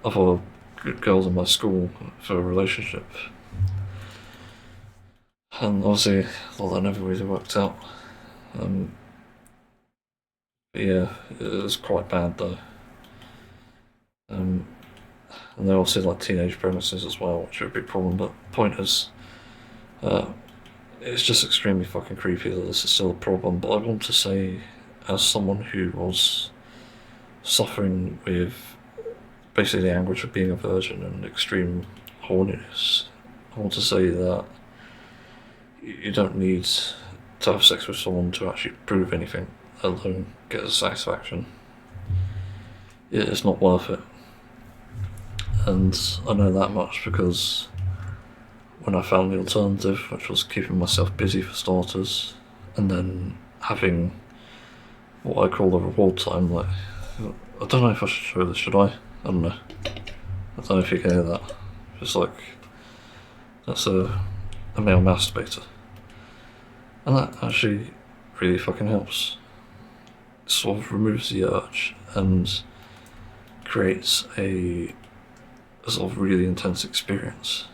other good girls in my school for a relationship. And obviously, well, that never really worked out. But yeah, it was quite bad though. And they're also like teenage pregnancies as well, which are a big problem. But the point is, uh, it's just extremely fucking creepy that this is still a problem. But I want to say, as someone who was suffering with basically the anguish of being a virgin and extreme horniness, I want to say that you don't need to have sex with someone to actually prove anything, let alone get the satisfaction. It's not worth it. And I know that much because when I found the alternative, which was keeping myself busy for starters, and then having what I call the reward time, like, I don't know if I should show this, should I? I don't know. I don't know if you can hear that. It's like, that's a male masturbator. And that actually really fucking helps. It sort of removes the urge and creates a sort of really intense experience.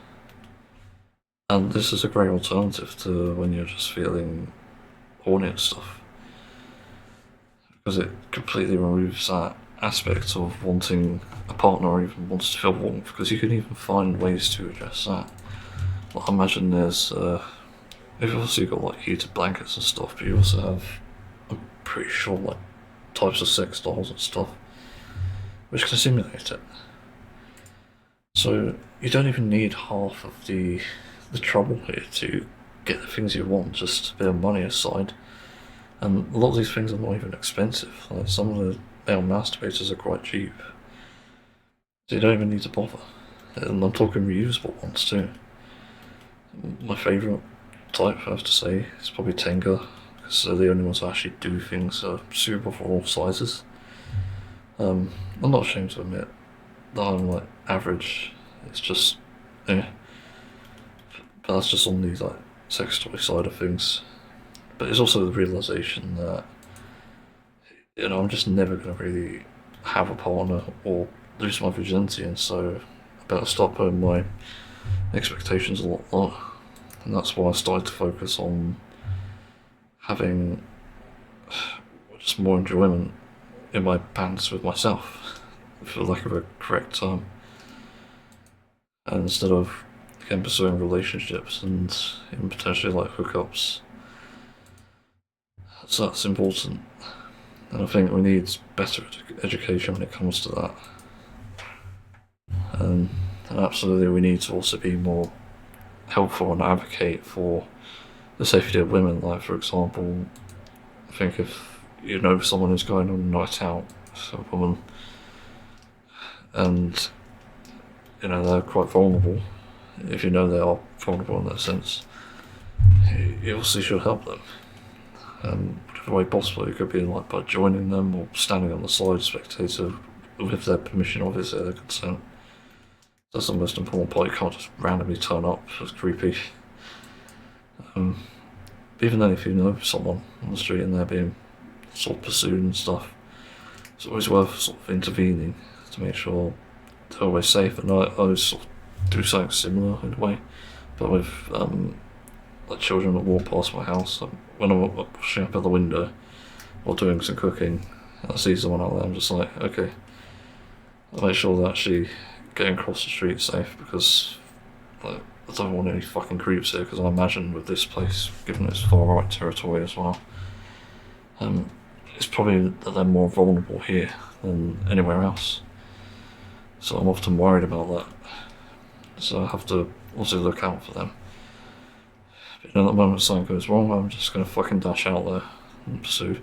And this is a great alternative to when you're just feeling horny and stuff. Because it completely removes that aspect of wanting a partner or even wanting to feel warmth, because you can even find ways to address that. Like, I imagine there's, you've also got like heated blankets and stuff, but you also have, I'm pretty sure, like types of sex dolls and stuff, which can simulate it. So you don't even need half of the trouble here to get the things you want, just a bit of money aside. And a lot of these things are not even expensive. Like, some of the male masturbators are quite cheap. So you don't even need to bother. And I'm talking reusable ones too. My favourite type, I have to say, is probably Tenga, because they're the only ones who actually do things that are suitable for all sizes. I'm not ashamed to admit that I'm like average. It's just, yeah. But that's just on the like sex toy side of things. But it's also the realization that, you know, I'm just never going to really have a partner or lose my virginity, and so I better start putting my expectations a lot lower. And that's why I started to focus on having just more enjoyment in my pants with myself, for lack of a correct term. And instead of, again, pursuing relationships and even potentially like hookups. So that's important. And I think we need better education when it comes to that. And absolutely we need to also be more helpful and advocate for the safety of women. Like, for example, I think if you know someone who's going on a night out, so a woman, and you know they're quite vulnerable, if you know they are vulnerable in that sense, you obviously should help them. Whatever way possible, it could be like by joining them or standing on the side, spectator, with their permission, obviously their consent. That's the most important part. You can't just randomly turn up. It's creepy. Even then, if you know someone on the street and they're being sort of pursued and stuff, it's always worth sort of intervening to make sure they're always safe. And I always sort of do something similar in a way, but with like children that walk past my house. When I'm pushing up at the window or doing some cooking, and I see someone out there, I'm just like, okay, I'll make sure they're actually getting across the street safe, because like, I don't want any fucking creeps here, because I imagine with this place, given its far right territory as well, it's probably that they're more vulnerable here than anywhere else. So I'm often worried about that. So I have to also look out for them. But you know, the moment something goes wrong, I'm just going to fucking dash out there and pursue.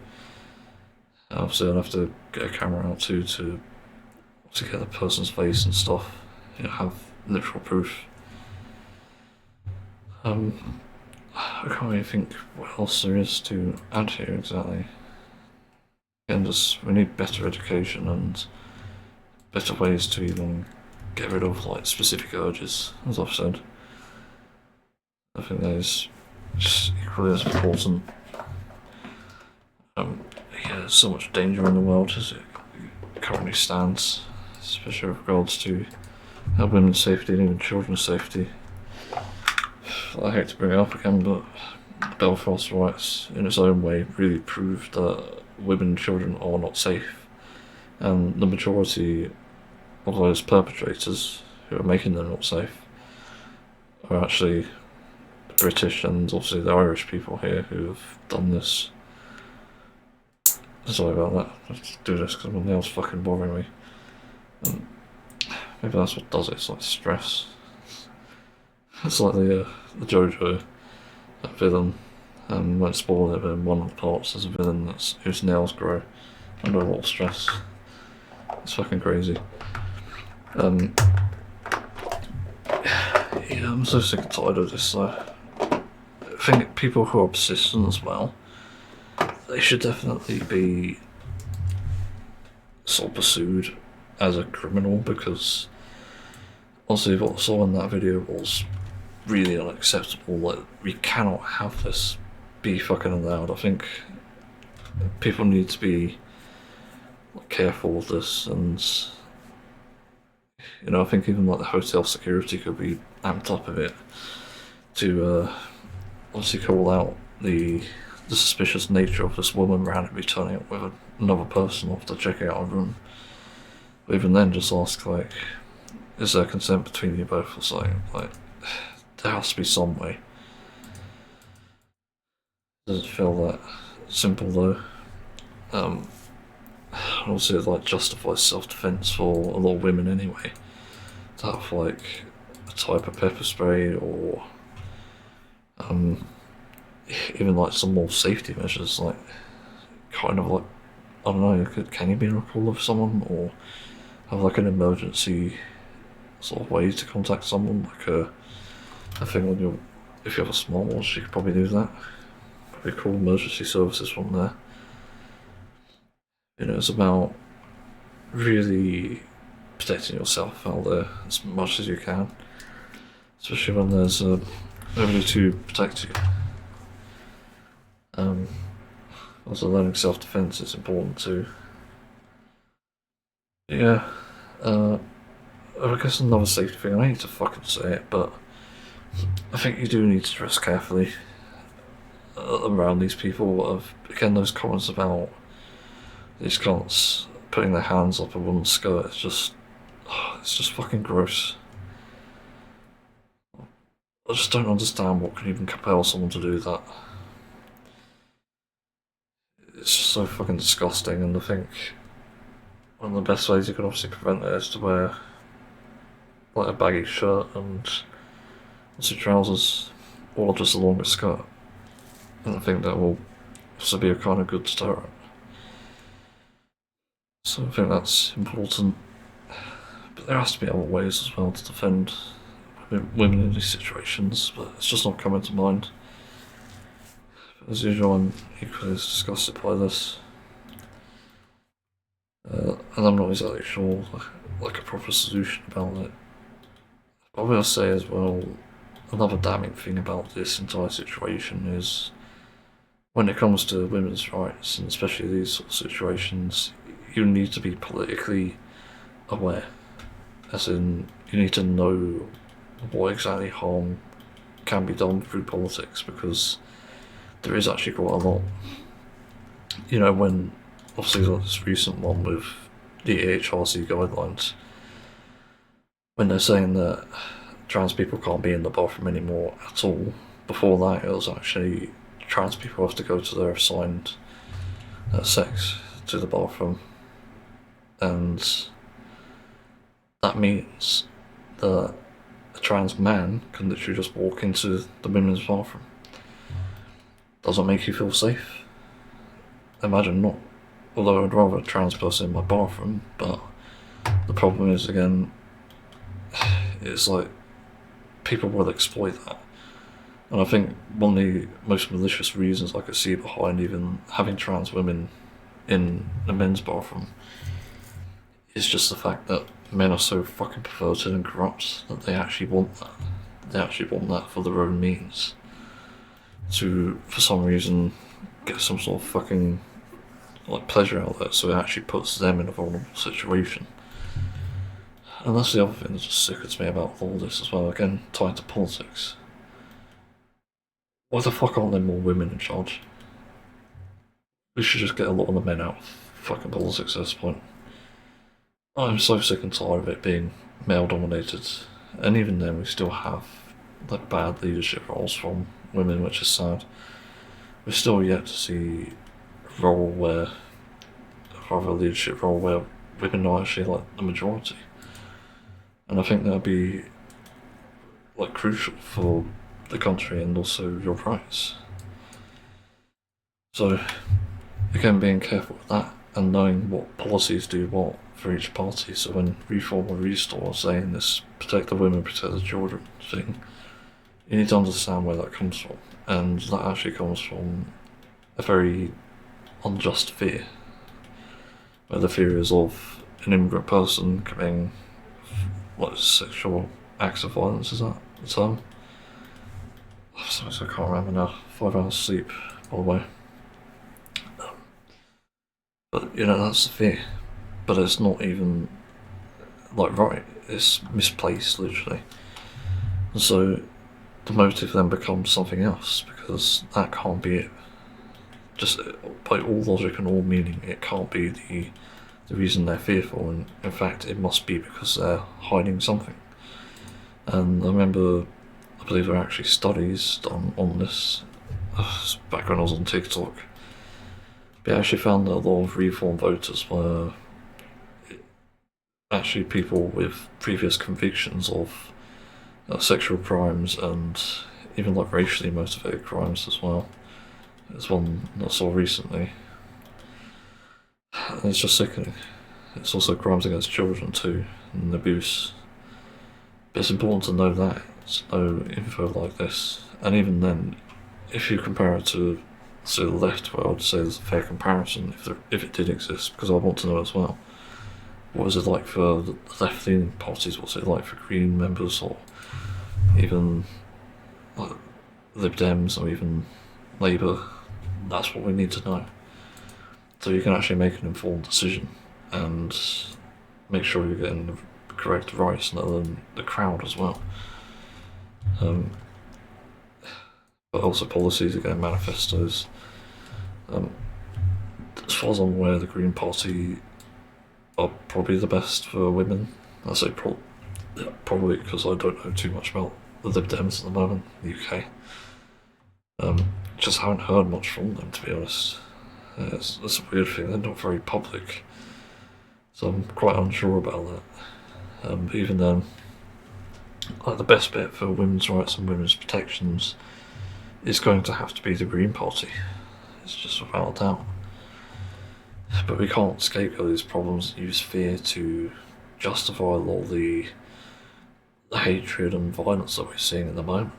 Obviously I'd have to get a camera out too to get the person's face and stuff, you know, have literal proof. I can't really think what else there is to add here exactly. Again, just we need better education and better ways to even get rid of like specific urges, as I've said. I think that is just equally as important. Yeah, there's so much danger in the world as it currently stands, especially with regards to women's safety and even children's safety. I hate to bring it up again, but Belfast riots, in its own way, really proved that women and children are not safe, and the majority of those perpetrators who are making them not safe are actually British and obviously the Irish people here who have done this. Sorry about that. Let's do this because my nail's fucking bothering me. Maybe that's what does it. It's like stress. It's like the JoJo villain. Won't spoil it, but in one of the parts there's a villain whose nails grow under a lot of stress. It's fucking crazy. Yeah, I'm so sick and tired of this though. I think people who are persistent as well, they should definitely be sort of pursued as a criminal, because obviously what I saw in that video was really unacceptable. Like, we cannot have this be fucking allowed. I think people need to be careful of this, and you know, I think even like the hotel security could be amped up a bit to obviously call out the suspicious nature of this woman randomly turning up with another person off to check out a room. But even then, just ask, like, is there consent between you both or something? Like, there has to be some way. Doesn't feel that simple though. Also, it like justifies self-defense for a lot of women anyway. To have like a type of pepper spray or even like some more safety measures, like kind of like, I don't know, can you be on a call with someone or have like an emergency sort of way to contact someone, like a thing on your, if you have a smartwatch you could probably do that. Probably call emergency services from there. You know, it's about really protecting yourself out there as much as you can, especially when there's nobody to protect you. Also, learning self-defense is important too. Yeah, I guess another safety thing, I hate to fucking say it, but I think you do need to dress carefully around these people. Again, those comments about these cunts putting their hands up a woman's skirt, it's just fucking gross. I just don't understand what can even compel someone to do that. It's just so fucking disgusting, and I think one of the best ways you can obviously prevent it is to wear like a baggy shirt and some trousers, or just a longer skirt. And I think that will also be a kind of good deterrent. So I think that's important. But there has to be other ways as well to defend women in these situations, but it's just not coming to mind. But as usual, I'm equally as disgusted by this. And I'm not exactly sure like a proper solution about it. But I will say as well, another damning thing about this entire situation is when it comes to women's rights, and especially these sort of situations, you need to be politically aware. As in, you need to know what exactly harm can be done through politics, because there is actually quite a lot. You know, when obviously this recent one with the HRC guidelines, when they're saying that trans people can't be in the bathroom anymore at all, before that it was actually trans people have to go to their assigned sex to the bathroom, and that means that a trans man can literally just walk into the women's bathroom. Doesn't make you feel safe? Imagine not. Although I'd rather a trans person in my bathroom, but the problem is, again, it's like people will exploit that. And I think one of the most malicious reasons I could see behind even having trans women in the men's bathroom is just the fact that men are so fucking perverted and corrupt that they actually want that. They actually want that for their own means. To, for some reason, get some sort of fucking like pleasure out of it, so it actually puts them in a vulnerable situation. And that's the other thing that just sickens me about all this as well, again, tied to politics. Why the fuck aren't there more women in charge? We should just get a lot of the men out of fucking politics at this point. I'm so sick and tired of it being male dominated, and even then we still have like bad leadership roles from women, which is sad. We're still yet to see a leadership role where women are actually like the majority. And I think that'd be like crucial for the country and also your rights. So again, being careful with that and knowing what policies do what for each party. So when Reform or Restore are saying this protect the women, protect the children thing, you need to understand where that comes from. And that actually comes from a very unjust fear. Where the fear is of an immigrant person committing what sexual acts of violence, is that the term? Sometimes I can't remember now. 5 hours sleep, by the way. But you know, that's the fear. But it's not even like right, it's misplaced literally. And so the motive then becomes something else, because that can't be it. Just by all logic and all meaning, it can't be the reason they're fearful, and in fact it must be because they're hiding something. And I remember, I believe there are actually studies done on this back when I was on TikTok. But I actually found that a lot of Reform voters were actually people with previous convictions of sexual crimes and even like racially motivated crimes as well. There's one that I saw recently. And it's just sickening. It's also crimes against children too, and abuse. But it's important to know that, to know info like this. And even then, if you compare it to, say, the left, where I would say there's a fair comparison, if it did exist, because I want to know as well. What was it like for the left-leaning parties? What's it like for Green members, or even like, Lib Dems, or even Labour? That's what we need to know. So you can actually make an informed decision and make sure you're getting the correct advice, and then the crowd as well. But also policies, again, manifestos. As far as I'm aware, the Green Party are probably the best for women. I say probably because I don't know too much about the Lib Dems at the moment in the UK. Just haven't heard much from them, to be honest. It's a weird thing, they're not very public. So I'm quite unsure about that. But even then, like, the best bet for women's rights and women's protections is going to have to be the Green Party. It's just without a doubt. But we can't scapegoat these problems and use fear to justify a lot of the hatred and violence that we're seeing at the moment.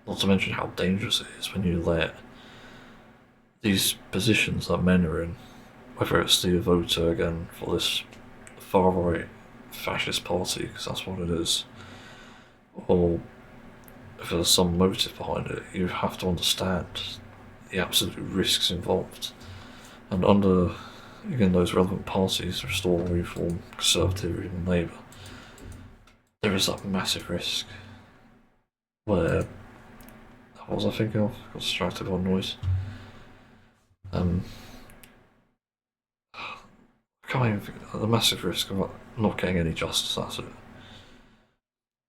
Not to mention how dangerous it is when you let these positions that men are in, whether it's the voter again for this far-right fascist party, because that's what it is, or if there's some motive behind it, you have to understand the absolute risks involved. And under, again, those relevant parties, Restore, Reform, Conservative, or even Labour, there is that massive risk where, what was I thinking of? Got distracted by noise. I can't even think of the massive risk of not getting any justice out of it.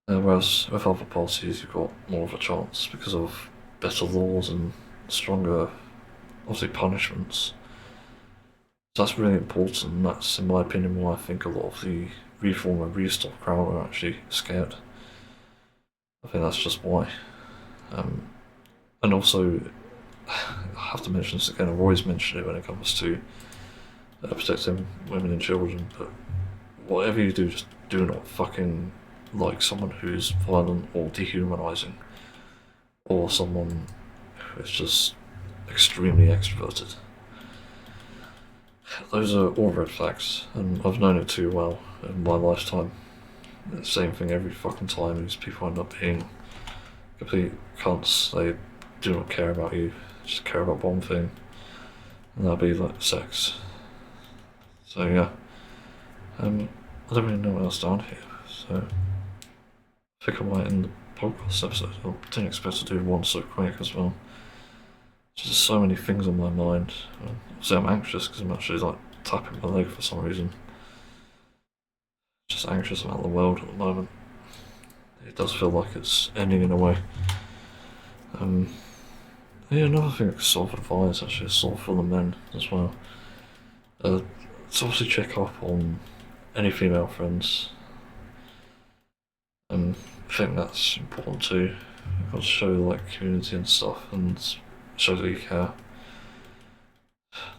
Whereas with other parties, you've got more of a chance because of better laws and stronger, obviously, punishments. So that's really important, and that's, in my opinion, why I think a lot of the Reform and Restore crowd are actually scared. I think that's just why. And also, I have to mention this again, I've always mentioned it when it comes to protecting women and children, but whatever you do, just do not fucking like someone who's violent or dehumanising. or someone who is just extremely extroverted. Those are all red flags, and I've known it too well in my lifetime. The same thing every fucking time. These people end up being complete cunts. They do not care about you, just care about one thing, and that'll be like sex. So yeah, I don't really know what else down here. So I think I might end the podcast episode. I didn't expect to do one so quick as well. There's just so many things on my mind. So I'm anxious because I'm actually like tapping my leg for some reason. Just anxious about the world at the moment. It does feel like it's ending in a way. Yeah, another thing I could sort of advise actually is sort of for the men as well. To obviously check up on any female friends. I think that's important too. You've got to show like community and stuff and show that you care.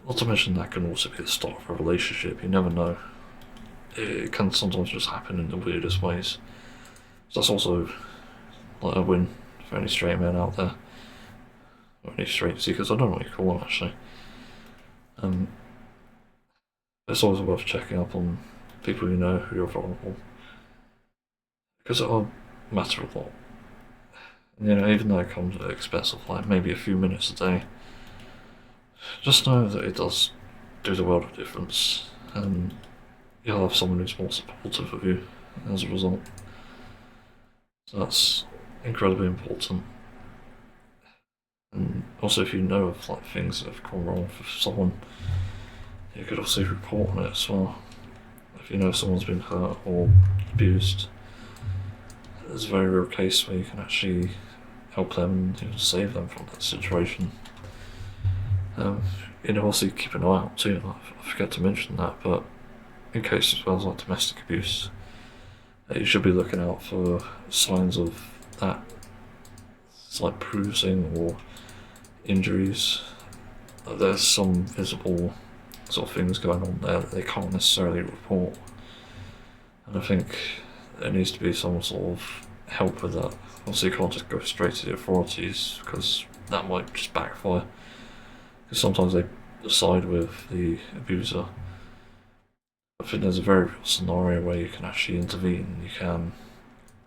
Not to mention that can also be the start of a relationship, you never know. It can sometimes just happen in the weirdest ways. So that's also like a win for any straight men out there. Or any straight seekers, I don't know what you call them actually. It's always worth checking up on people you know who are vulnerable. Because it'll matter a lot. And, even though it comes at the expense of like maybe a few minutes a day, just know that it does do the world of difference, and you'll have someone who's more supportive of you as a result. So that's incredibly important. And also, if you know of like things that have gone wrong for someone, you could also report on it as well. If you know someone's been hurt or abused, there's a very real case where you can actually help them and even save them from that situation. Also keep an eye out too. I forget to mention that, but in cases as well as like domestic abuse, you should be looking out for signs of that. It's like bruising or injuries. There's some visible sort of things going on there that they can't necessarily report. And I think there needs to be some sort of help with that. Obviously, you can't just go straight to the authorities because that might just backfire. Because sometimes they side with the abuser. I think there's a very real scenario where you can actually intervene. You can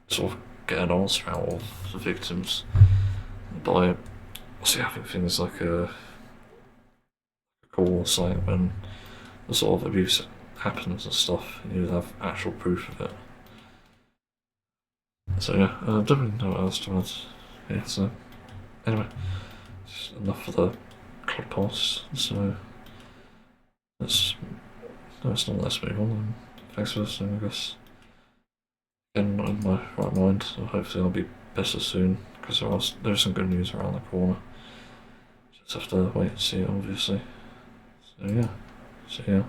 sort of get an answer out of the victims by having things like a call or something when the sort of abuse happens and stuff, and you have actual proof of it. So yeah, I don't really know what else to add. Yeah, so anyway, enough for the podcast. So let's move on. And thanks for listening, I guess. Again, not in my right mind, so hopefully I'll be better soon, because there's some good news around the corner. Just have to wait and see, obviously. So yeah, see ya.